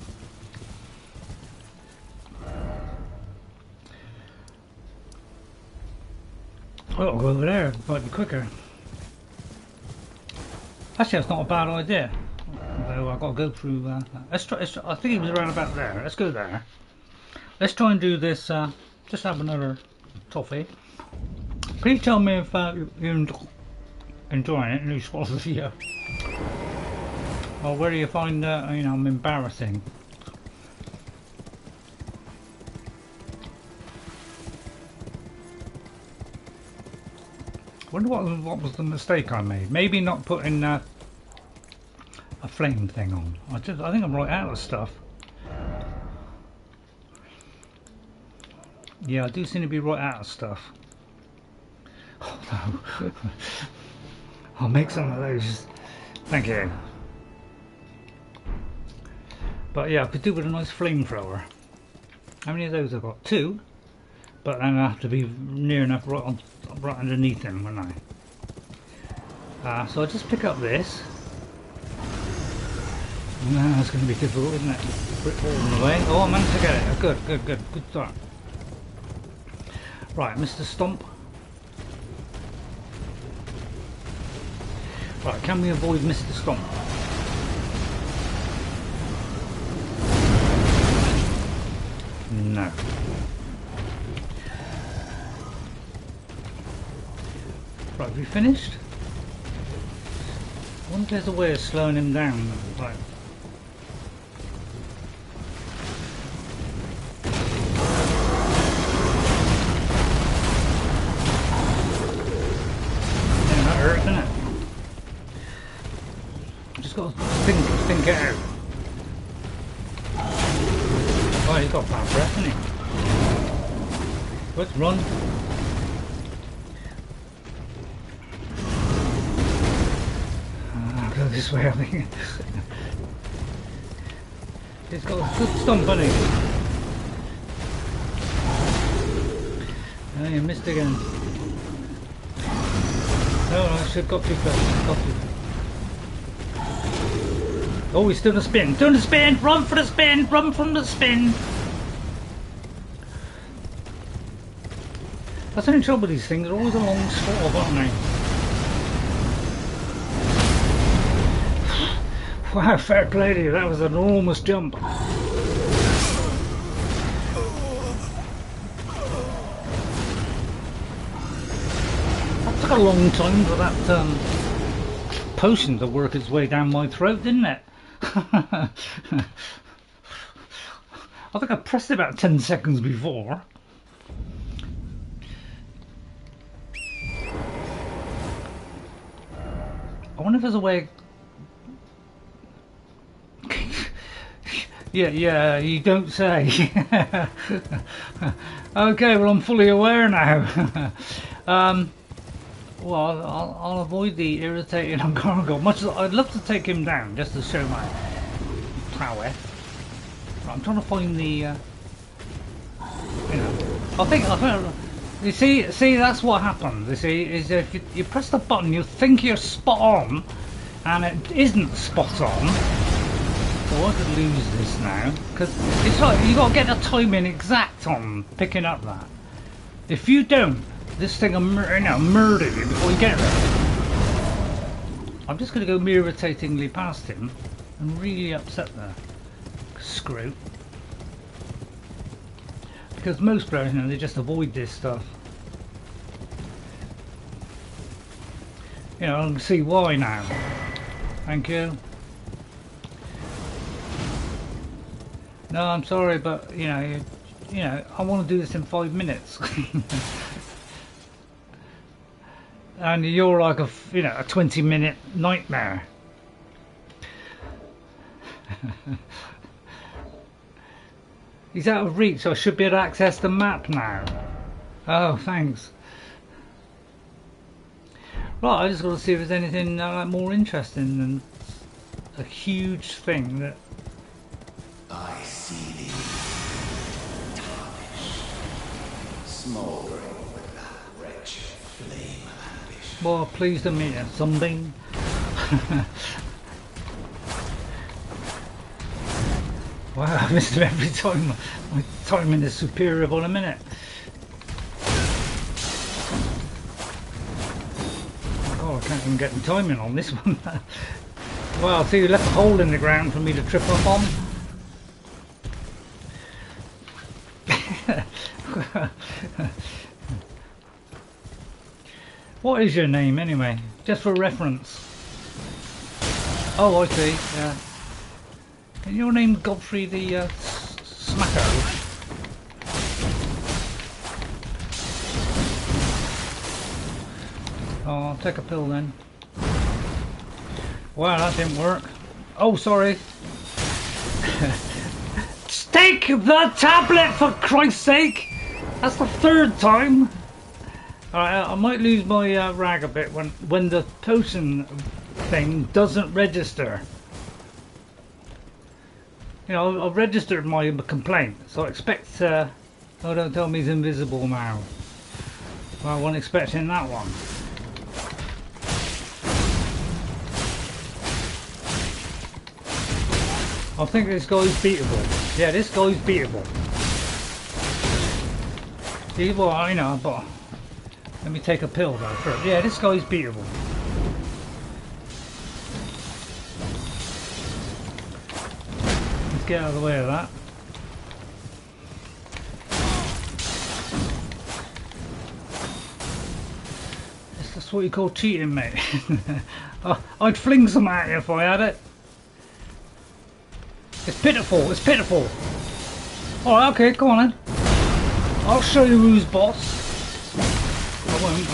Oh, I'll go over there, it might be quicker. Actually, that's not a bad idea. Although I've got to go through. Let's try. I think it was around about there. Let's go there. Let's try and do this. Just have another toffee. Please tell me if you're enjoying it and you spot the video. Or where do you find you know, I'm embarrassing. I wonder what was the mistake I made. Maybe not putting a flame thing on. I think I'm right out of stuff. Yeah, I do seem to be right out of stuff. Oh no. I'll make some of those. Thank you. But yeah, I could do with a nice flamethrower. How many of those I've got? 2. But then I have to be near enough right underneath them, won't I? So I'll just pick up this. No, it's going to be difficult, isn't it? Brick wall in the way. Oh, I managed to get it. Good start. Right, Mr. Stomp. Right, can we avoid Mr. Stomp? No. Right, have we finished? I wonder if there's a way of slowing him down. Right. Yeah, that hurt, doesn't it? Just got to think it out. Oh, he's got bad breath, hasn't he? Let's run. I'll go this way, I think. He's got a good stomp, hasn't he? Oh, you missed again. No, I should have got too close. Oh, he's doing a spin. Doing a spin! Run for the spin! Run from the spin! That's the only trouble with these things. They're always a long swerve, aren't they? Wow, fair play to you. That was an enormous jump. That took a long time for that potion to work its way down my throat, didn't it? I think I pressed it about 10 seconds before. I wonder if there's a way. Yeah, you don't say. Okay, well I'm fully aware now. Well, I'll avoid the irritating gargoyle. Much as I'd love to take him down just to show my prowess. Right, I'm trying to find the. You know, I think. You see, that's what happens. You see, is if you press the button, you think you're spot on, and it isn't spot on. So I could lose this now because it's like you got to get the timing exact on picking up that. If you don't, this thing will murder you before you get there. I'm just going to go irritatingly past him and really upset the screw. Because most players, they just avoid this stuff. I can see why now. Thank you. No, I'm sorry, but I want to do this in 5 minutes. And you're like a 20-minute nightmare. He's out of reach, so I should be able to access the map now. Oh, thanks. Right, I just got to see if there's anything more interesting than a huge thing that. I see thee. Well, pleased to meet you, Sunbeam. Wow, I missed him every time. My timing is superior by a minute. Oh, I can't even get the timing on this one. Well, see, you left a hole in the ground for me to trip up on. What is your name anyway? Just for reference. Oh, I see. Yeah. And your name Godfrey the Smacker. Oh, I'll take a pill then. Wow, that didn't work. Oh, sorry. Take the tablet for Christ's sake! That's the third time. Alright, I might lose my rag a bit when the potion thing doesn't register. You know, I've registered my complaint, so I expect. Oh, don't tell me he's invisible now. Well, I wasn't expecting that one. I think this guy's beatable. Yeah, this guy's beatable. See, well, I know, but let me take a pill though first. Yeah, this guy's beatable. Let's get out of the way of that. That's what you call cheating, mate. I'd fling some at you if I had it. It's pitiful, it's pitiful. Alright, okay, go on then. I'll show you who's boss. I won't.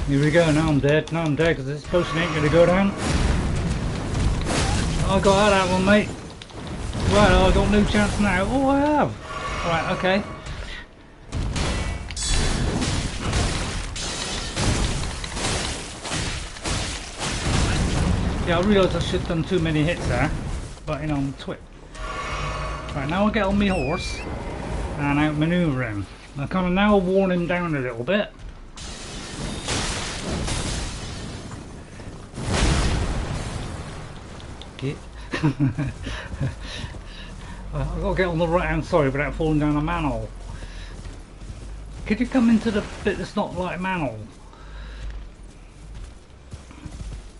Here we go, now I'm dead. Now I'm dead because this potion ain't going to go down. I got that one, mate. Well, I got no chance now. Oh, I have. Alright, okay. Yeah, I realised I should have done too many hits there, but you know, I'm twit. Right, now I get on my horse and out manoeuvre him. I kind of now worn him down a little bit. Get. I've got to get on the right hand side without falling down a manhole. Could you come into the bit that's not like a manhole?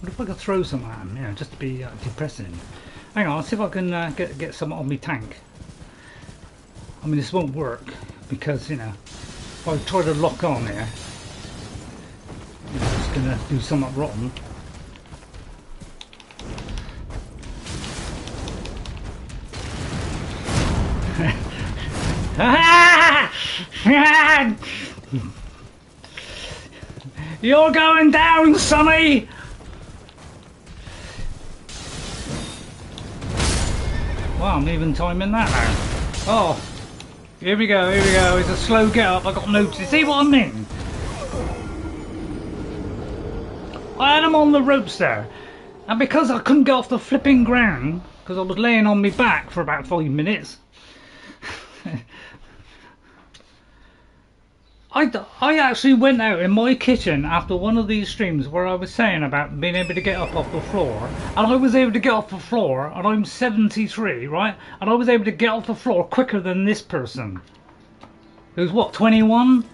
What if I could throw some at him, you know, just to be depressing? Hang on, I'll see if I can get some on my tank. I mean, this won't work because, you know, if I try to lock on here, you know, it's going to do something rotten. You're going down, Sonny! Wow, I'm even timing that now. Oh, here we go, here we go. It's a slow get up. I got no. See what I mean? I had him on the ropes there, and because I couldn't get off the flipping ground, because I was laying on my back for about 5 minutes. I actually went out in my kitchen after one of these streams where I was saying about being able to get up off the floor, and I was able to get off the floor, and I'm 73, right? And I was able to get off the floor quicker than this person, who's what, 21?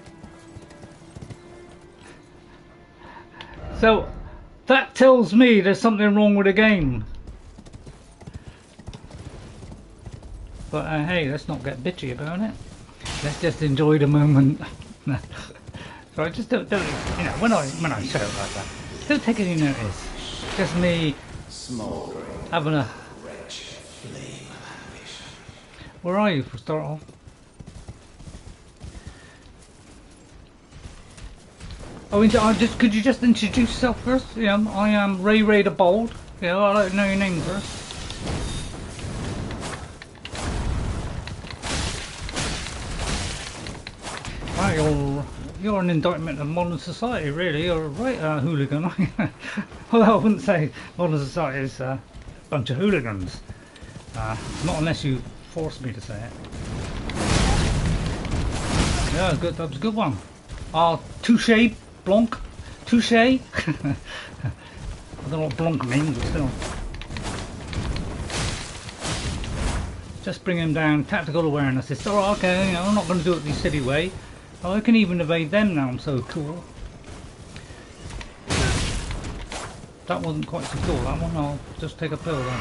So that tells me there's something wrong with the game. But hey, let's not get bitchy about it. Let's just enjoy the moment. So I just don't, you know, when I say it like that, don't take any notice. Just me having a. Where are you for start off? Oh, could you just introduce yourself first? Yeah, I am Ray the Bold. Yeah, I'd like to know your name first. Wow, you're an indictment of modern society, really. You're right, hooligan. Well, I wouldn't say modern society is a bunch of hooligans. Not unless you force me to say it. Yeah, good. That was a good one. Touche, Blanc, touche. I don't know what Blanc means, but still. Just bring him down. Tactical awareness. It's alright, okay, you know, I'm not going to do it the silly way. Oh, I can even evade them now, I'm so cool. That wasn't quite so cool, that one. I'll just take a pill then.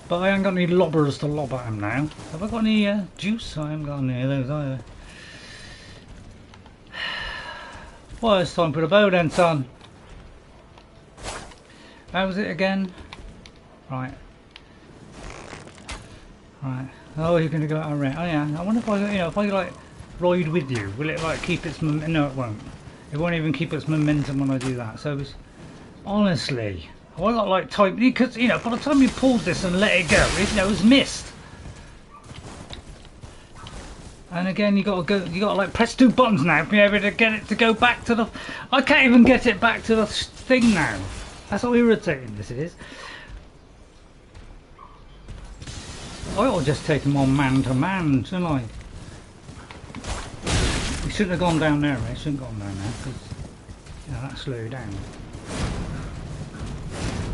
But I ain't got any lobbers to lob at him now. Have I got any juice? I haven't got any of those either. Well, it's time for the bow then, son. How was it again? Right. Right. Oh, you're going to go out of range. Oh yeah. I wonder if I, you know, if I like ride with you, will it like keep its momentum? No, it won't. It won't even keep its momentum when I do that. So it's, honestly, I got like time, because you know, by the time you pulled this and let it go, it, you know, it was missed. And again, you got to go. You got to like press 2 buttons now to be able to get it to go back to the. I can't even get it back to the thing now. That's how irritating this is. I ought to just take him on man to man, shouldn't I? He shouldn't have gone down there, right? He shouldn't have gone down there because, you know, that slowed you down.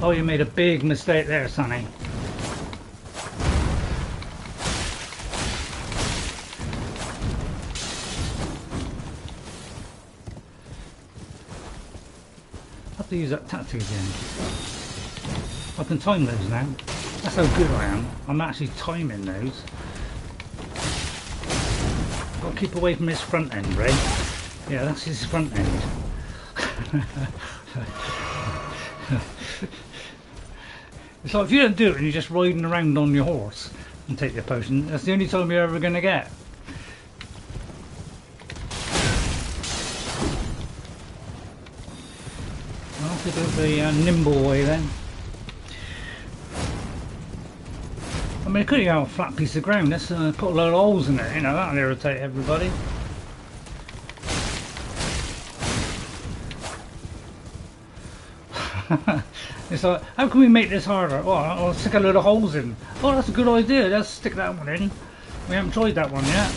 Oh, you made a big mistake there, Sonny. I have to use that tactic again. I can time those now. That's how good I am. I'm actually timing those. Got to keep away from his front end, Ray. Yeah, that's his front end. It's like if you don't do it and you're just riding around on your horse and take your potion, that's the only time you're ever going to get. I'll have to do the nimble way then. I mean, it could have a flat piece of ground. Let's put a load of holes in it, you know, that'll irritate everybody. It's like, how can we make this harder? Oh, I'll stick a load of holes in. Oh, that's a good idea. Let's stick that one in. We haven't tried that one yet.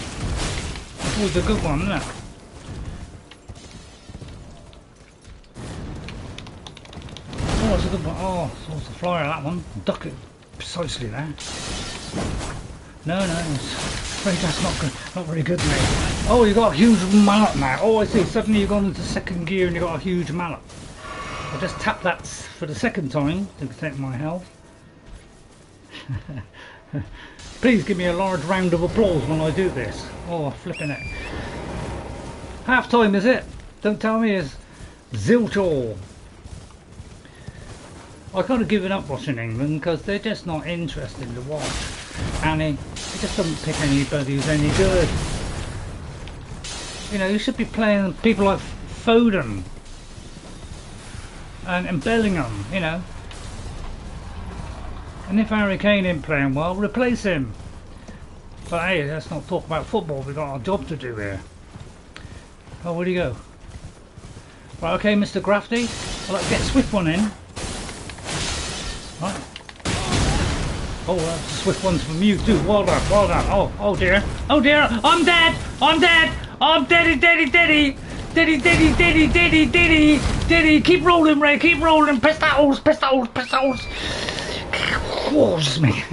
That's always a good one, isn't it? Oh, that's a good one. Oh, it's the flyer, that one. Duck it precisely there. No, it's afraid that's not good, not very good, mate. Oh, you got a huge mallet now. Oh, I see. Suddenly you've gone into second gear and you got a huge mallet. I'll just tap that for the second time to protect my health. Please give me a large round of applause when I do this. Oh, flipping it. Half time, is it? Don't tell me it's zilch all. I kind of given up watching England because they're just not interesting to watch. And they just don't pick anybody who's any good. You know, you should be playing people like Foden and Bellingham, you know. And if Harry Kane ain't playing well, replace him. But hey, let's not talk about football, we've got our job to do here. Oh, where'd he go? Right, okay, Mr. Grafty, I'll let get a swift one in. Right. Oh, that's a swift one's from you too. Well done, well done. Oh dear. Oh dear, I'm dead! I'm dead! I'm deady! Keep rolling, Ray, keep rolling. Press that horse. Oh, just me.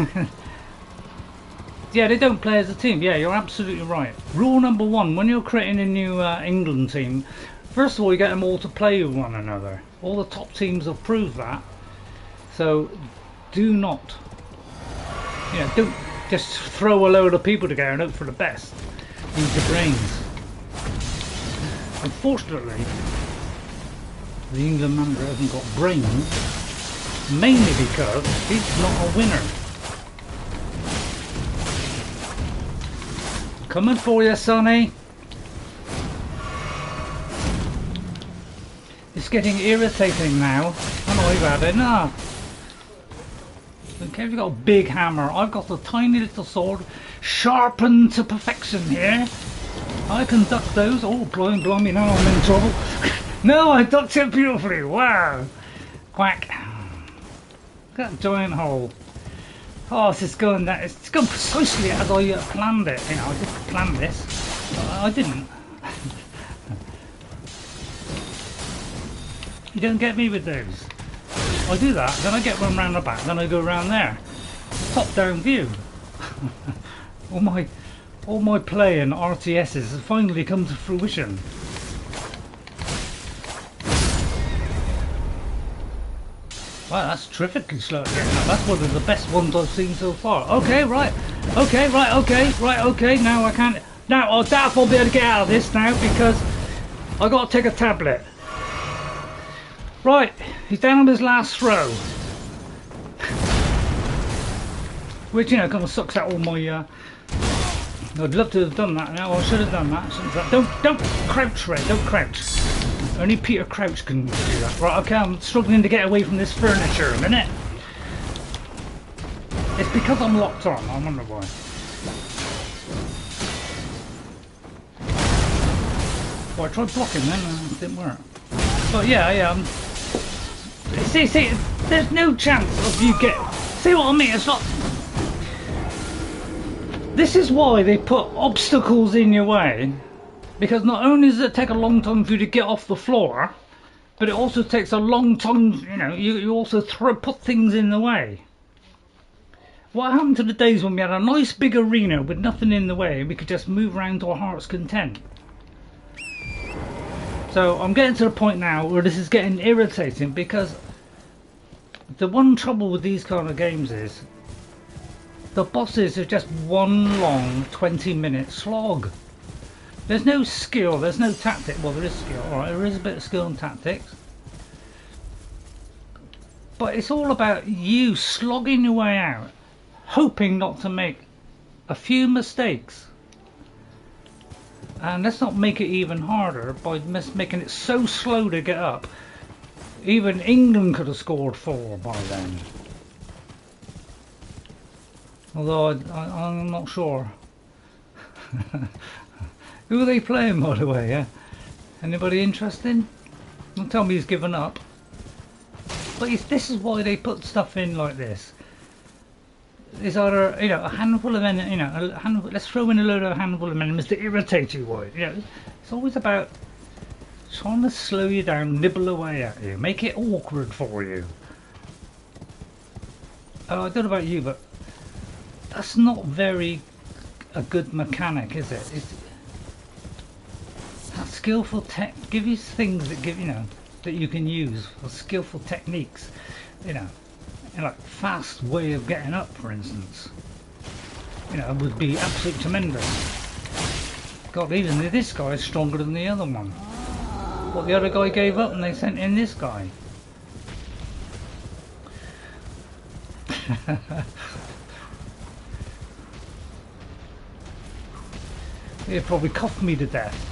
Yeah, they don't play as a team. Yeah, you're absolutely right. Rule number 1, when you're creating a new England team, first of all, you get them all to play with one another. All the top teams have proved that. So, do not, you know, don't just throw a load of people together and hope for the best. Use your brains. Unfortunately, the England manager hasn't got brains, mainly because he's not a winner. Coming for you, Sonny. It's getting irritating now, and I've had enough. Okay, you've got a big hammer. I've got a tiny little sword, sharpened to perfection here. I can duck those. Oh, blimey, now I'm in trouble. No, I ducked it beautifully. Wow. Quack. That giant hole. Oh, it's going precisely as I planned it. You know, I just planned this. I didn't. You don't get me with those. I do that, then I get one round the back, then I go round there. Top down view. all my play and RTSs have finally come to fruition. Wow, that's terrifically slow again. That's one of the best ones I've seen so far. Okay, right. Okay, right, okay, right, okay. Now I can't. Now I doubt I'll be able to get out of this now because I got to take a tablet. Right, he's down on his last throw. Which, you know, kind of sucks out all my. I'd love to have done that now. I should have done that. Don't crouch, Ray. Don't crouch. Only Peter Crouch can do that. Right, okay, I'm struggling to get away from this furniture a minute. It's because I'm locked on, I wonder why. Well, I tried blocking then, it didn't work. But yeah, see, there's no chance of you get... See what I mean? It's not... This is why they put obstacles in your way. Because not only does it take a long time for you to get off the floor, but it also takes a long time, you know, you also put things in the way. What happened to the days when we had a nice big arena with nothing in the way and we could just move around to our heart's content? So I'm getting to the point now where this is getting irritating because the one trouble with these kind of games is the bosses are just one long 20-minute slog. There's no skill, there's no tactic. Well, there is skill, alright, there is a bit of skill and tactics. But it's all about you slogging your way out, hoping not to make a few mistakes. And let's not make it even harder by making it so slow to get up. Even England could have scored 4 by then. Although I'm not sure. Who are they playing, by the way? Yeah? Anybody interesting? Don't tell me he's given up. But this is why they put stuff in like this. There's either, you know, a handful of enemies, you know, let's throw in a handful of enemies to irritate you. You know, it's always about trying to slow you down, nibble away at you, make it awkward for you. I don't know about you, but that's not very a good mechanic, is it? That skillful tech, give you things that give, you know, that you can use for skillful techniques, you know, like fast way of getting up, for instance, you know, would be absolutely tremendous. God, even this guy is stronger than the other one. What, the other guy gave up and they sent in this guy. He'd probably cough me to death.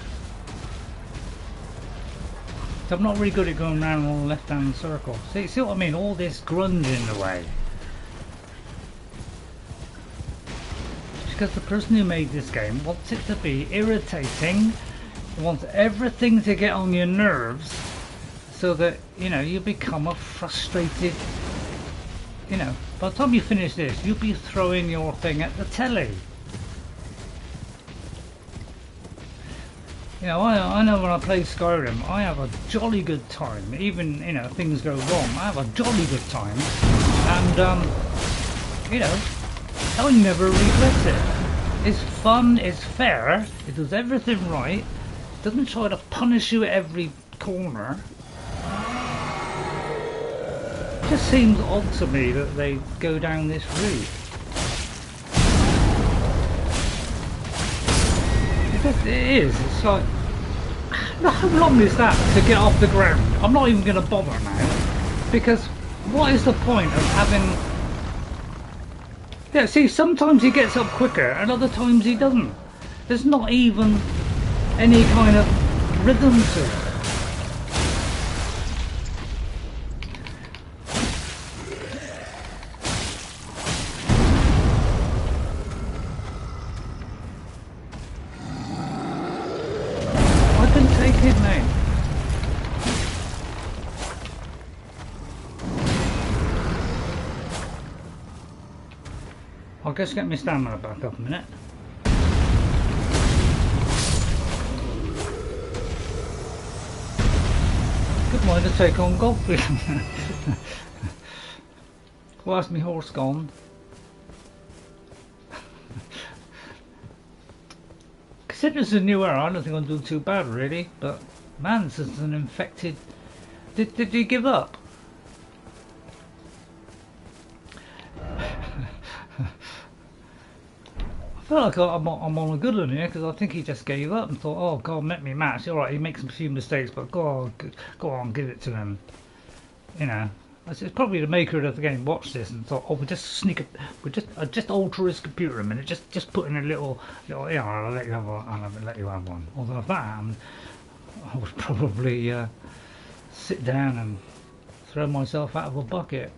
I'm not really good at going around all the left-hand circle. See what I mean? All this grunge in the way. Because the person who made this game wants it to be irritating, wants everything to get on your nerves, so that, you know, you become a frustrated, you know, by the time you finish this, you'll be throwing your thing at the telly. You know, I know when I play Skyrim, I have a jolly good time. Even, you know, things go wrong, I have a jolly good time. And, you know, I never regret it. It's fun, it's fair, it does everything right, it doesn't try to punish you at every corner. It just seems odd to me that they go down this route. It is, it's like, how long is that to get off the ground? I'm not even going to bother now, because what is the point of having... Yeah, see, sometimes he gets up quicker and other times he doesn't. There's not even any kind of rhythm to it. I'll just get my stamina back up a minute. Mind to take on golf. Where's my horse gone? Considering it's a new era, I don't think I'm doing too bad really, but man, this is an infected... Did he give up? I feel like I'm on a good one here, because I think he just gave up and thought, oh god, met me match. Alright, he makes a few mistakes, but go on, give it to him. You know, it's probably the maker of the game watched this and thought, oh, we'll just just alter his computer a minute, just put in a little yeah, I'll let you have one. Although if that happened, I would probably sit down and throw myself out of a bucket,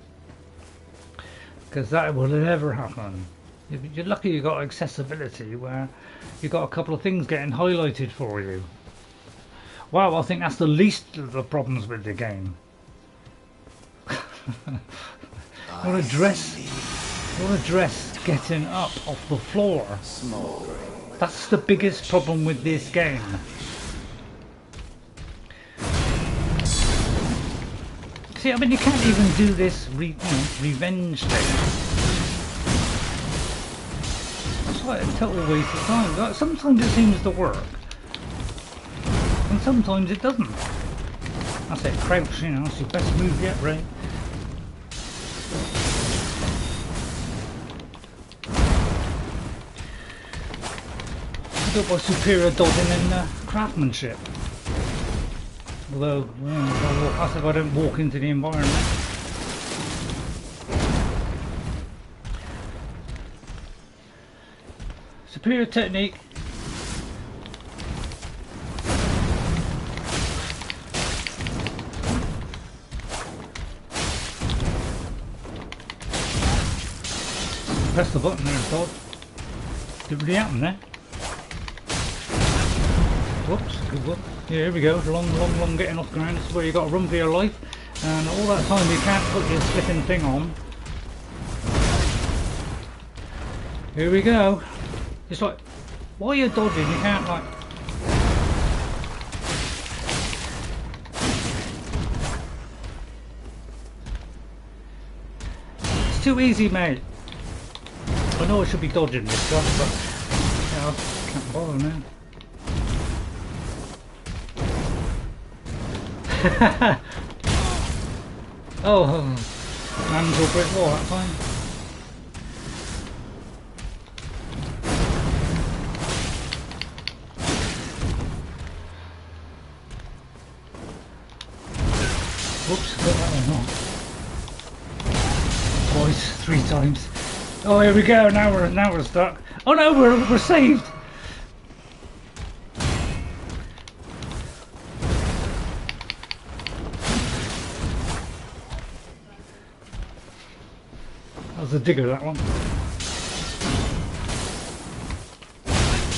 because that would never happen. You're lucky you got accessibility where you got a couple of things getting highlighted for you. Wow, I think that's the least of the problems with the game. What a dress getting up off the floor. That's the biggest problem with this game. See, I mean, you can't even do this revenge thing. It's like a total waste of time. Like, sometimes it seems to work, and sometimes it doesn't. I say crouch, you know, that's your best move yet, right? Built by superior dodging and craftsmanship. Although, that's if I don't walk into the environment. Superior technique. Press the button there, Todd. Didn't really happen there. Whoops, good one. Yeah, here we go. Long getting off the ground. This is where you got to run for your life, and all that time you can't put your flipping thing on. Here we go. It's like, while you're dodging, you can't like. It's too easy, mate. I know I should be dodging this stuff, but you know, I can't bother now. Oh, man's all brick wall that time. Whoops, got that one on. Twice, 3 times. Oh, here we go. Now we're stuck. Oh no, we're saved. That was a digger, that one.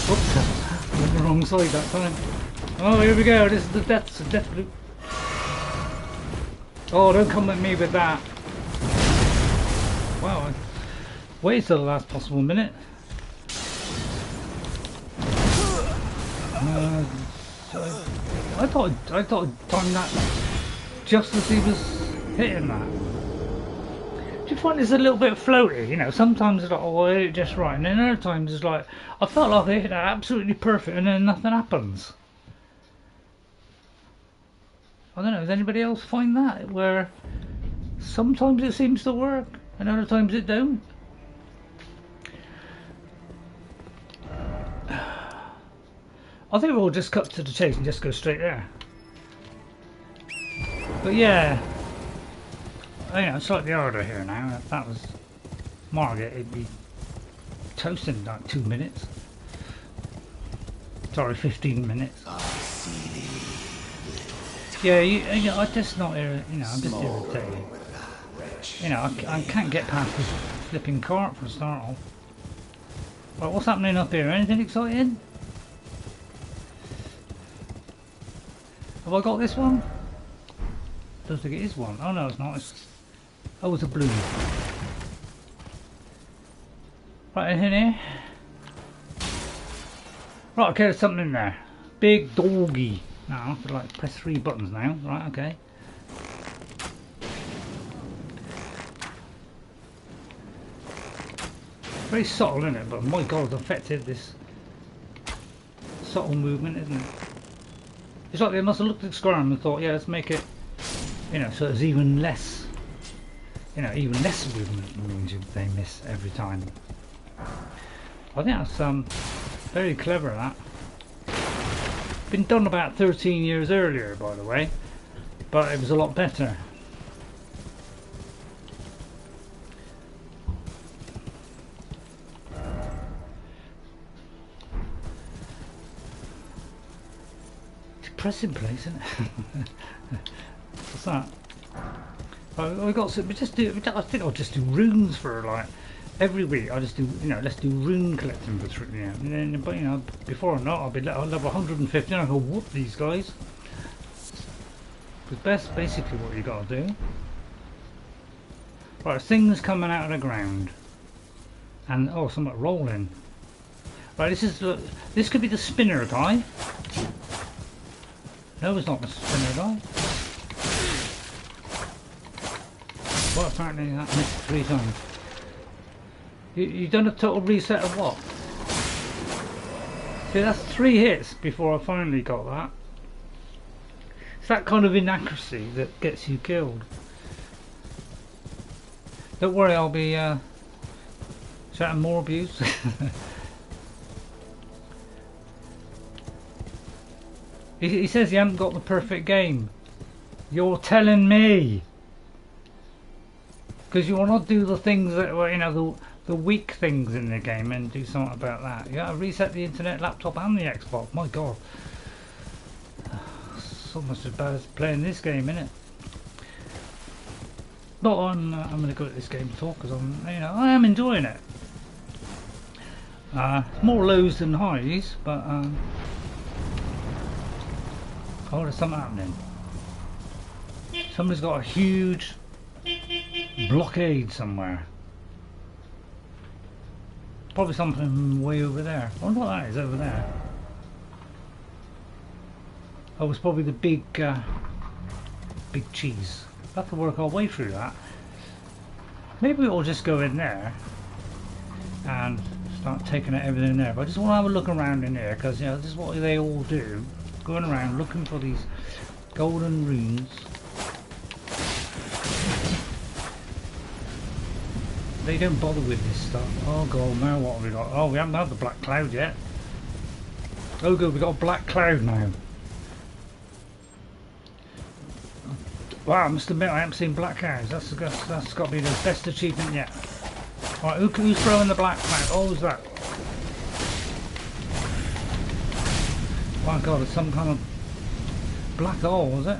Oops, I went the wrong side that time. Oh, here we go. This is the death loop. Oh, don't come at me with that. Wow, wait till the last possible minute. I thought I'd timed that just as he was hitting that. Do you find it's a little bit floaty? You know, sometimes it's like, oh, I hit it just right, and then other times it's like, I felt like I hit that absolutely perfect, and then nothing happens. I don't know, does anybody else find that? Where sometimes it seems to work, and other times it don't? I think we'll just cut to the chase and just go straight there. But yeah, you know, it's like the order here now. If that was Margaret, it'd be toasting in like 2 minutes. Sorry, 15 minutes. Yeah, you know, I'm just not, you know, I'm just irritated. You know, I can't get past this flipping cart for a start off. Right, what's happening up here? Anything exciting? Have I got this one? Don't think it is one. Oh no, it's not. Oh, it's a blue. Right, in here. Right, okay, there's something in there. Big doggy. Now I have to like press 3 buttons now. Right, okay. Very subtle, isn't it? But my God, it's effective, this subtle movement, isn't it? It's like they must have looked at Scrum and thought, yeah, let's make it, you know, so there's even less, you know, even less movement means they miss every time. I think that's very clever, that. Been done about 13 years earlier, by the way, but it was a lot better. Pressing place, isn't it? What's that? I got some. I think I'll just do runes for like every week. I just do, you know, let's do rune collecting for 3, you know, and then, but you know, before or not, I'll level 150 and I'll go whoop these guys. Because that's basically what you got to do. Right, things coming out of the ground, and oh, something rolling. Right, this could be the spinner guy. No, it's not the spinner guy. Well, apparently that missed 3 times. You done a total reset of what? See, that's 3 hits before I finally got that. It's that kind of inaccuracy that gets you killed. Don't worry, I'll be shouting more abuse. He says he hasn't got the perfect game. You're telling me. Because you will not do the things that were, you know, the weak things in the game and do something about that. You gotta reset the internet, laptop and the Xbox. My God. It's almost as bad as playing this game, innit? Not on, I'm going to go at this game at all because I am enjoying it. More lows than highs, but oh, there's something happening. Somebody's got a huge blockade somewhere. Probably something way over there. I wonder what that is over there. Oh, it's probably the big cheese. We'll have to work our way through that. Maybe we'll just go in there and start taking out everything in there. But I just want to have a look around in there because, you know, this is what they all do. Going around looking for these golden runes. They don't bother with this stuff. Oh God, now what have we got? Oh, we haven't had the black cloud yet. Oh good, we got a black cloud now. Wow, I must admit I haven't seen black clouds. That's got to be the best achievement yet. Alright, who's throwing the black cloud? Oh, who's that? My God, it's some kind of black hole, is it?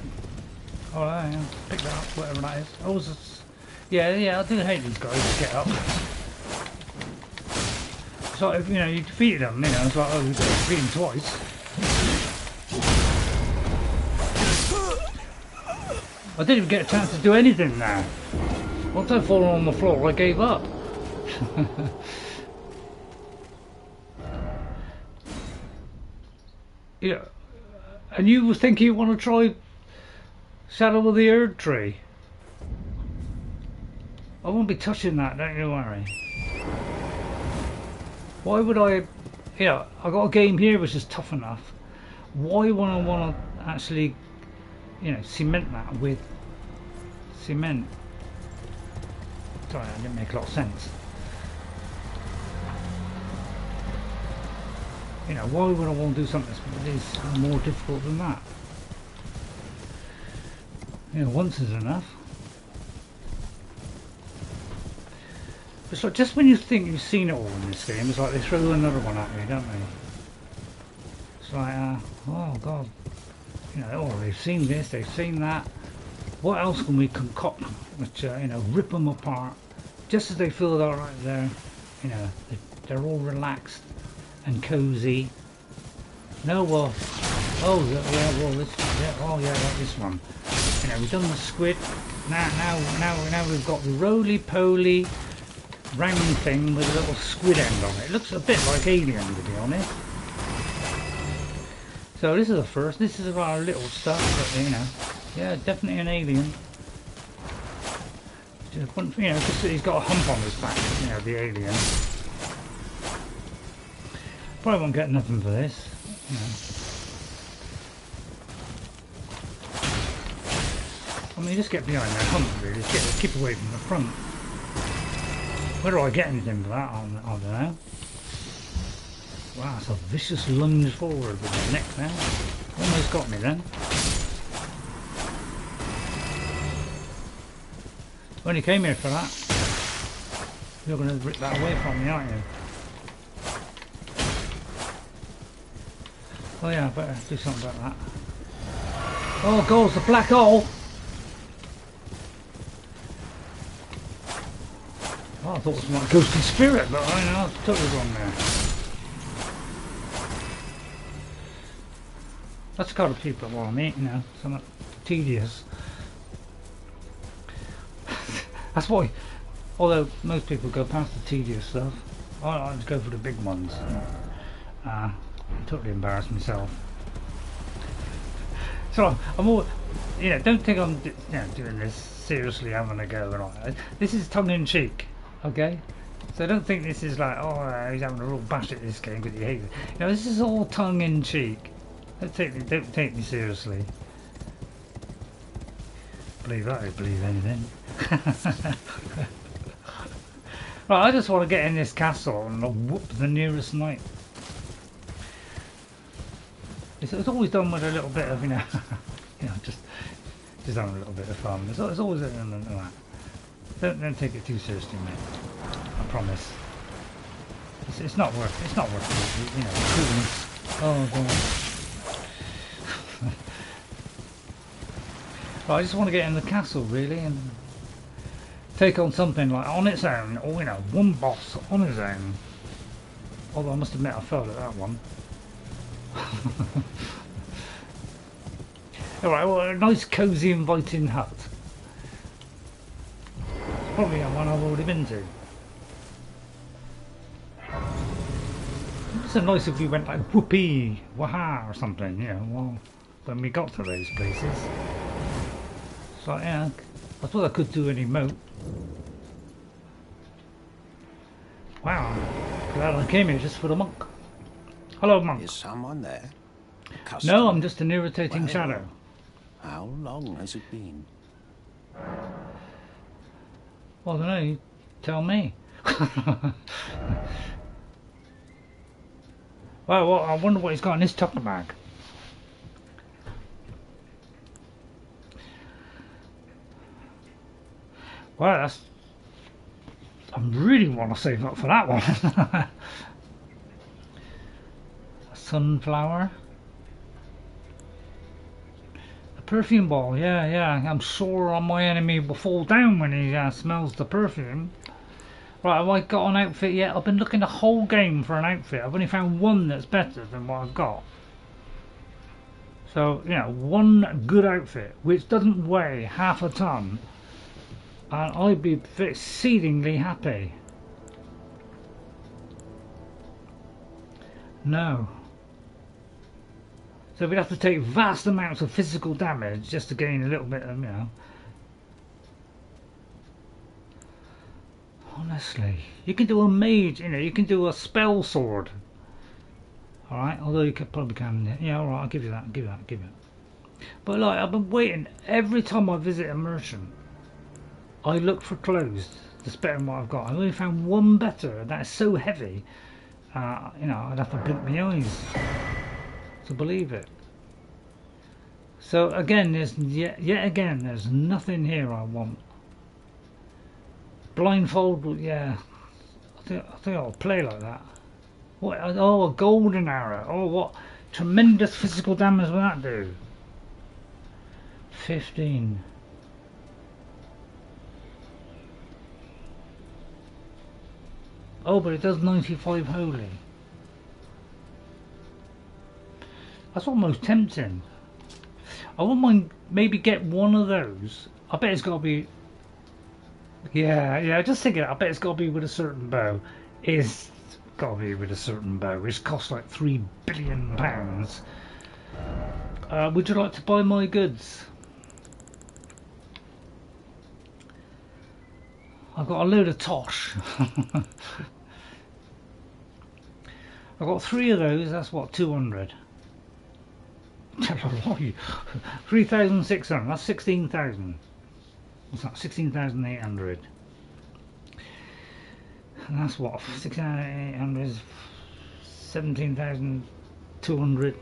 Oh, yeah, pick that up, whatever that is. Oh, yeah, I do hate these guys to get up. So if, you know, you defeated them, you know, it's like, oh, you've got to defeat them twice. I didn't even get a chance to do anything now. Once I fallen on the floor, I gave up. Yeah, and you think you want to try Shadow of the Erd Tree? I won't be touching that, don't you worry. Why would I, you know, I got a game here which is tough enough. Why would I want to actually, you know, cement that with cement? Sorry, that didn't make a lot of sense. You know, why would I want to do something that is more difficult than that? You know, once is enough. It's like just when you think you've seen it all in this game, it's like they throw another one at you, don't they? It's like, oh God, you know, oh, they've seen this, they've seen that. What else can we concoct which, you know, rip them apart just as they feel they're right there, you know, they're all relaxed and cozy. No, well, oh yeah, well this, yeah, oh yeah, like this one. You know, we've done the squid. Now we've got the roly-poly round thing with a little squid end on it. It looks a bit like Alien, to be honest. So this is the first. This is our little stuff, but you know, yeah, definitely an alien. Just, you know, just he's got a hump on his back. You know, the alien. Probably won't get nothing for this. I mean, just get behind that hump, really. Just keep away from the front. Whether I get anything for that, I don't know. Wow, that's a vicious lunge forward with my neck now. Almost got me then. Only came here for that. You're going to rip that away from me, aren't you? Oh yeah, I better do something about that. Oh God, it's a black hole! Oh, I thought it was my ghostly spirit, but I know, I was totally wrong there. That's the kind of people I want to meet, you know, something tedious. That's why, although most people go past the tedious stuff, I just go for the big ones. Totally embarrassed myself. So I'm all, you know, don't think I'm doing this seriously, having a go and all. This is tongue in cheek, okay? So don't think this is like, oh, he's having a real bash at this game because he hates it. You know, this is all tongue in cheek. Don't take me seriously. Believe I believe anything. Right, I just want to get in this castle and whoop the nearest knight. It's always done with a little bit of, you know, just having a little bit of fun. It's always a little that. Don't take it too seriously, mate. I promise. It's not worth it, you know. Oh God. Right, I just want to get in the castle really and take on something like on its own, or you know, one boss on his own. Although I must admit I failed at that one. Alright, well, a nice cosy inviting hut. It's probably one I've already been to. It's so nice if we went like whoopee, waha or something, you know, well, when we got to those places. So yeah, I thought I could do an emote. Wow, glad I came here just for the monk. Hello, monk. Is someone there? No, I'm just an irritating shadow. How long has it been? Well, I don't know, you tell me. Well, I wonder what he's got in his tucker bag. Well, that's... I really want to save up for that one. A sunflower. A perfume ball, yeah. I'm sure my enemy will fall down when he smells the perfume. Right, have I got an outfit yet? I've been looking the whole game for an outfit. I've only found one that's better than what I've got. So, you know, one good outfit, which doesn't weigh half a ton. And I'd be exceedingly happy. No. So we'd have to take vast amounts of physical damage just to gain a little bit of, you know. Honestly, you can do a mage, you know, you can do a spell sword. Alright, although you probably can, yeah, alright, I'll give you that, give you that. But like, I've been waiting, every time I visit a merchant, I look for clothes that's better than what I've got. I only found one better, and that is so heavy, you know, I'd have to blink my eyes to believe it. So again, there's yet again, there's nothing here I want. Blindfold, yeah, I think I'll play like that. What? Oh, a golden arrow. Oh, what tremendous physical damage will that do? 15. Oh, but it does 95 holy. That's almost tempting. I wouldn't mind maybe get one of those. I bet it's got to be... Yeah, just thinking, I bet it's got to be with a certain bow. It's got to be with a certain bow, which costs like £3 billion. Would you like to buy my goods? I've got a load of tosh. I've got 3 of those, that's what, 200. 3,600, that's 16,000. What's that, 16,800. And that's what, 6,800 is 17,200.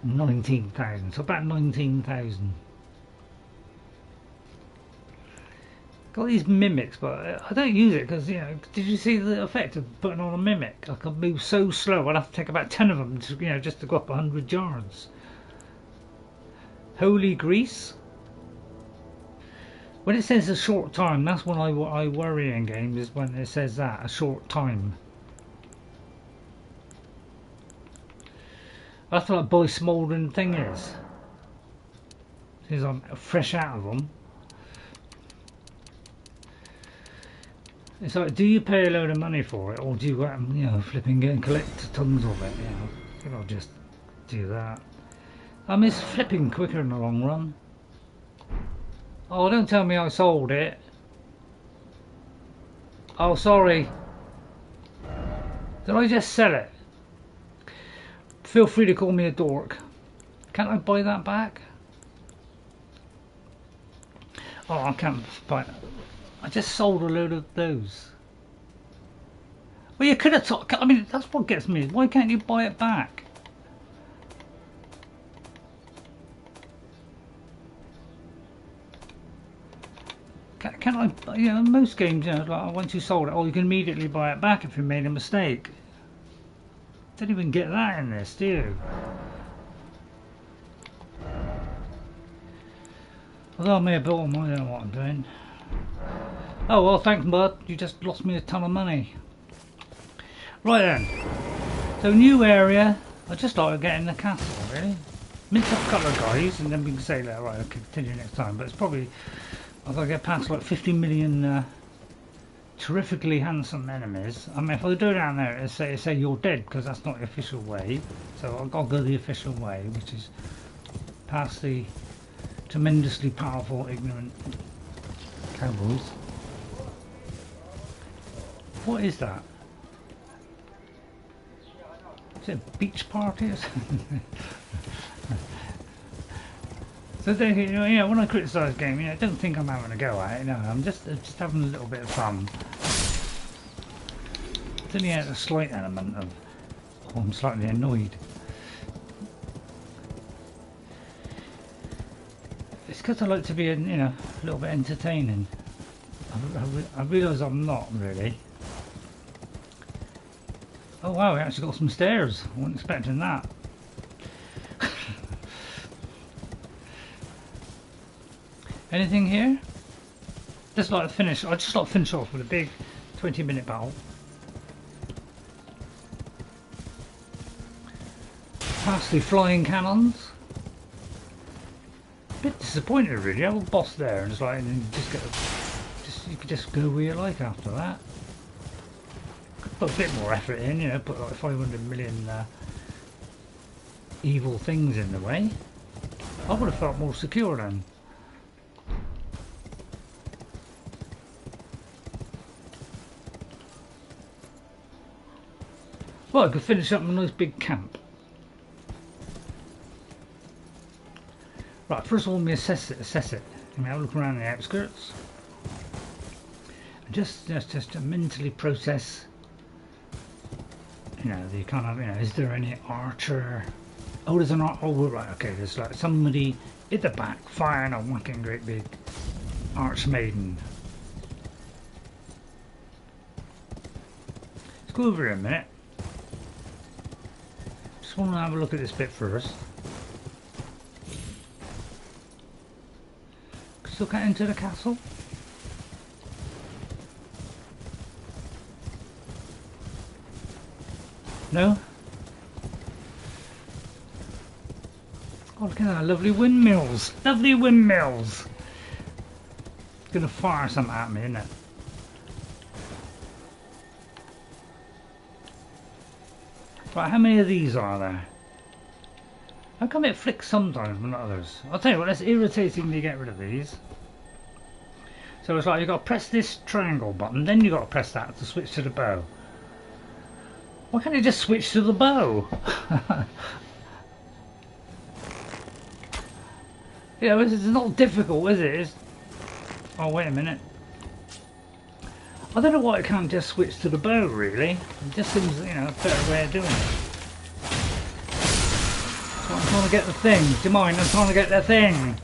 19,000, so about 19,000. Got these mimics, but I don't use it because, you know, did you see the effect of putting on a mimic? I can move so slow, I'd have to take about 10 of them to, you know, just to go up 100 yards. Holy grease. When it says a short time, that's when I worry in games, is when it says that, a short time. That's what boy smouldering thing is. Because I'm fresh out of them. It's like, do you pay a load of money for it, or do you go out and, you know, flipping and collect tons of it? You know, I think I'll just do that. I miss flipping quicker in the long run. Oh, don't tell me I sold it. Oh, sorry. Did I just sell it? Feel free to call me a dork. Can't I buy that back? Oh, I can't buy it. I just sold a load of those. Well, you could have talked. I mean, that's what gets me. Why can't you buy it back? Can I? You know, in most games, you know, like once you sold it, oh, you can immediately buy it back if you made a mistake. Don't even get that in this, do you? Although I may have bought them, I don't know what I'm doing. Oh well, thanks bud, you just lost me a ton of money. Right then, so new area. I just started getting the castle, really. Mince up a couple of guys and then we can say that, right, I'll continue next time. But it's probably, I've got to get past like 50 million terrifically handsome enemies. I mean, if I go down there and say you're dead, because that's not the official way. So I've got to go the official way, which is past the tremendously powerful, ignorant cowboys. What is that? Is it a beach party or something? So you know, when I criticise a game, you know, don't think I'm having a go at it. No, I'm just having a little bit of fun. It's only a slight element of, oh, I'm slightly annoyed. It's because I like to be, you know, a little bit entertaining. I realise I'm not really. Oh wow, we actually got some stairs. I wasn't expecting that. Anything here? Just like to finish. I just like to finish off with a big 20-minute battle. Past the flying cannons. A bit disappointed really. I have a boss there, and it's like, and you could just go where you like after that. Could put a bit more effort in, you know, put like 500 million evil things in the way. I would have felt more secure then. Well, I could finish up a nice big camp. Right, first of all, let me assess it. Let me have a look around the outskirts. And just to mentally process, you know, the kind of, you know, is there any archer? Oh, there's an archer. Oh, right, okay, there's like somebody at the back firing a whacking great big archmaiden. Let's go over here a minute. Just want to have a look at this bit first. Let's look into the castle. No? Oh, look at that, lovely windmills! Lovely windmills! It's gonna fire something at me, isn't it? Right, how many of these are there? How come it flicks sometimes but not others? I'll tell you what, let's irritatingly get rid of these. So it's like you've got to press this triangle button, then you've got to press that to switch to the bow. Why can't you just switch to the bow? You know, it's not difficult, is it? Oh, wait a minute. I don't know why I can't just switch to the bow, really. It just seems, you know, a better way of doing it. So I'm trying to get the thing. Do you mind? I'm trying to get the thing.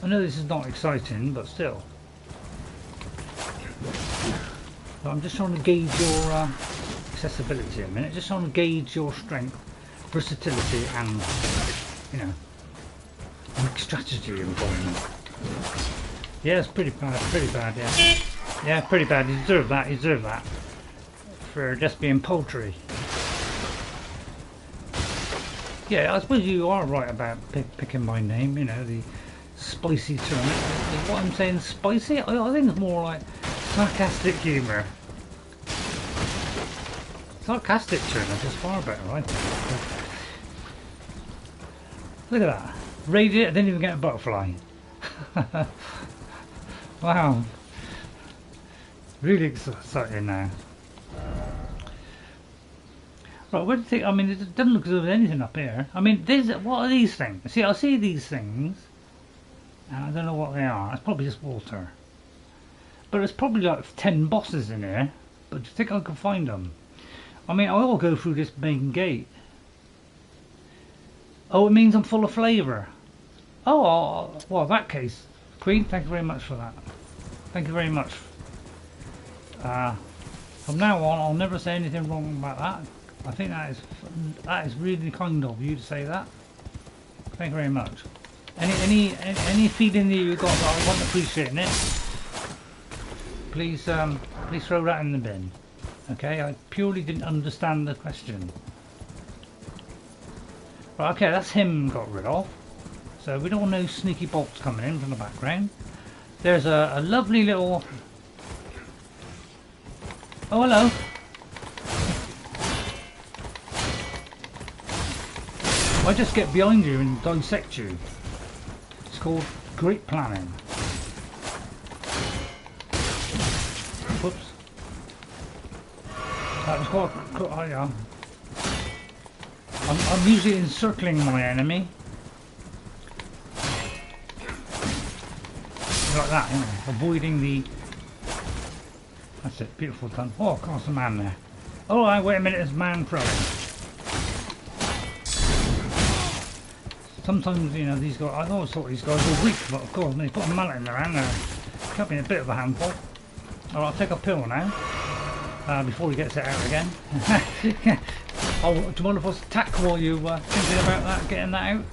I know this is not exciting, but still. So I'm just trying to gauge your accessibility a minute. Just trying to gauge your strength, versatility, and, you know, strategy involvement. Yeah, it's pretty bad, yeah. Yeah, pretty bad. You deserve that, for just being poultry. Yeah, I suppose you are right about picking my name, you know, the spicy turnip. Is what I'm saying spicy? I think it's more like sarcastic humour. Sarcastic turnip is far better, I think. Look at that. Radiant, I didn't even get a butterfly. Wow. Really exciting now. Right, what do you think? I mean, it doesn't look as though there's anything up here. I mean, what are these things? See, I see these things, and I don't know what they are. It's probably just water. But there's probably like 10 bosses in here. But do you think I can find them? I mean, I will go through this main gate. Oh, it means I'm full of flavour. Oh, well, in that case, Queen, thank you very much for that. Thank you very much. From now on, I'll never say anything wrong about that. I think that is really kind of you to say that. Thank you very much. Any feeling that you got that I wasn't appreciating it, please throw that in the bin. Okay, I purely didn't understand the question. Right, okay, that's him got rid of. So we don't want no sneaky bolts coming in from the background. There's a lovely little... Oh, hello. I just get behind you and dissect you. It's called great planning. Whoops. That was quite... I'm usually encircling my enemy. Like that, you know, avoiding the... That's it, beautiful done. Oh, of course, a man there. Oh, wait a minute, there's a man throwing. Sometimes, you know, these guys, I always thought these guys were weak, but of course, when they put a mallet in their hand, they're becoming a bit of a handful. Alright, I'll take a pill now, before he gets it out again. Oh, do you mind if I attack while you thinking about that, getting that out?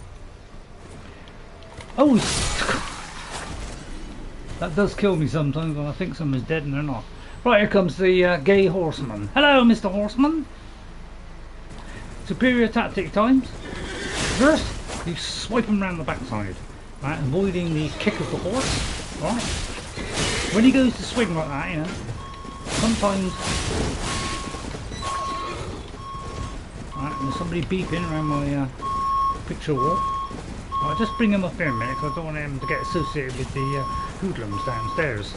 Oh, that does kill me sometimes when I think someone's dead and they're not. Right, here comes the gay horseman. Hello, Mr. Horseman. Superior tactic times. First, you swipe him round the backside, right, avoiding the kick of the horse. Right. When he goes to swing like that, you know, sometimes. Right, there's somebody beeping around my picture wall. I'll just bring him up here a minute because I don't want him to get associated with the hoodlums downstairs.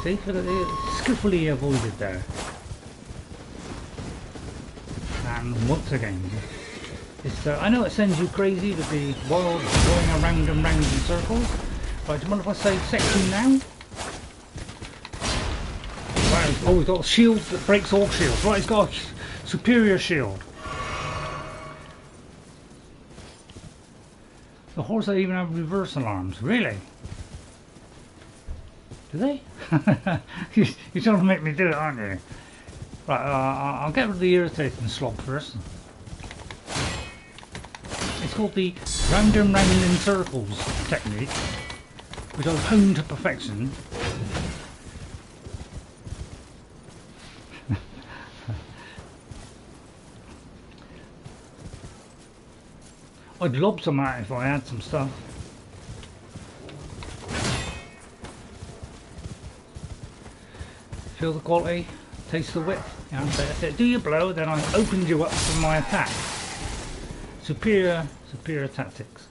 See, look at it, skillfully avoided there. And once again, it's, I know it sends you crazy with the wild going around and round in circles. Right, do you mind if I say section now? Right, oh, we've got a shield that breaks all shields. Right, he's got a superior shield. The horses even have reverse alarms. Really? Do they? You're trying to make me do it, aren't you? Right, I'll get rid of the irritating slob first. It's called the round and round in circles technique, which I've honed to perfection. I'd lob some out if I had some stuff. Feel the quality? Taste the whip. You know, so if they do your blow, then I opened you up for my attack. Superior tactics.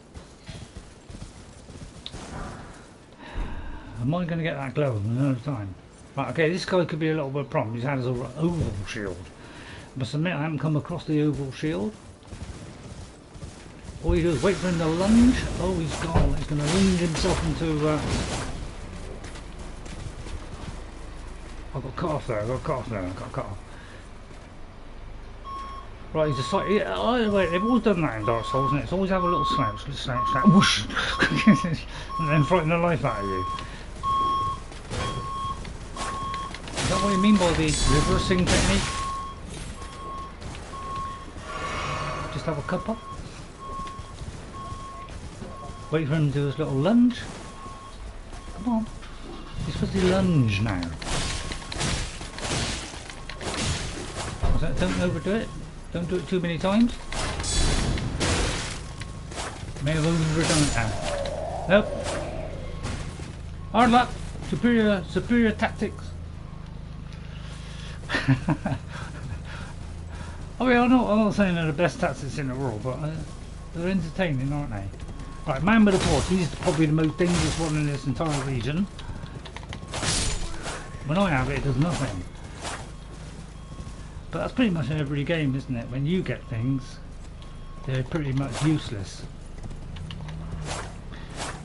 Am I going to get that glow another time? Right, okay, this guy could be a little bit of a problem. He's had his oval shield. I must admit I haven't come across the oval shield. All you do is wait for him to lunge. Oh, he's gone. He's going to lunge himself into... I got cut off there. I got cut off. Right, he's decided. Yeah, oh, wait, they've always done that in Dark Souls, and it's always have a little slouch, whoosh, and then frighten the life out of you. Is that what you mean by the reversing technique? Just have a cup up. Wait for him to do his little lunge. Come on. He's supposed to lunge now. Don't overdo it. Don't do it too many times. May have overdone it now. Nope. Hard luck. Superior tactics. I mean, I'm not saying they're the best tactics in the world, but they're entertaining, aren't they? Right, man with a torch. He's probably the most dangerous one in this entire region. When I have it, it does nothing. But that's pretty much in every game, isn't it? When you get things, they're pretty much useless.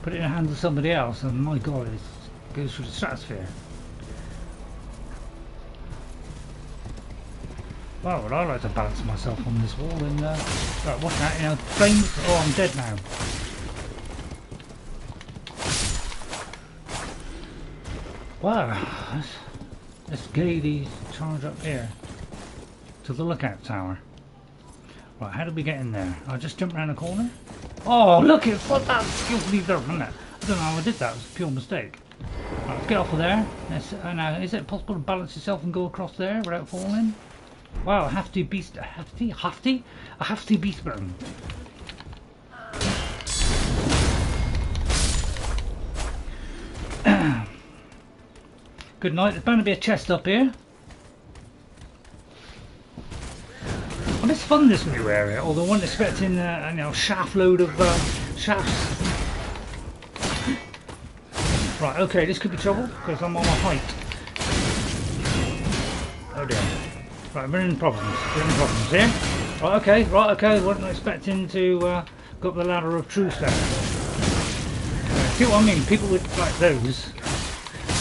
Put it in the hands of somebody else, and my god, it goes through the stratosphere. Well, would I like to balance myself on this wall and right, watch that, you know, flames. Oh, I'm dead now. Wow, let's gaily charge up here to the lookout tower. Right, how did we get in there? I just jumped around the corner. Oh, look, it's what that skillfully done, isn't it? I don't know how I did that. It was a pure mistake. Right, let's get off of there. Now, is it possible to balance yourself and go across there without falling? Wow, a hefty beast bone. Good night. There's bound to be a chest up here. Well, it's fun, this new area, although I wasn't expecting you know, shaft load of shafts. Right, okay, this could be trouble because I'm on a height. Oh dear. Right, we're in problems. Here. Right, okay. Wasn't expecting to go up the ladder of truth there. See what I mean? People with like those,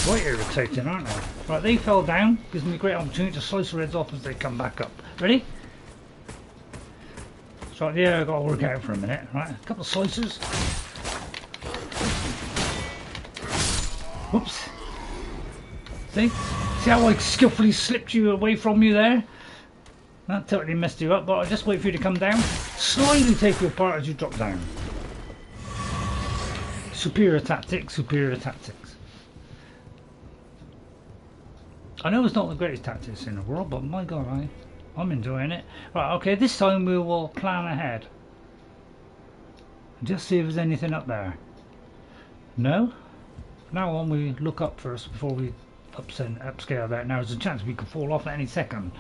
quite irritating, aren't they? Right, they fell down. Gives me a great opportunity to slice their heads off as they come back up. Ready? So yeah, I've got to work out for a minute. Right, a couple of slices. Whoops. See how I skillfully slipped you away from you there? That totally messed you up, but I'll just wait for you to come down. Slightly take you apart as you drop down. Superior tactics. I know it's not the greatest tactics in the world, but my god, I'm enjoying it. Right, okay, this time we will plan ahead. Just see if there's anything up there. No? Now on we look up first before we upscale that. Now there's a chance we could fall off at any second.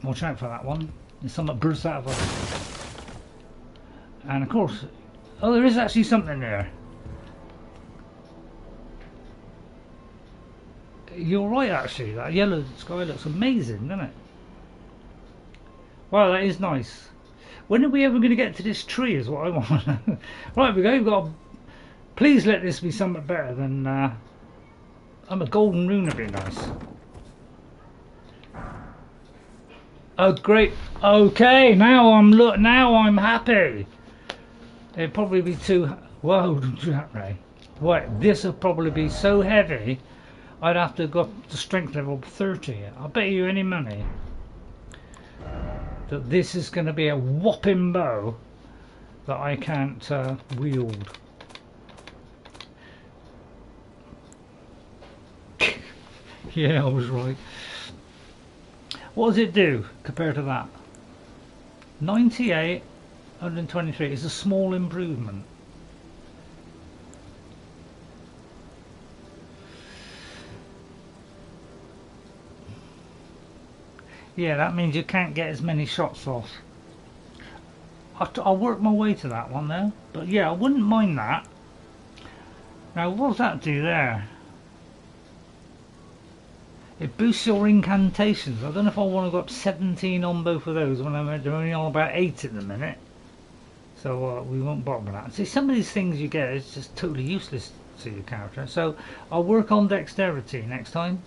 Watch out for that one. There's something that bursts out of us. And of course, oh, there is actually something there. You're right, actually. That yellow sky looks amazing, doesn't it? Wow, that is nice. When are we ever going to get to this tree is what I want. Right, we go. We've got. Please let this be something better than. A golden rune would be nice. Oh, great. Okay, now I'm happy. It'd probably be too. Whoa, Ray. What? This would probably be so heavy. I'd have to go up to strength level 30. I'll bet you any money that this is going to be a whopping bow that I can't wield. Yeah, I was right. What does it do compared to that? 98, 123 is a small improvement. Yeah, that means you can't get as many shots off. I'll work my way to that one though. But yeah, I wouldn't mind that. Now, what does that do there? It boosts your incantations. I don't know if I want to go up 17 on both of those when they're only on about 8 at the minute. So we won't bother with that. See, some of these things you get is just totally useless to your character. So I'll work on dexterity next time.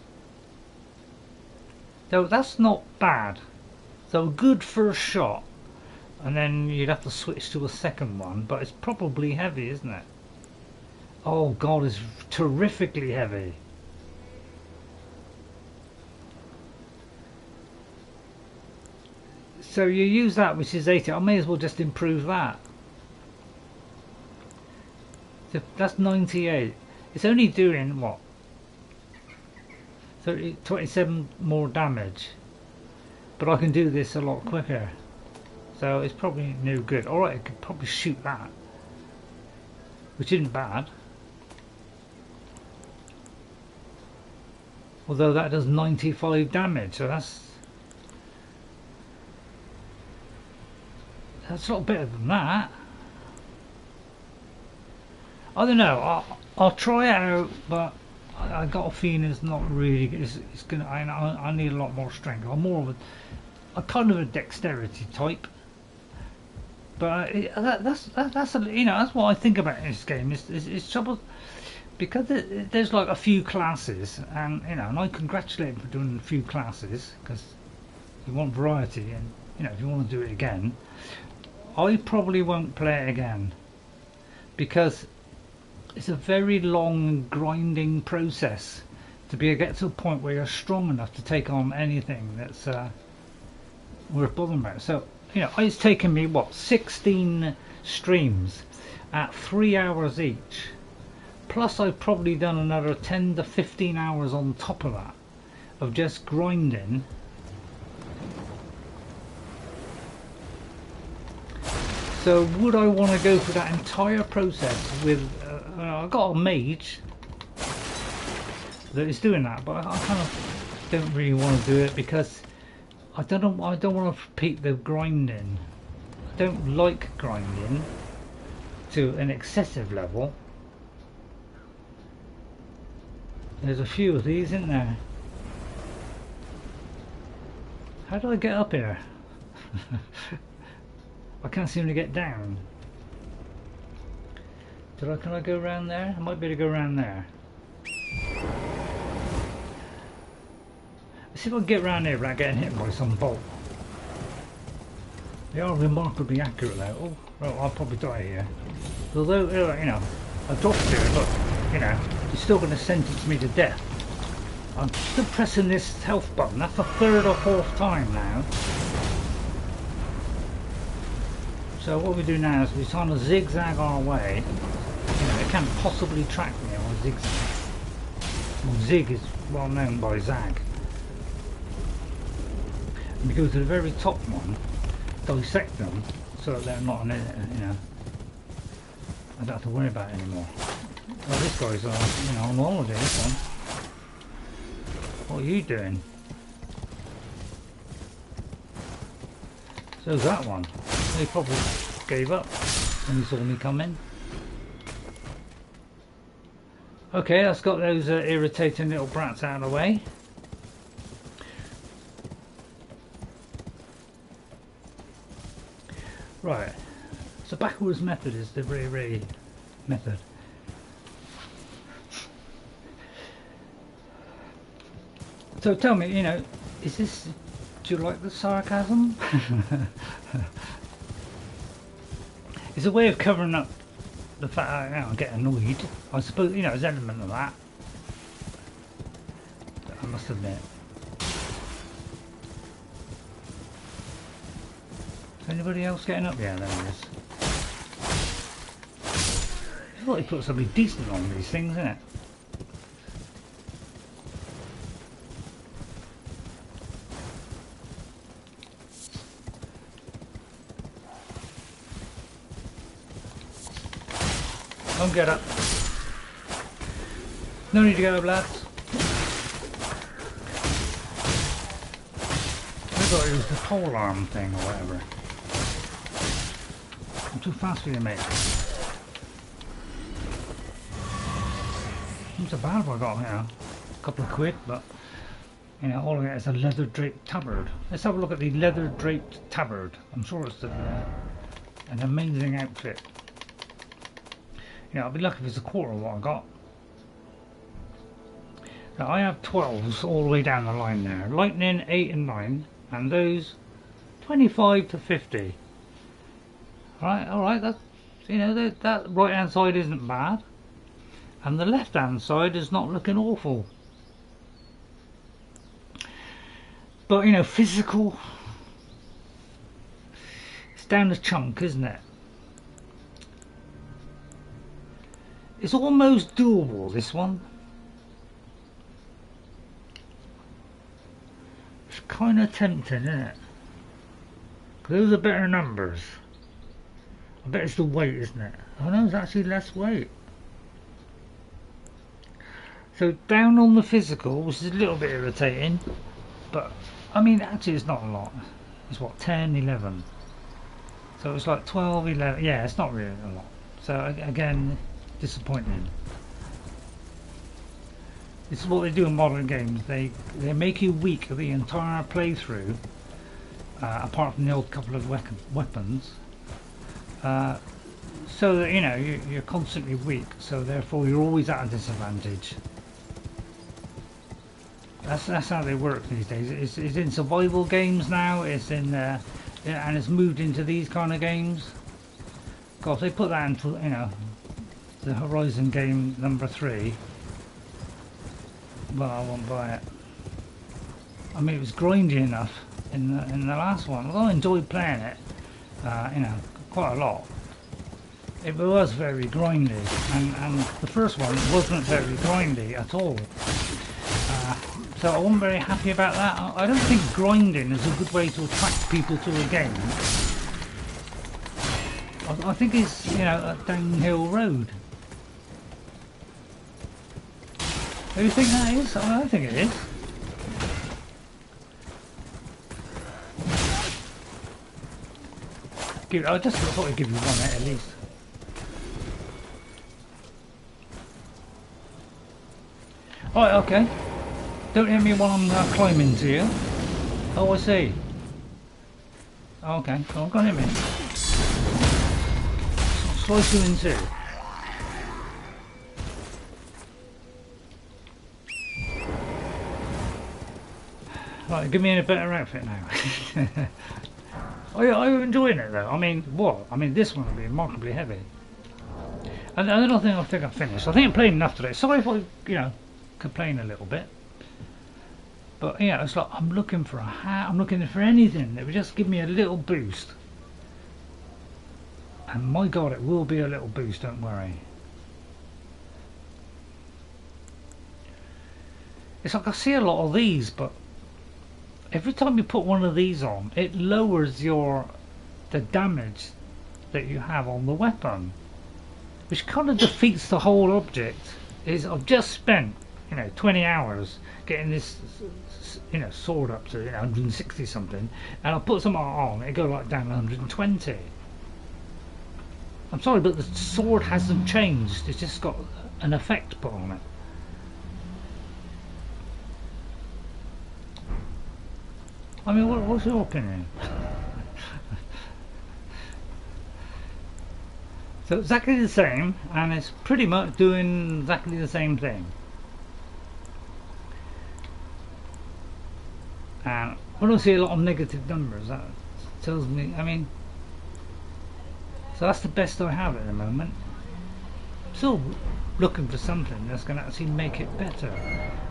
So that's not bad. So good first shot. And then you'd have to switch to a second one. But it's probably heavy, isn't it? Oh god, it's terrifically heavy. So you use that, which is 80. I may as well just improve that. So that's 98. It's only doing what? 27 more damage. But I can do this a lot quicker. So it's probably no good. Alright, I could probably shoot that. Which isn't bad. Although that does 95 damage, so that's a lot better than that. I don't know. I'll try it out, but I got a feeling it's not really. It's gonna. I need a lot more strength. I'm more of a kind of a dexterity type. But that's you know, that's what I think about in this game. It's trouble because there's like a few classes, and you know, and I congratulate him for doing a few classes because you want variety, and you know, if you want to do it again. I probably won't play it again because it's a very long grinding process to get to a point where you're strong enough to take on anything that's worth bothering about. So you know, it's taken me what 16 streams at 3 hours each, plus I've probably done another 10 to 15 hours on top of that of just grinding. So would I want to go through that entire process with? I've got a mage that is doing that, but I kind of don't really want to do it because I don't want to repeat the grinding. I don't like grinding to an excessive level. There's a few of these, isn't there? How do I get up here? I can't seem to get down. Can I go around there? I might be able to go around there. Let's see if I can get around here without getting hit by some bolt. They are remarkably accurate though. Oh, well, I'll probably die here. Although, you know, I dropped here, look, you know, you're still going to sentence me to death. I'm still pressing this health button. That's the 3rd or 4th time now. So what we do now is we kind of zigzag our way. You know, they can't possibly track me on a zigzag. Well, zig is well known by zag. And we go to the very top one, dissect them, so that they're not on it, you know. I don't have to worry about it anymore. Well, this guy's you know, on holiday, this one. What are you doing? So's that one. He probably gave up when he saw me come in. Okay, that's got those irritating little brats out of the way. Right, so backwards method is the very method. So tell me, you know, is this, do you like the sarcasm? It's a way of covering up the fact that, you know, I get annoyed. I suppose, you know, there's an element of that. I must admit. Is anybody else getting up? Yeah, there he is. I thought he put something decent on these things, isn't it? Don't get up. No need to get up, lads. thought it was the pole arm thing or whatever. I'm too fast for you, mate. Not so bad what I got here. A couple of quid, but you know, all I get is a leather draped tabard. Let's have a look at the leather draped tabard. I'm sure it's an amazing outfit. You know, I'll be lucky if it's a quarter of what I got. Now, I have 12s all the way down the line there. Lightning 8 and 9, and those 25 to 50. Alright, that's, you know, that right hand side isn't bad. And the left hand side is not looking awful. But, you know, physical, it's down the chunk, isn't it? It's almost doable, this one. It's kind of tempting, isn't it? Those are better numbers. I bet it's the weight, isn't it? Oh no, it's actually less weight. So down on the physical, which is a little bit irritating, but I mean actually it's not a lot. It's what, 10, 11. So it's like 12, 11, yeah, it's not really a lot. So again, disappointing. This is what they do in modern games. They make you weak the entire playthrough, apart from the old couple of weapons, so that you know you're constantly weak. So therefore you're always at a disadvantage. That's how they work these days. It's in survival games now. It's in and it's moved into these kind of games. God, if they put that into, you know, the Horizon game number 3. Well, I won't buy it. I mean, it was grindy enough in the last one. Although I enjoyed playing it, you know, quite a lot. It was very grindy, and the first one wasn't very grindy at all. So I wasn't very happy about that. I don't think grinding is a good way to attract people to a game. I think it's, you know, a downhill road. Do you think that is? I think it is. I just thought I'd give you one at least. Alright, okay. Don't hit me while I'm climbing to you. Oh, I see. Oh, okay, well, go on, hit me. Slice you in two. Right, give me a better outfit now. I'm enjoying it though. I mean, what? I mean, this one will be remarkably heavy. And I don't think I finished. I think I'm playing enough today. Sorry if I, you know, complain a little bit. But yeah, it's like I'm looking for a hat. I'm looking for anything that would just give me a little boost. And my God, it will be a little boost. Don't worry. It's like I see a lot of these, but every time you put one of these on, it lowers the damage that you have on the weapon, which kind of defeats the whole object. I've just spent, you know, 20 hours getting this, you know, sword up to, you know, 160 something, and I put some on, it goes like down to 120. I'm sorry, but the sword hasn't changed. It's just got an effect put on it. I mean, what's your opinion? So exactly the same, and it's pretty much doing exactly the same thing. And when I see a lot of negative numbers, that tells me, I mean, so that's the best I have at the moment. Still looking for something that's going to actually make it better.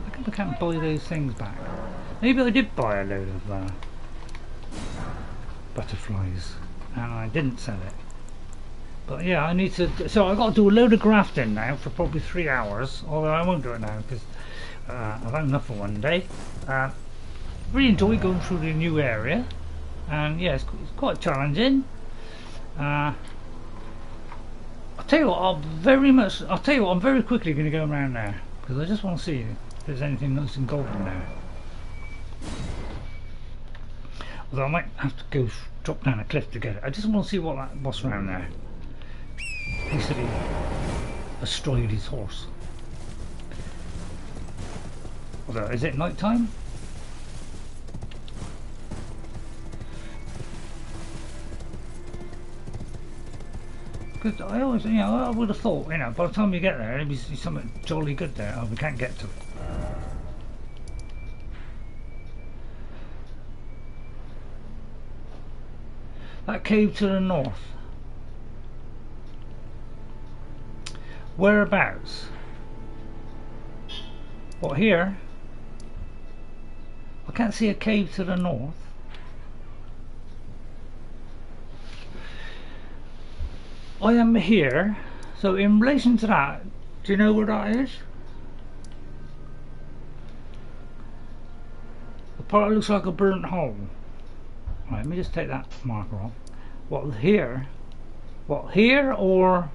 I can't buy those things back. Maybe I did buy a load of butterflies and I didn't sell it. But yeah, I need to. So I've got to do a load of grafting now for probably 3 hours. Although I won't do it now because I've had enough for one day. Really enjoy going through the new area, and yeah, it's quite challenging. I'll tell you what, I'm very quickly going to go around there because I just want to see if there's anything nice and golden there. Although I might have to go drop down a cliff to get it. I just want to see what's around there. He said he astride his horse. Although, is it night time? Because I always, I would have thought, by the time you get there, there'd be something jolly good there. Oh, we can't get to it. That cave to the north. Whereabouts? What, here? I can't see a cave to the north. I am here, so in relation to that, do you know where that is? The part that looks like a burnt hole. Right, let me just take that marker off. What, here? What, here or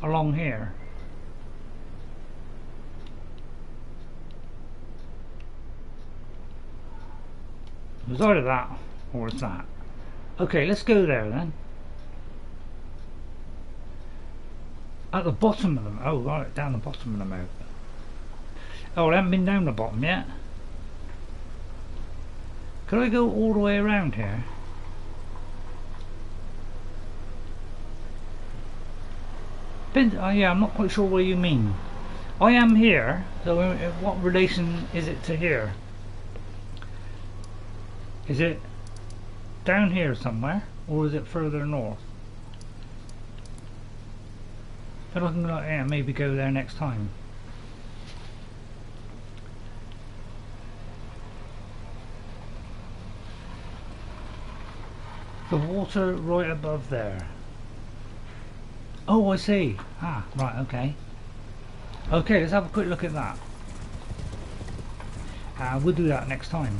along here? It was either that or it's that. Okay, let's go there then. At the bottom of them. Oh, right, down the bottom of the moat. Oh, I haven't been down the bottom yet. Could I go all the way around here? Yeah, I'm not quite sure what you mean. I am here, so what relation is it to here? Is it down here somewhere, or is it further north? But I can maybe go there next time. The water right above there. Oh, I see. Ah, right, okay. Okay, let's have a quick look at that. We'll do that next time.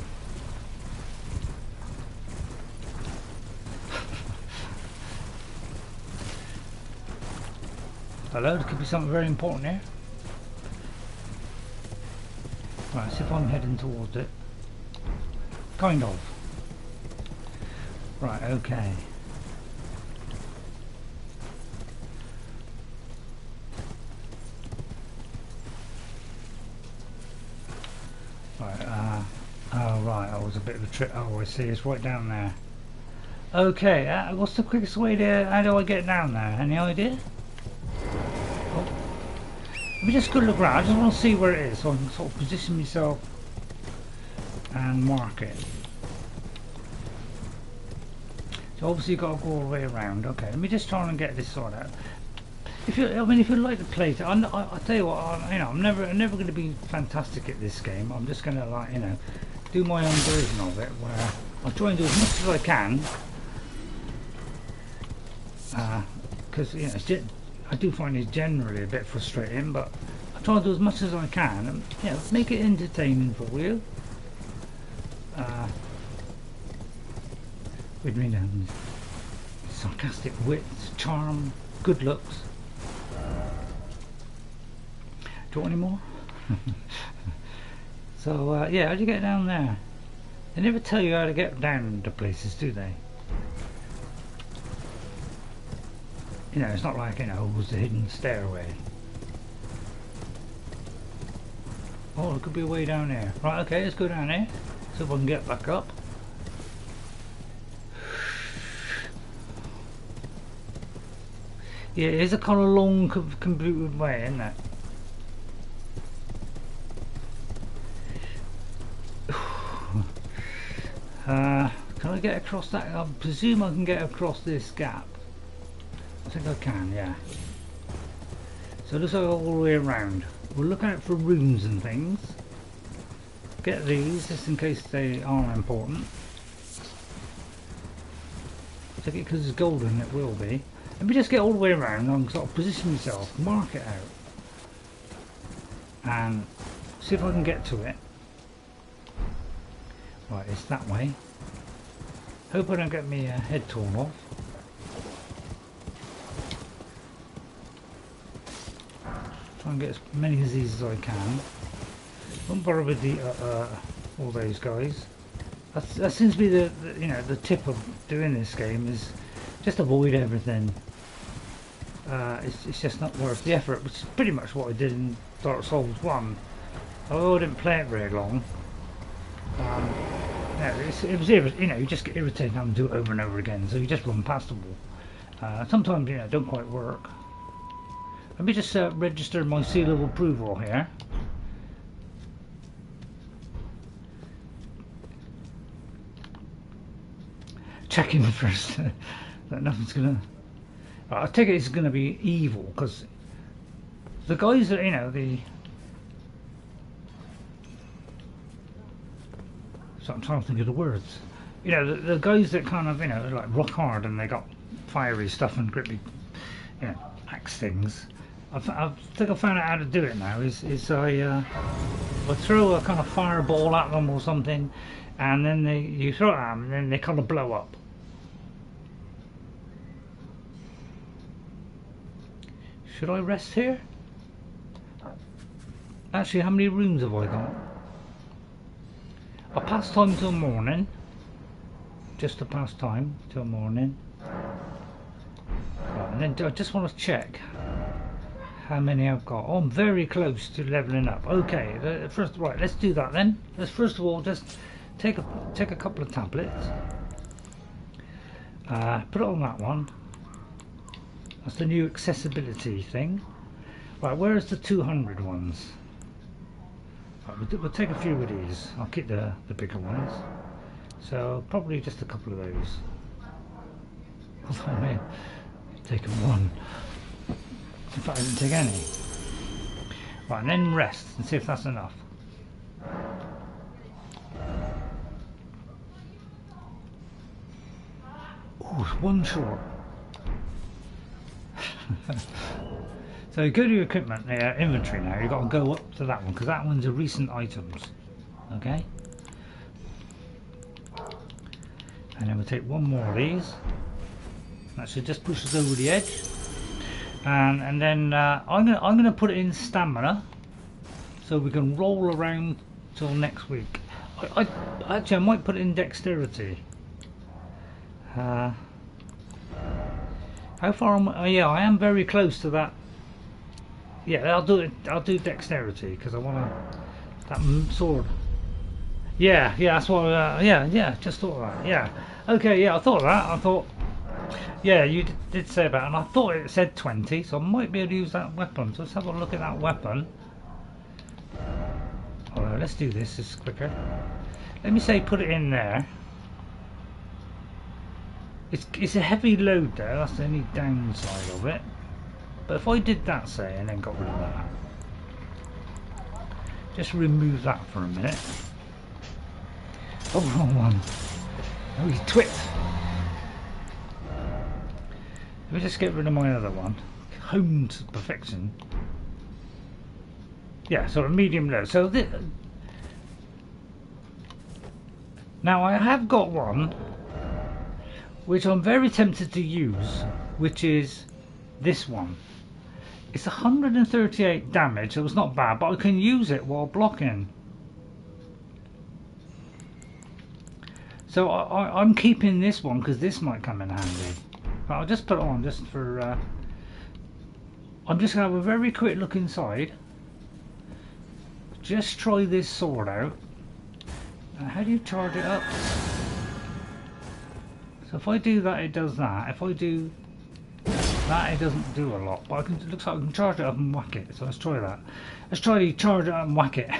Hello, there could be something very important here. Right, see if I'm heading towards it. Kind of. Right, okay. Right, oh right, that was a bit of a trick. Oh, I see, it's right down there. Okay, what's the quickest way to, how do I get down there? Any idea? Let me just go look around. I just want to see where it is so I can sort of position myself and mark it. So obviously you've got to go all the way around. Okay, let me just try and get this sorted out. If you like to play it, I tell you what, I'm never going to be fantastic at this game. I'm just going to do my own version of it where I'll try and do as much as I can. Because I do find it generally a bit frustrating, but I try to do as much as I can and make it entertaining for you. With sarcastic wit, charm, good looks. Do you want any more? So yeah, how do you get down there? They never tell you how to get down to places, do they? It's not like, it was a hidden stairway. Oh, it could be a way down there. Right, okay, let's go down there. See if I can get back up. Yeah, it is a kind of long, convoluted way, isn't it? Can I get across that? I presume I can get across this gap. I think I can, yeah. So let's go all the way around. We'll look out for runes and things. Get these just in case they are important. Take it because it's golden, it will be. Let me just get all the way around and sort of position myself, mark it out, and see if I can get to it. Right, it's that way. Hope I don't get my head torn off. Try and get as many of these as I can. Don't bother with the all those guys. That seems to be the you know, the tip of doing this game is just avoid everything. It's just not worth the effort, which is pretty much what I did in Dark Souls 1. Although I didn't play it very long. Yeah, it was you know, you just get irritated having to do it over and over again, so you just run past them all. Sometimes, you know, it don't quite work. Let me just register my seal of approval here. Checking first that nothing's gonna. I take it it's gonna be evil, because the guys that, you know, so I'm trying to think of the words. You know, the guys that kind of, you know, they're like rock hard and they got fiery stuff and grippy, you know, axe things. I think I found out how to do it now. Is I throw a kind of fireball at them or something, and then you throw it at them, and then they kind of blow up. Should I rest here? Actually, how many rooms have I got? I pass time till morning. Just to pass time till morning. Right, and then I just want to check how many I've got. Oh, I'm very close to leveling up. Okay, right, let's do that then. Let's first of all just take a couple of tablets. Put it on that one. That's the new accessibility thing. Right, where's the 200 ones? Right, we'll take a few of these. I'll keep the bigger ones. So probably just a couple of those. Although I may have taken one. In fact, I didn't take any. Right, and then rest and see if that's enough. Ooh, one short. So you go to your equipment, inventory now. You've got to go up to that one because that one's a recent items. Okay. And then we'll take one more of these. That should just push us over the edge. And then I'm gonna put it in stamina, so we can roll around till next week. Actually I might put it in dexterity. How far am I? Oh, yeah, I am very close to that. Yeah, I'll do it. I'll do dexterity because I want that sword. Yeah, that's what. Yeah, just thought of that. Yeah, okay, yeah, I thought of that. I thought. Yeah, you did say about it, and I thought it said 20, so I might be able to use that weapon. So let's have a look at that weapon. Alright, let's do this. This is quicker. Let me say put it in there. It's a heavy load there. That's the only downside of it. But if I did that, say, and then got rid of that, just remove that for a minute. Oh, wrong one. Oh, you twit. Let me just get rid of my other one. Honed to perfection. Yeah, so a medium low. So this. Now I have got one which I'm very tempted to use, which is this one. It's 138 damage, so it's not bad, but I can use it while blocking. So I'm keeping this one because this might come in handy. But I'll just put it on just for... I'm just going to have a very quick look inside. Just try this sword out. How do you charge it up? So if I do that, it does that. If I do that, it doesn't do a lot. But it looks like I can charge it up and whack it. So let's try that. Let's try to charge it up and whack it.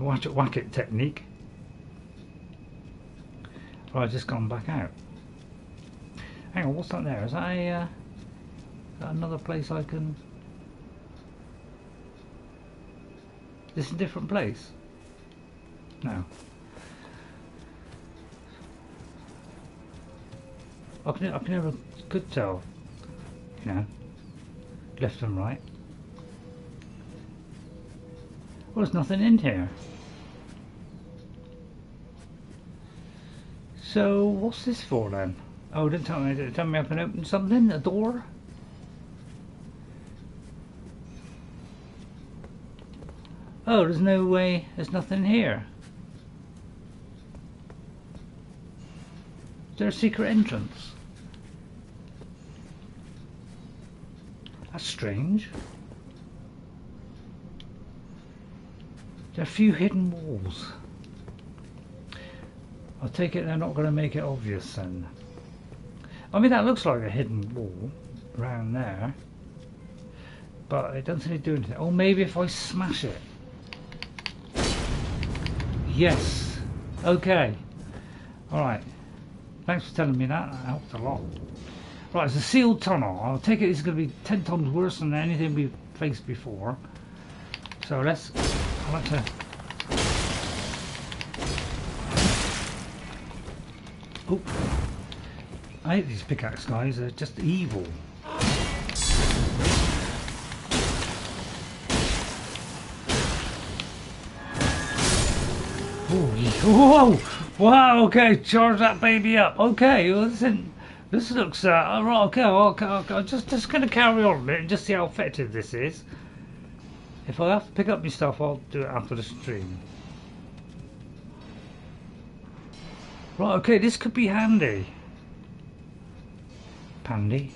Whack it technique. Right, I've just gone back out. Hang on, what's that there? Is that another place I can... Is this a different place? No. I can never could tell, you know, left and right. Well, there's nothing in here. So what's this for then? Oh, didn't tell me. Did it tell me I can open something? A door? Oh, there's no way, there's nothing here. Is there a secret entrance? That's strange. There are a few hidden walls. I'll take it they're not going to make it obvious then. I mean, that looks like a hidden wall around there, but it doesn't really do anything. Oh, maybe if I smash it. Yes. Okay. Alright. Thanks for telling me that. That helped a lot. Right, it's a sealed tunnel. I'll take it it's going to be 10 times worse than anything we've faced before. So let's... I like to... Oh. I hate these pickaxe guys. They're just evil. Whoa! Wow! Okay, charge that baby up. Okay, well, this looks right. Okay, I'm just gonna carry on a bit and just see how effective this is. If I have to pick up my stuff, I'll do it after the stream. Right. Okay, this could be handy. Pandy.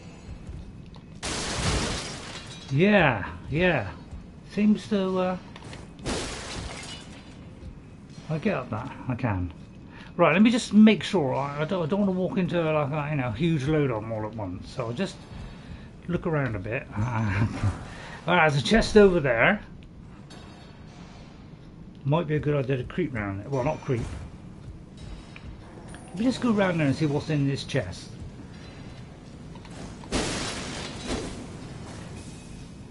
Yeah. Seems to. I get up that, I can. Right, let me just make sure. I don't want to walk into like a huge load on them all at once. So I'll just look around a bit. Alright, there's a chest over there. Might be a good idea to creep around it. Well, not creep. Let me just go around there and see what's in this chest.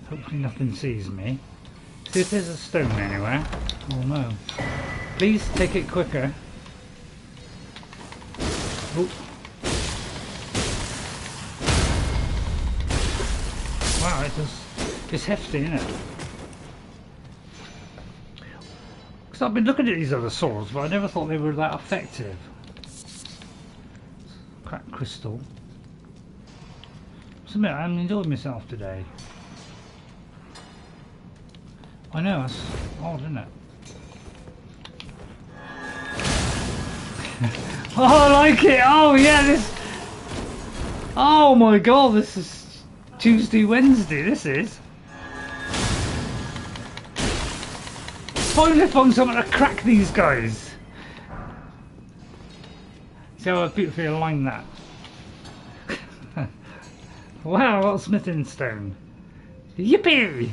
Hopefully nothing sees me. See if there's a stone anywhere. Oh no. Please take it quicker. Oh. Wow, it's hefty, isn't it? Because I've been looking at these other swords, but I never thought they were that effective. Cracked crystal. Submit, I'm enjoying myself today. I know, that's odd, isn't it? Oh, I like it! Oh, yeah, this... Oh my god, this is Tuesday, Wednesday, this is. Finally found something to crack these guys. See how I beautifully aligned that? Wow, what smithing stone. Yippee!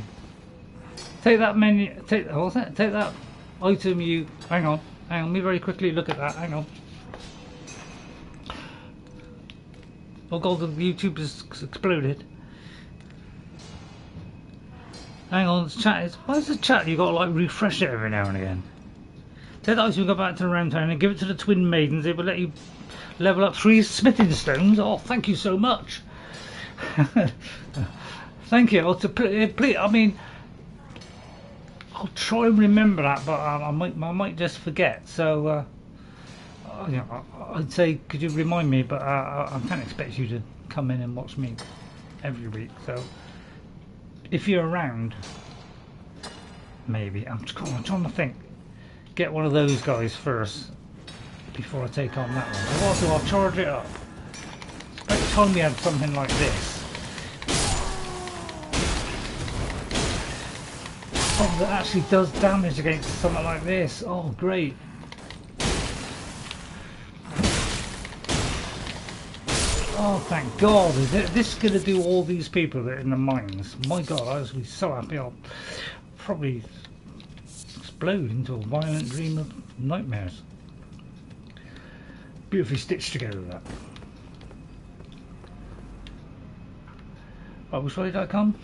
Take that menu, what's that? Take that item you, hang on, let me very quickly look at that, hang on. Oh god, the YouTube has exploded. Hang on, the chat is, why is the chat, you got to like refresh it every now and again. Take that item, go back to the round town and give it to the twin maidens, they will let you level up 3 smithing stones. Oh, thank you so much. Thank you. I mean, I'll try and remember that, but I might just forget. So, you know, I'd say, could you remind me? But I can't expect you to come in and watch me every week. So, if you're around, maybe. I'm trying to think. Get one of those guys first before I take on that one. So what I'll do, I'll charge it up. It's about time we had something like this. Oh, that actually does damage against something like this. Oh, great. Oh, thank God. Is this going to do all these people that are in the mines? My God, I was so happy. I'll probably explode into a violent dream of nightmares. Beautifully stitched together, that. Right, which way did I come?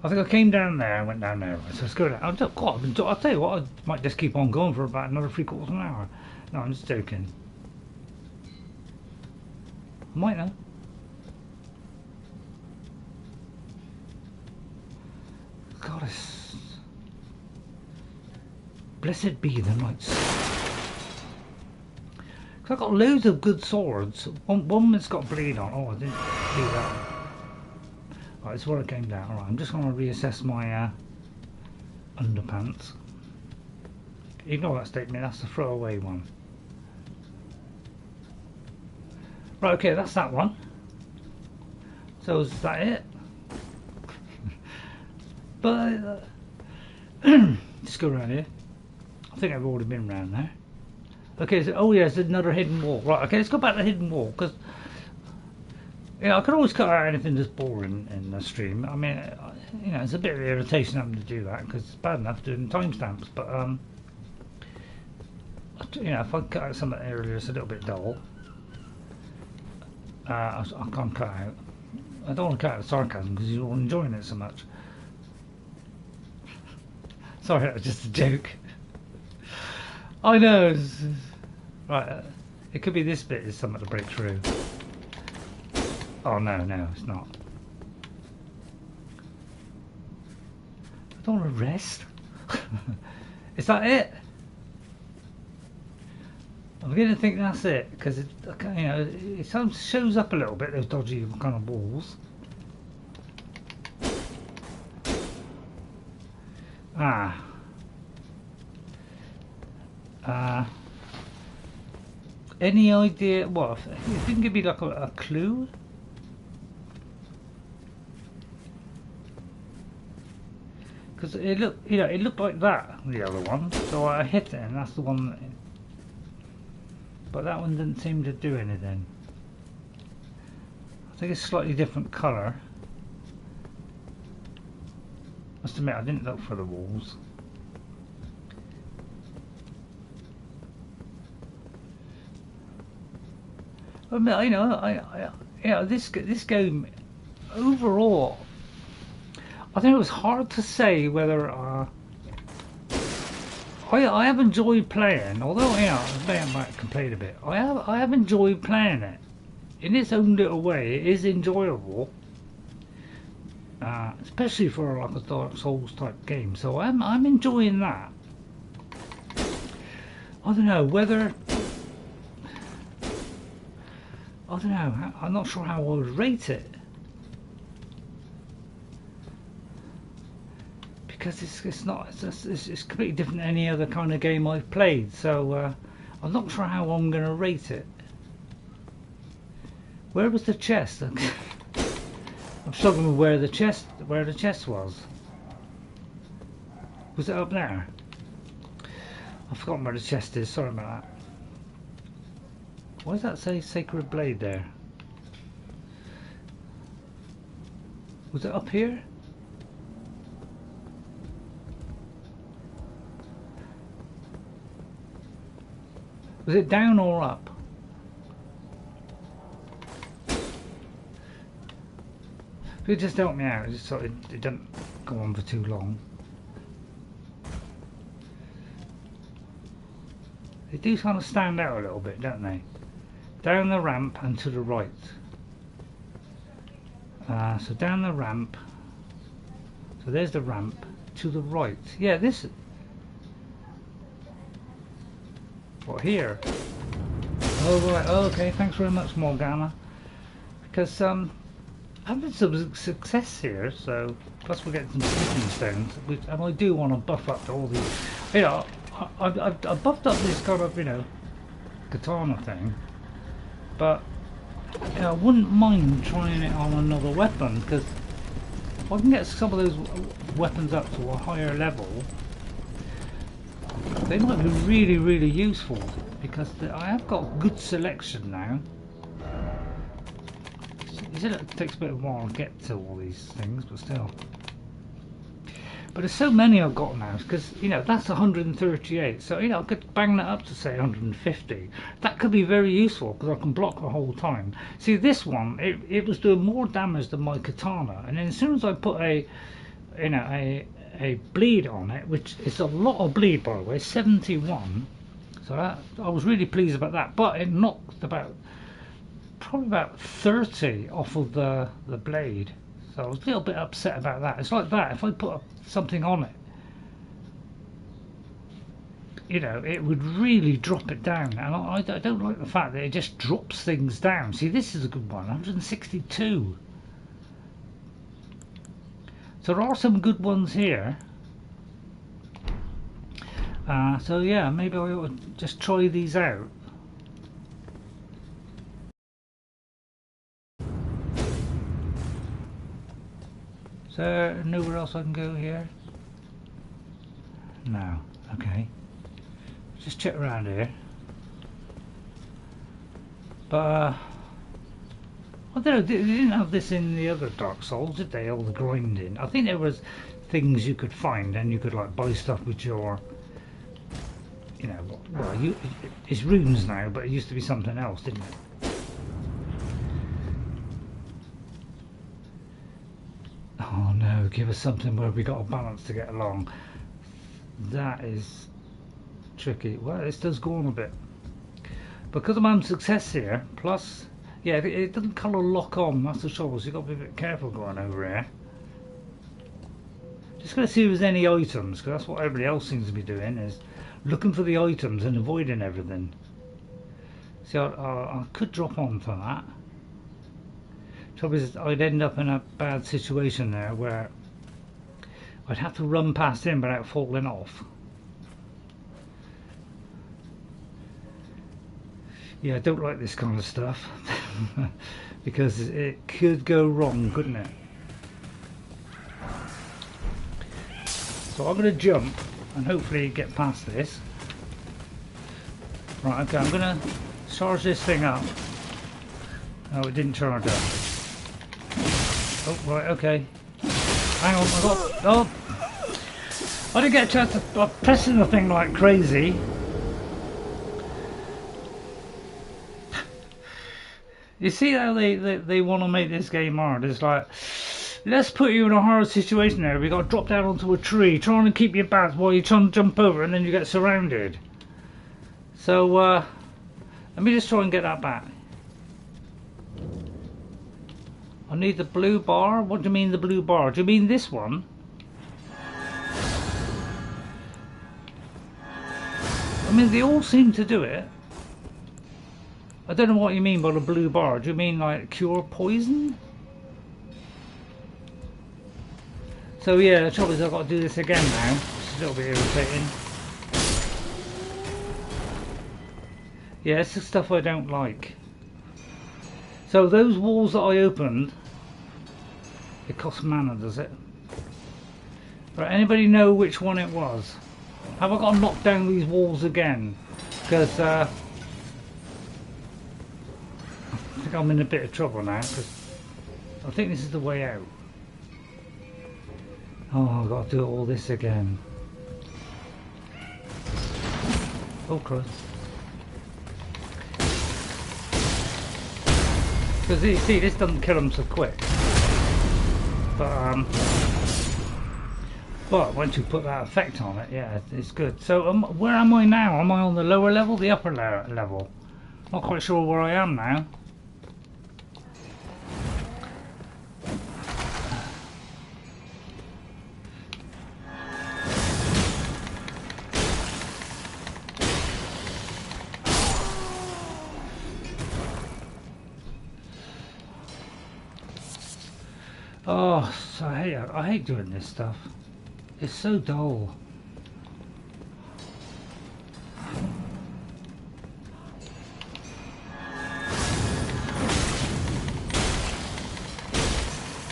I think I came down there and went down there. So let's go down. I'll tell you what, I might just keep on going for about another 3/4 of an hour. No, I'm just joking. I might know. Goddess. Blessed be the knights. I've got loads of good swords. One that's got bleed on. Oh, I didn't do that. Right, that's where I came down. Alright, I'm just going to reassess my underpants. Ignore that statement, that's the throwaway one. Right, okay, that's that one. So is that it? But just go around here. I think I've already been around there. Okay, so oh yeah, there's another hidden wall. Right, okay, let's go back to the hidden wall, because I could always cut out anything that's boring in the stream. I mean, it's a bit of irritation having to do that because it's bad enough doing timestamps. But if I cut out something earlier, it's a little bit dull. I can't cut out. I don't want to cut out the sarcasm because you're all enjoying it so much. Sorry, that was just a joke. I know. Right, it could be this bit is something to break through. Oh no, it's not. I don't want to rest. Is that it? I'm beginning to think that's it because it shows up a little bit, those dodgy kind of walls. Any idea? What? If you can give me like a clue? Because it looked like that, the other one. So I hit it, and that's the one. But that one didn't seem to do anything. I think it's slightly different colour. Must admit, I didn't look for the walls. But this game overall, I think it was hard to say whether I have enjoyed playing, although I might complain a bit. I have enjoyed playing it in its own little way. It is enjoyable, especially for like a Dark Souls type game. So I'm enjoying that. I don't know whether. I don't know. I'm not sure how I would rate it. Because it's completely different than any other kind of game I've played, so I'm not sure how I'm going to rate it. Where was the chest? I'm struggling with where the chest was. Was it up there? I've forgotten where the chest is. Sorry about that. Why does that say Sacred Blade there? Was it up here? Was it down or up? If it just helped me out, just so it didn't go on for too long. They do kind of stand out a little bit, don't they? Down the ramp and to the right. So down the ramp. So there's the ramp to the right. Yeah, this. What, here? Oh right. Oh, okay. Thanks very much, Morgana. Because I've had some success here. So plus we're getting some sleeping stones, and I do want to buff up all these. I've buffed up this kind of katana thing. But I wouldn't mind trying it on another weapon, because if I can get some of those weapons up to a higher level, they might be really, really useful, because I have got a good selection now. It takes a bit of a while to get to all these things, but still. But there's so many I've got now, because that's 138, so I could bang that up to say 150. That could be very useful because I can block the whole time. See, this one, it was doing more damage than my katana, and then as soon as I put a bleed on it, which is a lot of bleed by the way, 71. So I was really pleased about that, but it knocked probably about 30 off of the blade. So I was a little bit upset about that. It's like that, if I put something on it, it would really drop it down. And I don't like the fact that it just drops things down. See, this is a good one, 162. So there are some good ones here. So yeah, maybe I ought to just try these out. Is there nowhere else I can go here? No. Okay. Just check around here. But I don't know, they didn't have this in the other Dark Souls, did they? All the grinding. I think there was things you could find and you could like buy stuff with your, you know, well, it's runes now, but it used to be something else, didn't it? Oh no, give us something where we got a balance to get along. That is tricky. Well, this does go on a bit. Because I'm having success here, plus, yeah, it doesn't colour lock on, that's the trouble, so you've got to be a bit careful going over here. Just going to see if there's any items, because that's what everybody else seems to be doing, is looking for the items and avoiding everything. See, I could drop on for that. Trouble is, I'd end up in a bad situation there where I'd have to run past him without falling off. Yeah, I don't like this kind of stuff because it could go wrong, couldn't it? So I'm going to jump and hopefully get past this. Right, okay, I'm going to charge this thing up. Oh, it didn't charge up. Oh, right, okay. Hang on, I got... Oh! I didn't get a chance to... I'm pressing the thing like crazy. You see how they want to make this game hard? It's like, let's put you in a hard situation there. We got to drop down onto a tree, trying to keep your back while you're trying to jump over, and then you get surrounded. So, let me just try and get that back. I need the blue bar. What do you mean the blue bar? Do you mean this one? I mean, they all seem to do it. I don't know what you mean by the blue bar. Do you mean like cure poison? So yeah, the trouble is I've got to do this again now, which is a little bit irritating. Yeah, it's the stuff I don't like. So those walls that I opened, it costs mana, does it? Right, anybody know which one it was? Have I got to knock down these walls again? Because I think I'm in a bit of trouble now, because I think this is the way out. Oh, I've got to do all this again. Oh, Christ. Because you see, this doesn't kill them so quick. But once you put that effect on it, yeah, it's good. So where am I now? Am I on the lower level, the upper level? Not quite sure where I am now. Oh, so I hate doing this stuff. It's so dull.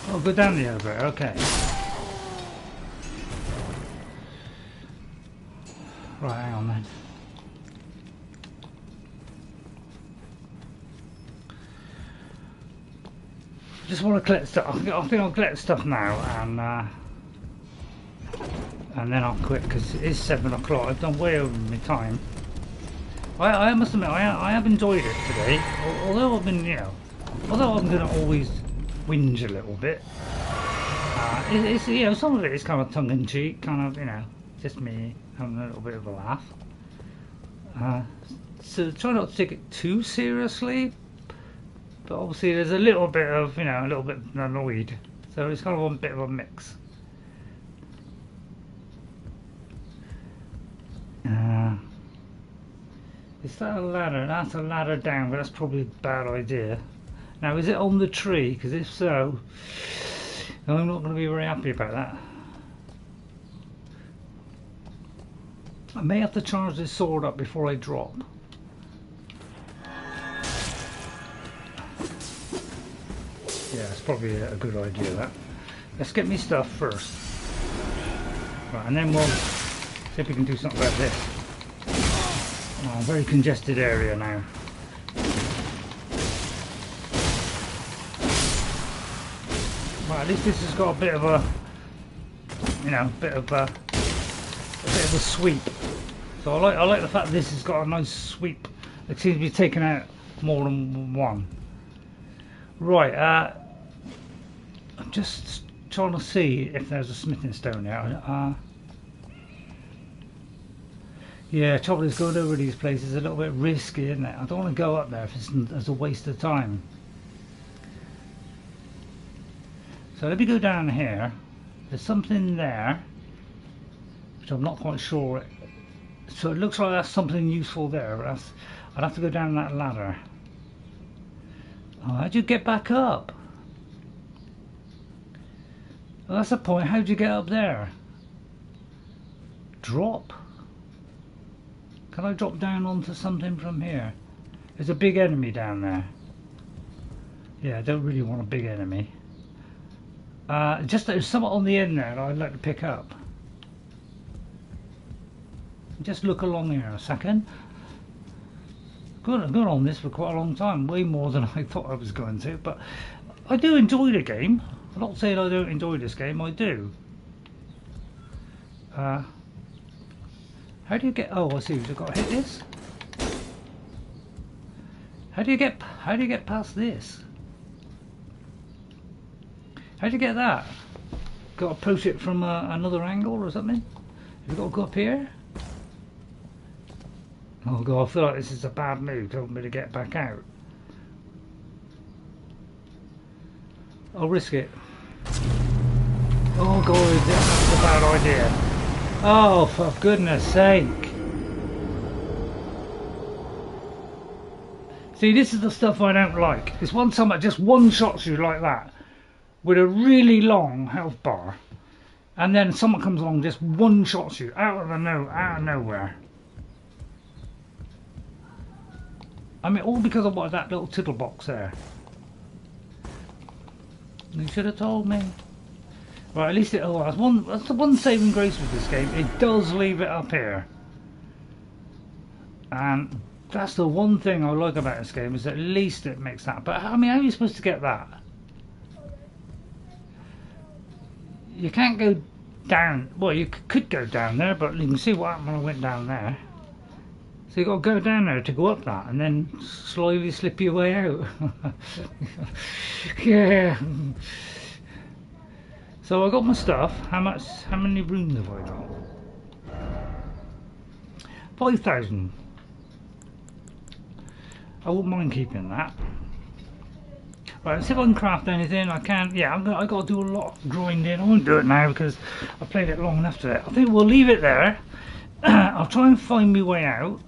Oh, go down the other bit, okay. Right, hang on then. Just want to collect stuff. I think I'll collect stuff now, and then I'll quit because it is 7 o'clock. I've done way over my time. I must admit, I have enjoyed it today. Although I've been, although I'm going to always whinge a little bit. It's some of it is kind of tongue in cheek, kind of just me having a little bit of a laugh. So try not to take it too seriously. But obviously there's a little bit of, a little bit annoyed. So it's kind of a bit of a mix. Is that a ladder? That's a ladder down, but that's probably a bad idea. Now is it on the tree? Because if so, I'm not going to be very happy about that. I may have to charge this sword up before I drop. Yeah, it's probably a good idea, that. Let's get me stuff first. Right, and then we'll see if we can do something about this. Oh, very congested area now. Well, at least this has got a bit of a, you know, a bit of a sweep. So I like the fact that this has got a nice sweep. It seems to be taking out more than one. Right, I'm just trying to see if there's a smithing stone there. Yeah, trouble is going over these places is a little bit risky, isn't it? I don't want to go up there if it's a waste of time. So let me go down here. There's something there, which I'm not quite sure. So it looks like that's something useful there, but I'd have to go down that ladder. Oh, how'd you get back up? Well, that's the point. How'd you get up there? Drop? Can I drop down onto something from here? There's a big enemy down there. Yeah, I don't really want a big enemy. Just there's something on the end there that I'd like to pick up. Just look along here a second. I've gone on this for quite a long time, way more than I thought I was going to, but I do enjoy the game. I'm not saying I don't enjoy this game, I do. How do you get, oh I see, you've got to hit this? How do you get past this? How do you get that? Got to approach it from another angle or something? Have you got to go up here? Oh god, I feel like this is a bad move. Don't want me to get back out. I'll risk it. Oh god, that's a bad idea. Oh, for goodness sake. See, this is the stuff I don't like. It's one time that just one-shots you like that with a really long health bar, and then someone comes along and just one-shots you out of nowhere. I mean, all because of what that little tittle box there. You should have told me. Right, at least it. Oh, that's the one saving grace with this game. It does leave it up here, and that's the one thing I like about this game, is at least it makes that. But I mean, how are you supposed to get that? You can't go down. Well, you could go down there, but you can see what happened when I went down there. So you've got to go down there to go up that, and then slowly slip your way out. Yeah. So I got my stuff. How many rooms have I got? 5,000. I wouldn't mind keeping that. Right, let's see if I can craft anything. I can. Yeah, I got to do a lot of grinding. I won't do it now because I played it long enough to it. I think we'll leave it there. I'll try and find my way out.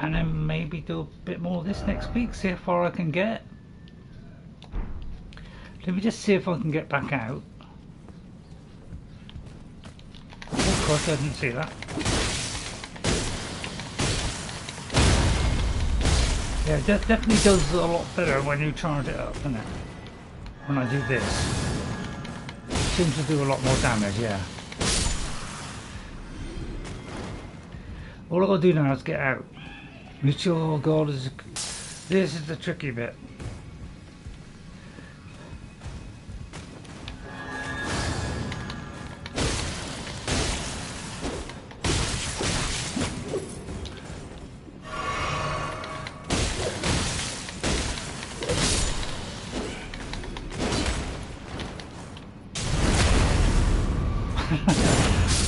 And then maybe do a bit more of this next week, see how far I can get. Let me just see if I can get back out. Oh, of course, I didn't see that. Yeah, it definitely does a lot better when you charge it up, doesn't it? When I do this. It seems to do a lot more damage, yeah. All I've got to do now is get out. Which, oh god, this is the tricky bit.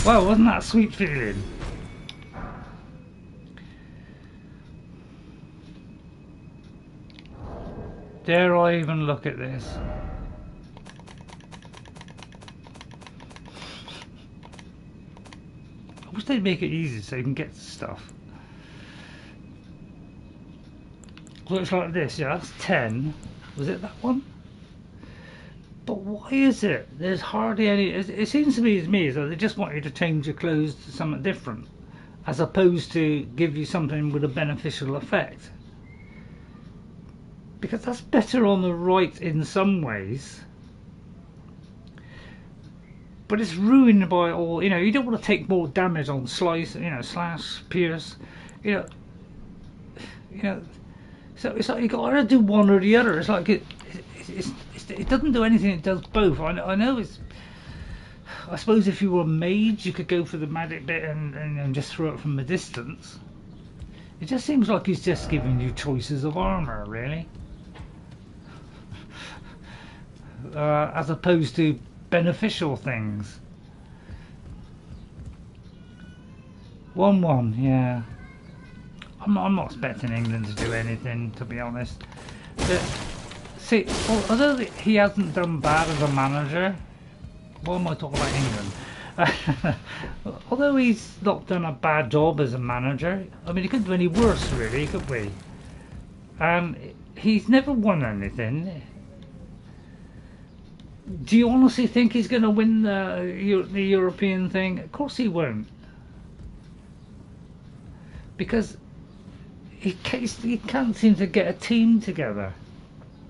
Wow, wasn't that a sweet feeling? Dare I even look at this? I wish they'd make it easy so you can get stuff. Looks like this, yeah, that's 10. Was it that one? But why is it? There's hardly any. It seems to me as though they just want you to change your clothes to something different, as opposed to give you something with a beneficial effect. Because that's better on the right in some ways, but it's ruined by all. You know, you don't want to take more damage on slice. You know, slash, pierce. You know. So it's like you got to do one or the other. It's like it doesn't do anything. It does both. I know it's. I suppose if you were a mage, you could go for the magic bit and just throw it from a distance. It just seems like he's just giving you choices of armor, really, as opposed to beneficial things. 1-1, yeah. I'm not expecting England to do anything, to be honest. But, see, although he hasn't done bad as a manager, why am I talking about England? Although he's not done a bad job as a manager, I mean, he couldn't do any worse, really, could we? He's never won anything. Do you honestly think he's going to win the European thing? Of course he won't. Because he can't seem to get a team together.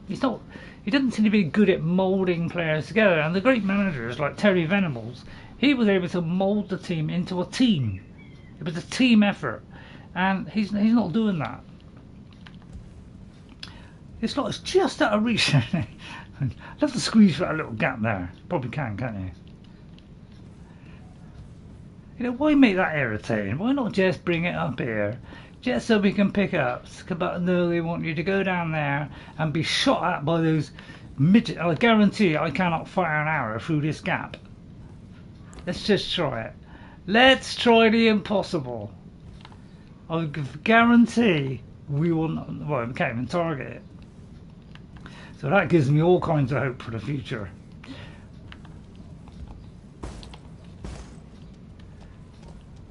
He doesn't seem to be good at moulding players together. And the great managers like Terry Venables, he was able to mould the team into a team. It was a team effort, and he's not doing that. It's like it's just out of reach. I'd love to squeeze through a little gap there. Probably can't you? You know, why make that irritating? Why not just bring it up here? Just so we can pick up. But no, they want you to go down there and be shot at by those midget. I guarantee I cannot fire an arrow through this gap. Let's just try it. Let's try the impossible. I guarantee we will not. Well, we can't even target it. So that gives me all kinds of hope for the future.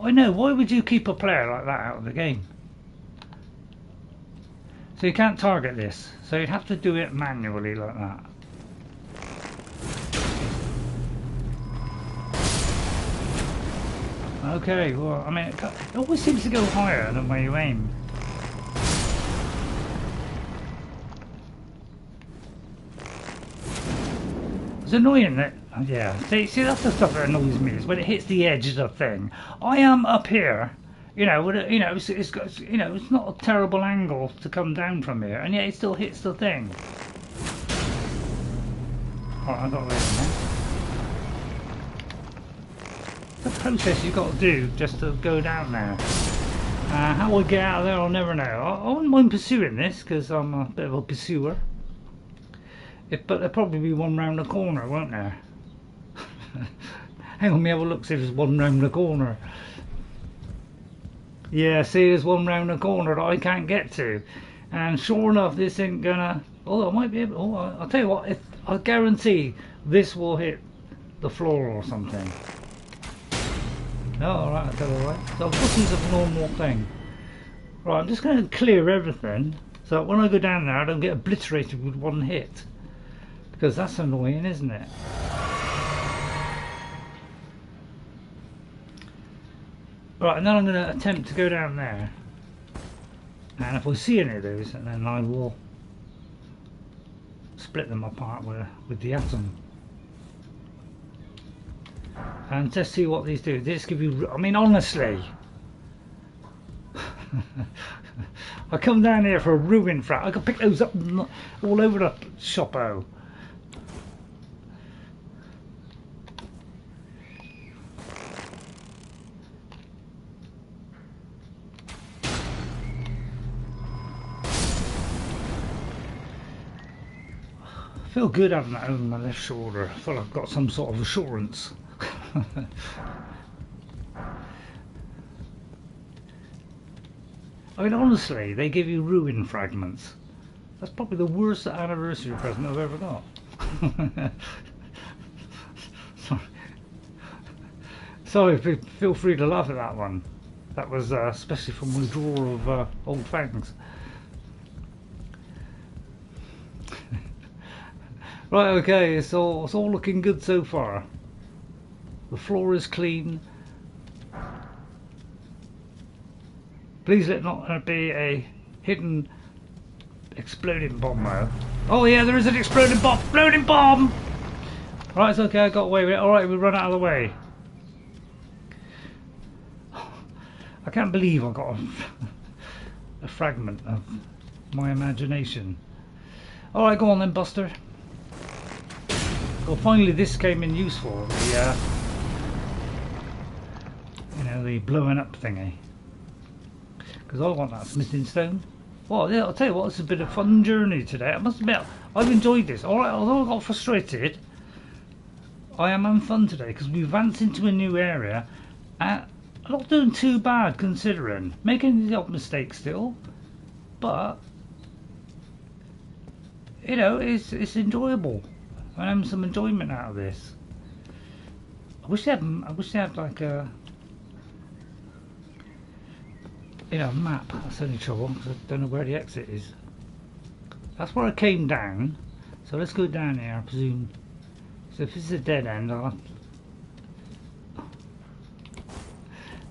I know, why would you keep a player like that out of the game? So you can't target this, so you'd have to do it manually like that. Okay, well, I mean, it always seems to go higher than where you aim. It's annoying that, yeah, see that's the stuff that annoys me, is when it hits the edge of the thing. I am up here, you know, it's got, you know, it's not a terrible angle to come down from here, and yet it still hits the thing. Alright, I got rid of that. The process you've got to do just to go down there. How I get out of there, I'll never know. I wouldn't mind pursuing this, because I'm a bit of a pursuer. But there'll probably be one round the corner, won't there? Hang on, let me have a look, see if there's one round the corner. Yeah, see, there's one round the corner that I can't get to. And sure enough, this ain't gonna... Oh, I might be able... Oh, I'll tell you what, I guarantee this will hit the floor or something. Oh, alright, I'll tell you what. So this is a normal thing. Right, I'm just going to clear everything, so that when I go down there, I don't get obliterated with one hit. Because that's annoying, isn't it? Right, and then I'm going to attempt to go down there. And if I see any of those, then I will split them apart with the atom. And just see what these do. They just give you... I mean, honestly... I come down here for a ruin frag. I could pick those up all over the shop-o. I feel good having that over my left shoulder. I feel like I've got some sort of assurance. I mean, honestly, they give you ruin fragments. That's probably the worst anniversary present I've ever got. Sorry, feel free to laugh at that one. That was especially from my drawer of old fangs. Right, okay, it's all looking good so far. The floor is clean. Please let not be a hidden exploding bomb though. Oh yeah, there is an exploding bomb! Exploding bomb! Right, it's okay, I got away with it. Alright, we run out of the way. I can't believe I got a fragment of my imagination. Alright, go on then, Buster. Well, finally this came in useful. The, you know, the blowing up thingy. Because I want that smithing stone. Well, yeah, I'll tell you what, it's a bit of a fun journey today. I must admit, I've enjoyed this. Alright, although I got frustrated, I am having fun today because we advanced into a new area. I'm not doing too bad considering. Making the odd mistakes still. But, you know, it's enjoyable. I'm having some enjoyment out of this. I wish they had like a, you know, map. That's the only trouble because I don't know where the exit is. That's where I came down. So let's go down here, I presume. So if this is a dead end, I'll...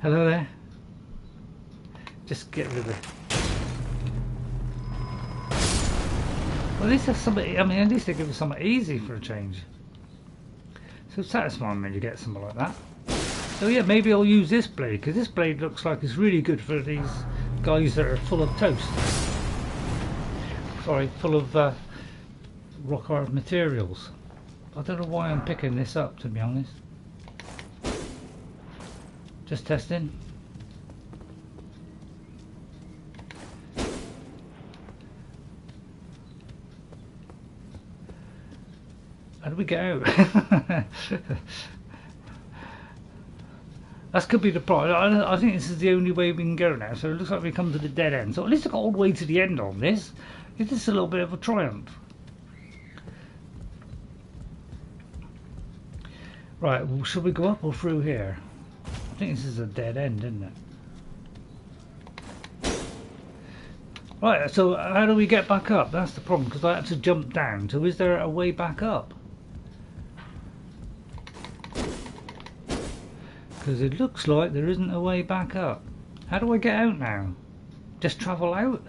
Hello there. Just get rid of it. Well, at least there's something. I mean, at least they give us something easy for a change. So satisfying when you get something like that. So yeah, maybe I'll use this blade because this blade looks like it's really good for these guys that are full of toast. Sorry, full of rock hard materials. I don't know why I'm picking this up, to be honest. Just testing. How do we get out? That could be the problem. I think this is the only way we can go now. So it looks like we come to the dead end. So at least I got all the way to the end on this. It's just a little bit of a triumph. Right, well, should we go up or through here? I think this is a dead end, isn't it? Right, so how do we get back up? That's the problem, because I had to jump down. So is there a way back up? Because it looks like there isn't a way back up. How do I get out now? Just travel out?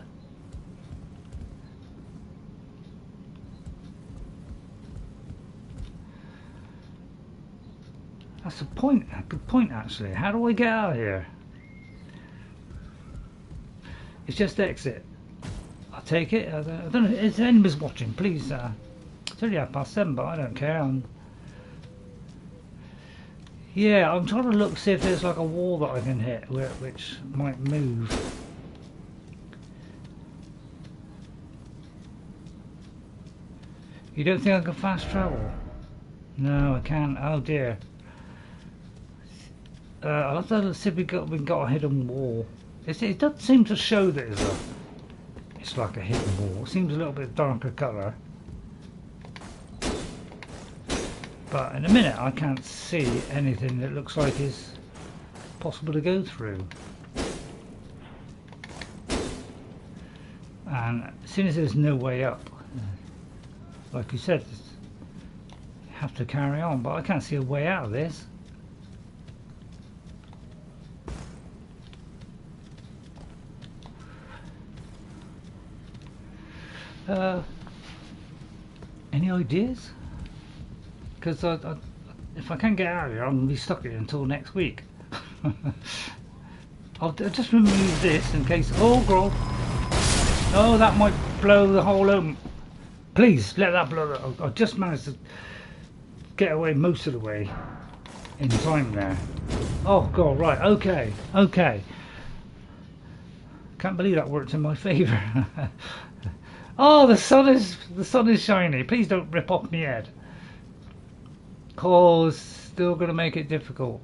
That's a point, a good point actually. How do I get out of here? It's just exit. I take it. I don't know if anybody's watching. Please, it's only 7:30, but I don't care. Yeah, I'm trying to look see if there's like a wall that I can hit, which might move. You don't think I can fast travel? No, I can't. Oh dear. I'll have to see if we got a hidden wall. It does seem to show that it's like a hidden wall. It seems a little bit darker colour. But in a minute I can't see anything that looks like is possible to go through. And as soon as there's no way up, like you said, you have to carry on. But I can't see a way out of this. Any ideas? Because if I can't get out of here, I'm going to be stuck here until next week. I'll just remove this in case. Oh, God. Oh, that might blow the hole open. Please, let that blow. I just managed to get away most of the way in time there. Oh, God, right. Okay. Okay. Can't believe that worked in my favour. Oh, the sun is shiny. Please don't rip off my head. Cause still gonna make it difficult.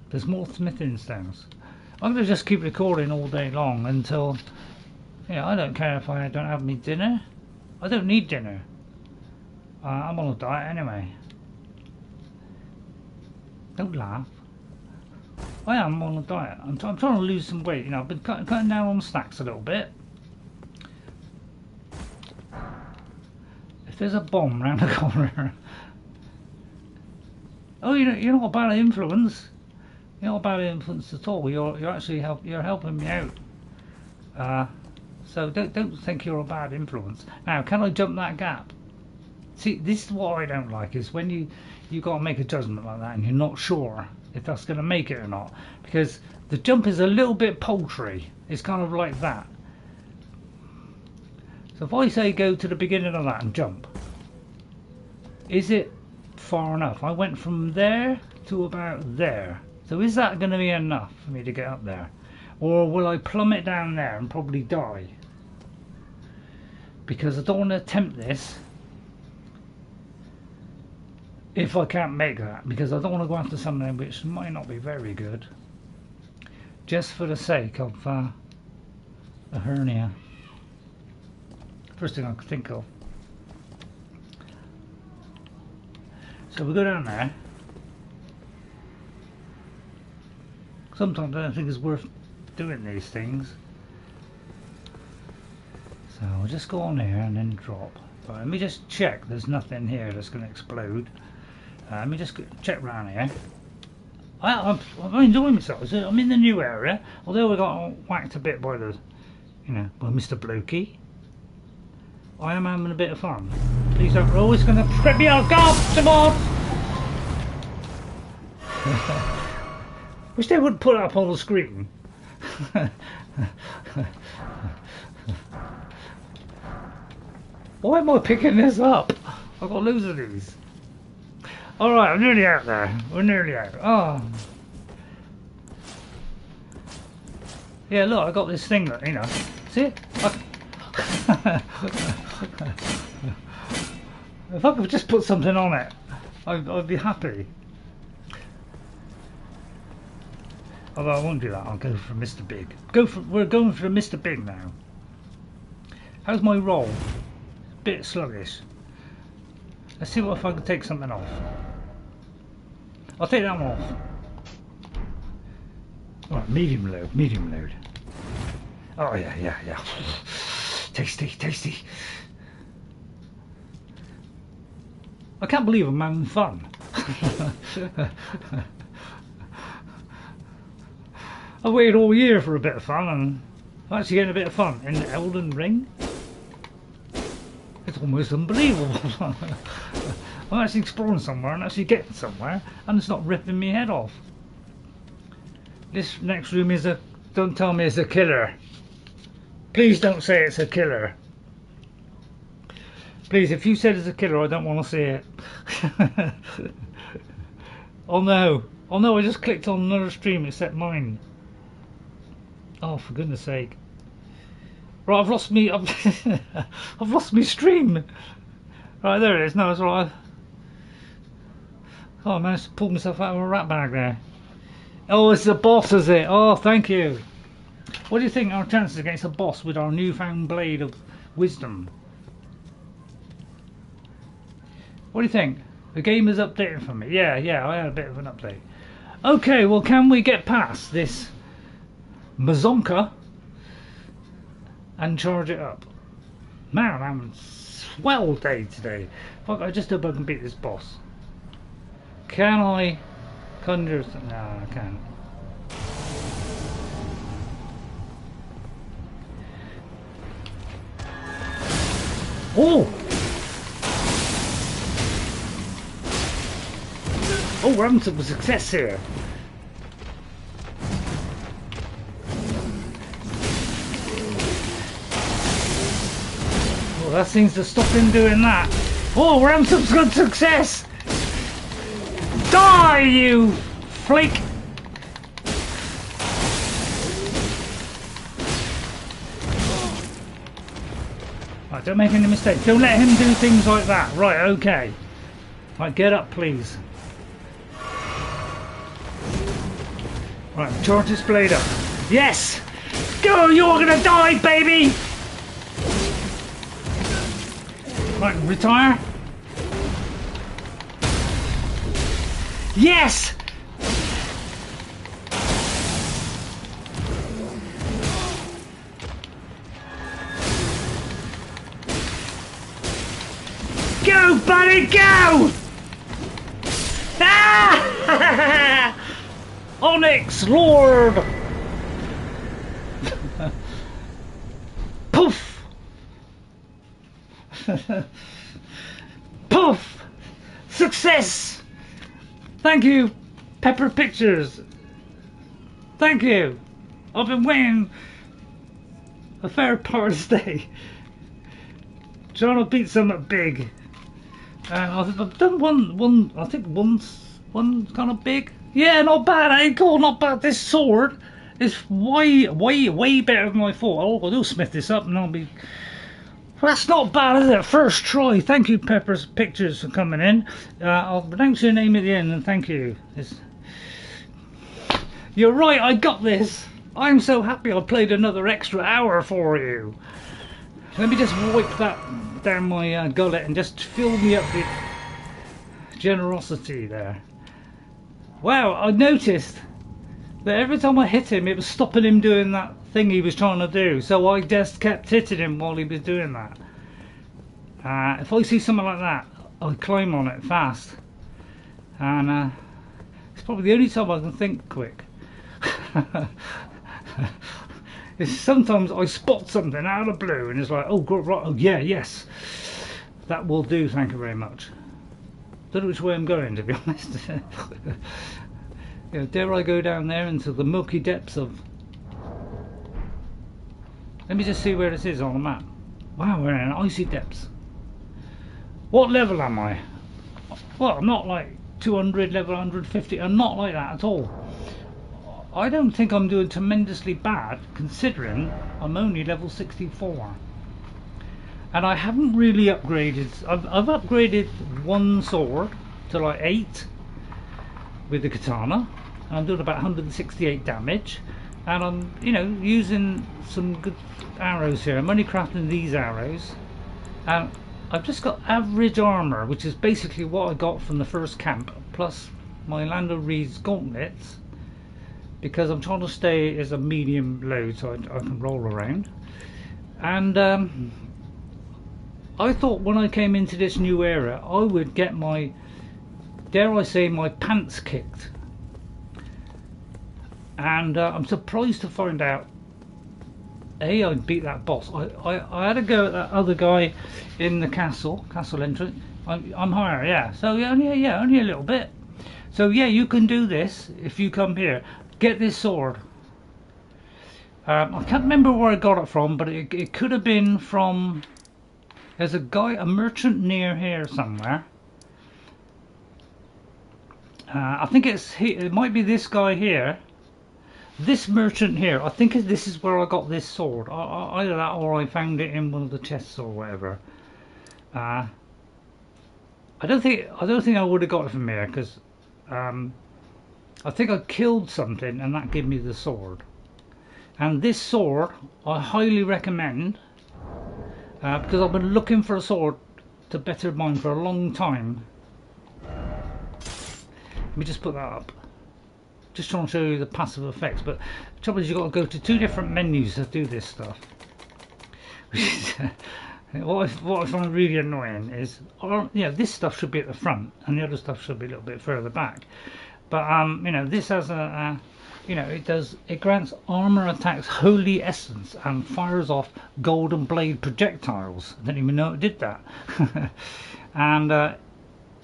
There's more smithing stones. I'm gonna just keep recording all day long until, yeah, I don't care if I don't have me dinner. I don't need dinner. I'm on a diet anyway. Don't laugh. I am on a diet. I'm trying to lose some weight. You know, I've been cutting down on snacks a little bit. there's a bomb round the corner. Oh, you're not a bad influence. You're not a bad influence at all. You're actually helping me out. So don't think you're a bad influence. Now, can I jump that gap? See, this is what I don't like, is when you got to make a judgment like that and you're not sure if that's going to make it or not, because the jump is a little bit paltry. It's kind of like that. So if I say go to the beginning of that and jump, is it far enough? I went from there to about there. So is that going to be enough for me to get up there? Or will I plummet down there and probably die? Because I don't want to attempt this if I can't make that, because I don't want to go after something which might not be very good just for the sake of a hernia. First thing I could think of. So we go down there. Sometimes I don't think it's worth doing these things. So I'll just go on here and then drop. But let me just check there's nothing here that's going to explode. Let me just check around here. I'm enjoying myself. I'm in the new area, although we got whacked a bit by the, by Mr. Blokey. I am having a bit of fun. Please don't. We're always going to trip me off. God, come on! Wish they would put it up on the screen. Why am I picking this up? I've got loads of these. Alright, I'm nearly out there. We're nearly out. Oh. Yeah, look, I got this thing that, see it? If I could just put something on it, I'd be happy. Although I won't do that, I'll go for Mr. Big. We're going for Mr. Big now. How's my roll? Bit sluggish. Let's see if I can take something off. I'll take that one off. Alright, medium load, medium load. Oh yeah. Tasty, tasty. I can't believe I'm having fun. I waited all year for a bit of fun, and I'm actually getting a bit of fun in the Elden Ring. It's almost unbelievable. I'm actually exploring somewhere and actually getting somewhere, and it's not ripping me head off. This next room is don't tell me it's a killer. Please don't say it's a killer. Please, if you said it's a killer, I don't want to see it. Oh no, I just clicked on another stream except mine. Oh, for goodness sake. Right, I've lost me. I've lost me stream. Right, there it is. No, it's alright. Oh, I managed to pull myself out of a rat bag there. Oh, it's the boss, is it? Oh, thank you. What do you think our chances against a boss with our newfound blade of wisdom? What do you think? The game is updating for me. Yeah, I had a bit of an update. Okay, well, can we get past this Mazonka and charge it up? Man, I'm swell day today. Fuck, I just hope I can beat this boss. Can I conjure something? No, I can't. Oh! Oh, we're having some success here. Well, that seems to stop him doing that. Oh, we're having some good success. Die, you flake! Right, don't make any mistakes. Don't let him do things like that. Right, okay. Right, get up, please. Right, charge this blade up. Yes! Go, you're gonna die, baby! Right, retire. Yes! Go, buddy, go! Ah! Onyx Lord! Poof! Poof! Success! Thank you, Pepper Pictures. Thank you. I've been waiting a fair part of the day, trying to beat something big. And I've done one. I think one kind of big. Yeah, not bad. Eh? Cool, not bad. This sword is way better than I thought. I'll smith this up and I'll be. Well, that's not bad, is it? First try. Thank you, Pepper's Pictures, for coming in. I'll pronounce your name at the end and thank you. You're right. I got this. I'm so happy I played another extra hour for you. Let me just wipe that down my gullet and just fill me up with generosity there. Wow, I noticed that every time I hit him, it was stopping him doing that thing he was trying to do. So I just kept hitting him while he was doing that. If I see something like that, I climb on it fast. And it's probably the only time I can think quick. Sometimes I spot something out of the blue and it's like, oh, God, right, oh yeah, yes, that will do, thank you very much. Don't know which way I'm going, to be honest. You know, dare I go down there into the milky depths of... Let me just see where this is on the map. Wow, we're in icy depths. What level am I? Well, I'm not like 200, level 150, I'm not like that at all. I don't think I'm doing tremendously bad considering I'm only level 64. And I haven't really upgraded. I've upgraded one sword to like 8 with the katana. And I'm doing about 168 damage. And I'm, you know, using some good arrows here. I'm only crafting these arrows. And I've just got average armor, which is basically what I got from the first camp, plus my Lando Reed's gauntlets. Because I'm trying to stay as a medium load so I can roll around. And I thought when I came into this new era I would get my, dare I say, my pants kicked. And I'm surprised to find out I beat that boss. I had a go at that other guy in the castle entrance. I'm higher, yeah. So yeah, only a little bit. So yeah, you can do this if you come here. Get this sword. I can't remember where I got it from, but it could have been from... There's a guy, a merchant near here somewhere. I think it might be this guy here. This merchant here. I think this is where I got this sword. Either that or I found it in one of the chests or whatever. I don't think I would have got it from here because... I think I killed something and that gave me the sword. And this sword I highly recommend because I've been looking for a sword to better mine for a long time. Let me just put that up. Just trying to show you the passive effects, but the trouble is you've got to go to 2 different menus to do this stuff. What I find really annoying is, this stuff should be at the front and the other stuff should be a little bit further back. But you know, this has it grants armor attacks holy essence and fires off golden blade projectiles. I didn't even know it did that. And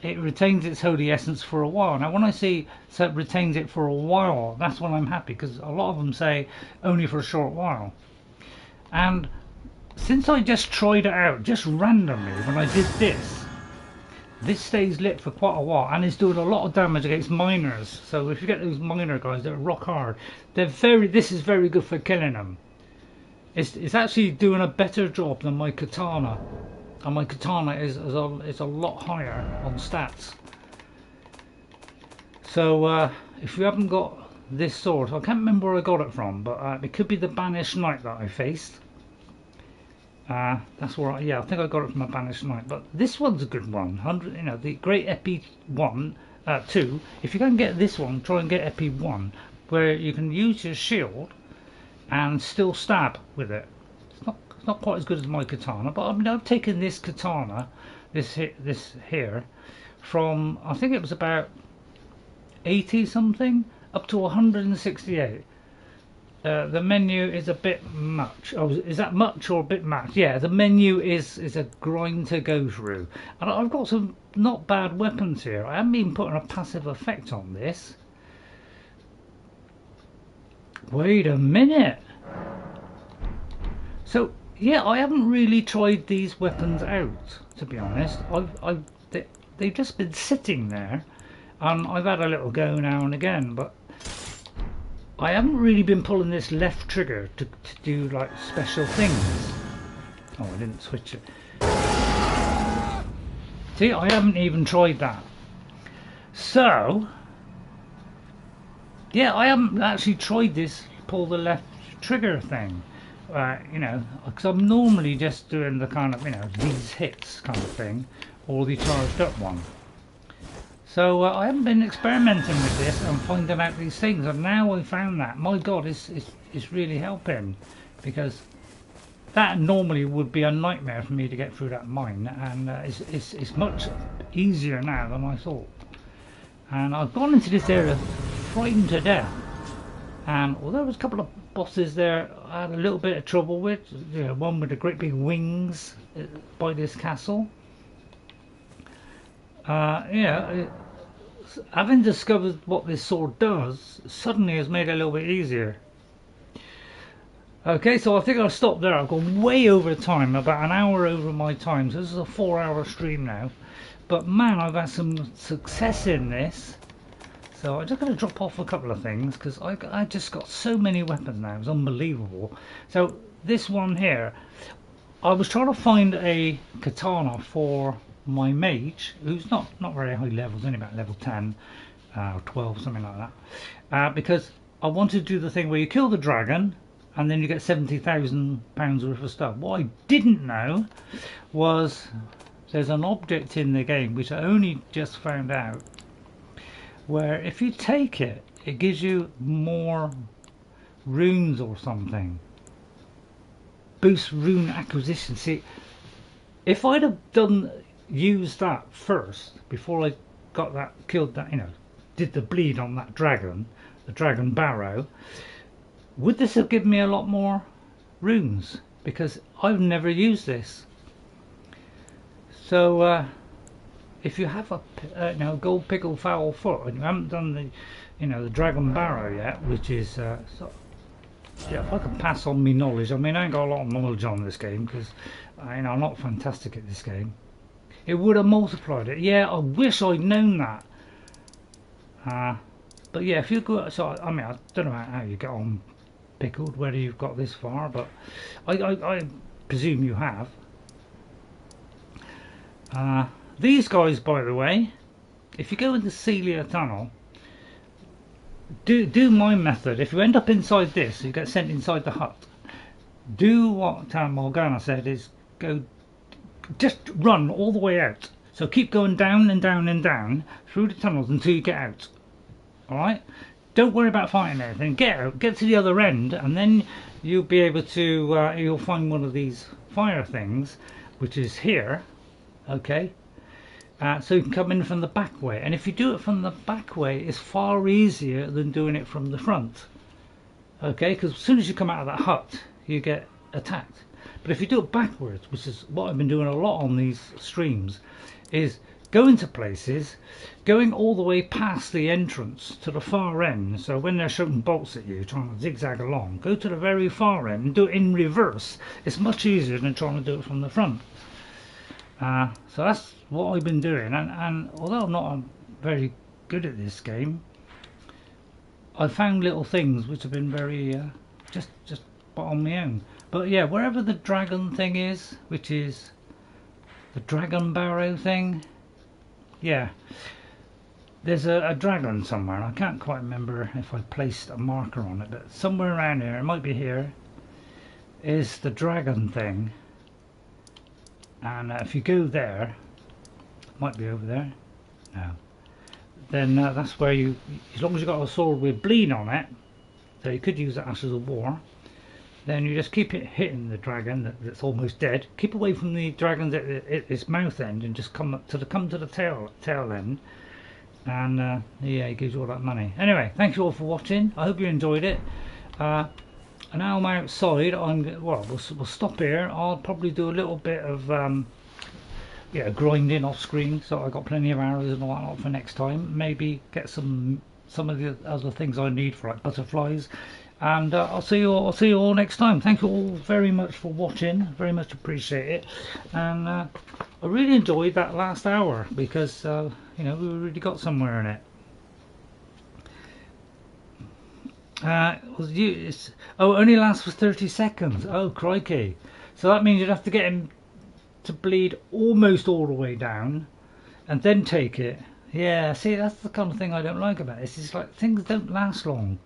it retains its holy essence for a while. Now when I see it retains it for a while, that's when I'm happy, because a lot of them say only for a short while. And since I just tried it out just randomly when I did this stays lit for quite a while and is doing a lot of damage against miners. So if you get those miner guys that are rock hard, this is very good for killing them. It's actually doing a better job than my katana, and my katana is a lot higher on stats. So if you haven't got this sword, I can't remember where I got it from, but it could be the Banished Knight that I faced. That's where I think I got it from a Banished Knight, but this one's a good one. The Great Epi 2. If you can get this one, try and get Epi 1, where you can use your shield and still stab with it. It's not quite as good as my katana, but I mean, I've taken this katana, this here, from, I think it was about 80 something up to 168. The menu is a bit much. Oh, is that much or a bit much? Yeah, the menu is a grind to go through. And I've got some not bad weapons here. I haven't even put a passive effect on this. Wait a minute. So yeah, I haven't really tried these weapons out, to be honest. They've just been sitting there, and I've had a little go now and again, but I haven't really been pulling this left trigger to do like special things. Oh, I didn't switch it. See, I haven't even tried that. So yeah, I haven't actually tried this pull the left trigger thing. You know, because I'm normally just doing the kind of, you know, these hits kind of thing, or the charged up one. So I haven't been experimenting with this and finding out these things, and now I found that, my god, it's really helping, because that normally would be a nightmare for me to get through that mine, and it's much easier now than I thought. And I've gone into this area frightened to death, and although there was a couple of bosses there I had a little bit of trouble with, you know, one with the great big wings by this castle. Yeah, having discovered what this sword does suddenly has made it a little bit easier. Okay, so I think I'll stop there. I've gone way over time, about an hour over my time, so this is a 4-hour stream now. But man, I've had some success in this. So I'm just going to drop off a couple of things, because I just got so many weapons now, it's unbelievable. So this one here, I was trying to find a katana for my mage, who's not very high levels, only about level 10 or 12, something like that, because I wanted to do the thing where you kill the dragon and then you get £70,000 worth of stuff. What I didn't know was there's an object in the game, which I only just found out, where if you take it, it gives you more runes or something. Boost rune acquisition. See, if I'd have used that first before I got that, killed that, you know, did the bleed on that dragon, the dragon barrow, would this have given me a lot more runes? Because I've never used this. So if you have a you know, gold pickle foul foot and you haven't done the, you know, the dragon barrow yet, which is so, yeah, if I can pass on me knowledge, I mean, I ain't got a lot of knowledge on this game because you know, I'm not fantastic at this game. It would have multiplied it. Yeah, I wish I'd known that. But yeah, if you go, so I mean, I don't know how you get on pickled, whether you've got this far, but I presume you have. These guys, by the way, if you go into Celia Tunnel, do my method. If you end up inside this, you get sent inside the hut. Do what Morgana said, is go, just run all the way out. So keep going down and down and down through the tunnels until you get out. Alright? Don't worry about fighting anything. Get out, get to the other end, and then you'll be able to, you'll find one of these fire things, which is here. Okay? So you can come in from the back way. And if you do it from the back way, it's far easier than doing it from the front. Okay? Because as soon as you come out of that hut, you get attacked. But if you do it backwards, which is what I've been doing a lot on these streams, is going to places, going all the way past the entrance to the far end. So when they're shooting bolts at you, trying to zigzag along, go to the very far end and do it in reverse. It's much easier than trying to do it from the front. So that's what I've been doing, and although I'm not very good at this game, I found little things which have been very just on my own. But yeah, wherever the dragon thing is, which is the dragon barrow thing, yeah, there's a dragon somewhere. I can't quite remember if I placed a marker on it, but somewhere around here, it might be here, is the dragon thing. And if you go there, might be over there, no, then that's where you, as long as you've got a sword with bleed on it, so you could use that Ashes of War, then you just keep it hitting the dragon that's almost dead. Keep away from the dragons at its mouth end, and just come to the tail end. And yeah, it gives you all that money. Anyway, thank you all for watching. I hope you enjoyed it. And now I'm outside. We'll stop here. I'll probably do a little bit of yeah, grinding off screen, so I got plenty of arrows and all that for next time. Maybe get some of the other things I need for like butterflies. And I'll see you all next time. Thank you all very much for watching. Very much appreciate it. And I really enjoyed that last hour because you know, we really got somewhere in it. Only lasts for 30 seconds. Oh crikey! So that means you'd have to get him to bleed almost all the way down, and then take it. Yeah, see, that's the kind of thing I don't like about this. It's like things don't last long.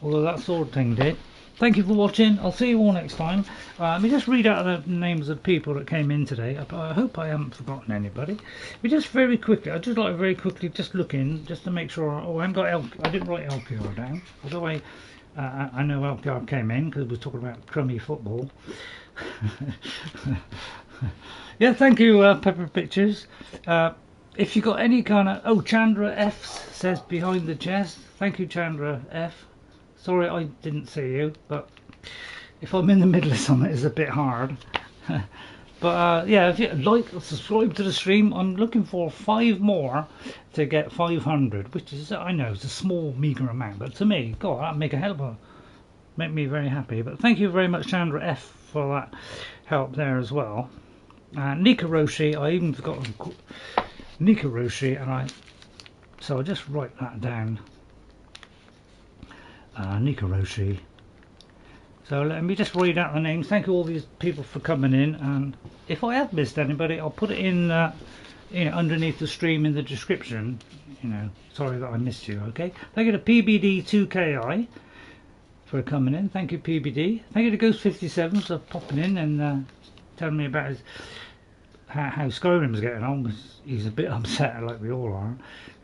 Although that sword thing did. Thank you for watching. I'll see you all next time. Let me just read out the names of people that came in today. I hope I haven't forgotten anybody. We just very quickly, I'd just like to very quickly just look in, just to make sure. Oh, I haven't got I didn't write LPR down. Although I know LPR came in because we're talking about crummy football. Yeah, thank you, Pepper Pictures. If you got any kind of... Oh, Chandra F says behind the chest. Thank you, Chandra F. Sorry I didn't see you, but if I'm in the middle of something, it's a bit hard. But yeah, if you like or subscribe to the stream, I'm looking for 5 more to get 500, which is, I know, it's a small, meagre amount, but to me, God, that'd make a hell of a... make me very happy. But thank you very much, Chandra F, for that help there as well. Nicoroshi, I even forgot Nicoroshi, and so I'll just write that down. Nicoroshi. So let me just read out the names. Thank you all these people for coming in, and if I have missed anybody, I'll put it in you know, underneath the stream in the description. You know, sorry that I missed you. Okay, thank you to PBD2KI for coming in. Thank you, PBD. Thank you to Ghost57 for popping in and telling me about how Skyrim's getting on, because he's a bit upset like we all are.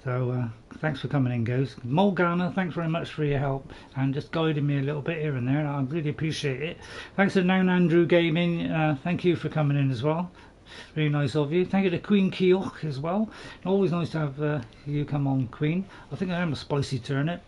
So thanks for coming in, Ghost. Morgana, thanks very much for your help and just guiding me a little bit here and there. I really appreciate it. Thanks to Noun Andrew Gaming, thank you for coming in as well. Really nice of you. Thank you to Queen Keok as well. Always nice to have you come on, Queen. I think I am a spicy turnip.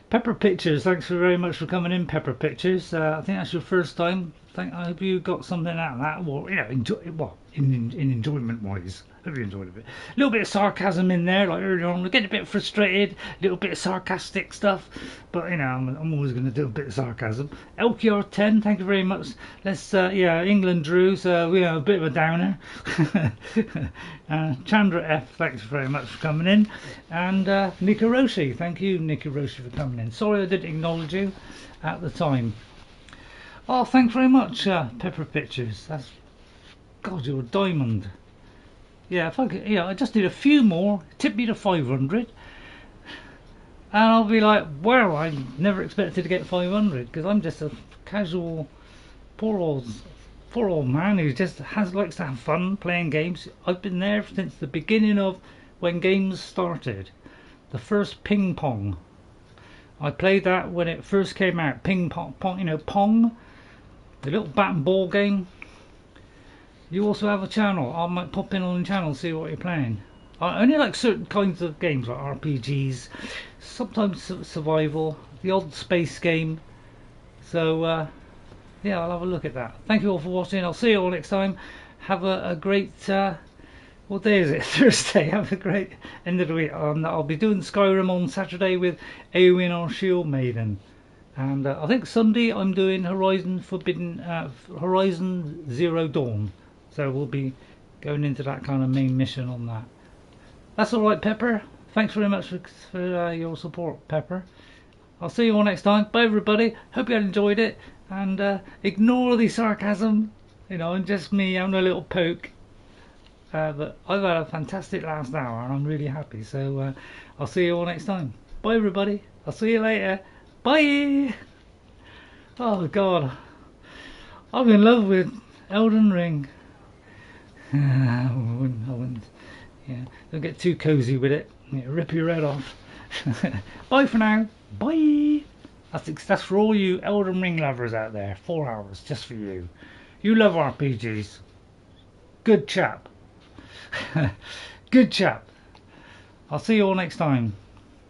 Pepper Pictures, thanks very much for coming in, Pepper Pictures. I think that's your first time. I hope you got something out of that. Well, yeah, in enjoyment wise. Hope you enjoyed it. A little bit of sarcasm in there, like earlier on. We're getting a bit frustrated, a little bit of sarcastic stuff, but you know, I'm always going to do a bit of sarcasm. LQR10, thank you very much. Let's, yeah, England drew, so we have a bit of a downer. Chandra F, thanks very much for coming in, and Nicoroshi, thank you, Nicoroshi, for coming in. Sorry I didn't acknowledge you at the time. Oh, thanks very much, Pepper Pictures. That's, God, you're a diamond. Yeah, if I could, yeah, I just need a few more, tip me to 500, and I'll be like, wow, I never expected to get 500 because I'm just a casual, poor old man who just likes to have fun playing games. I've been there since the beginning of when games started. The first ping pong, I played that when it first came out. Ping pong, you know, Pong, the little bat and ball game. You also have a channel. I might pop in on the channel and see what you're playing. I only like certain kinds of games, like RPGs, sometimes survival, the odd space game. So yeah, I'll have a look at that. Thank you all for watching. I'll see you all next time. Have a great what day is it? Thursday. Have a great end of the week. I'll be doing Skyrim on Saturday with Eowyn or Shield Maiden. And I think Sunday I'm doing Horizon Zero Dawn. So we'll be going into that kind of main mission on that. That's alright, Pepper. Thanks very much for your support, Pepper. I'll see you all next time. Bye, everybody. Hope you enjoyed it. And ignore the sarcasm, you know, and just me having a little poke. But I've had a fantastic last hour and I'm really happy. So I'll see you all next time. Bye, everybody. I'll see you later. Bye. Oh, God. I'm in love with Elden Ring. I wouldn't, yeah, don't get too cozy with it. Yeah, rip your head off. Bye for now. Bye. That's for all you Elden Ring lovers out there. 4 hours just for you. You love RPGs. Good chap. Good chap. I'll see you all next time.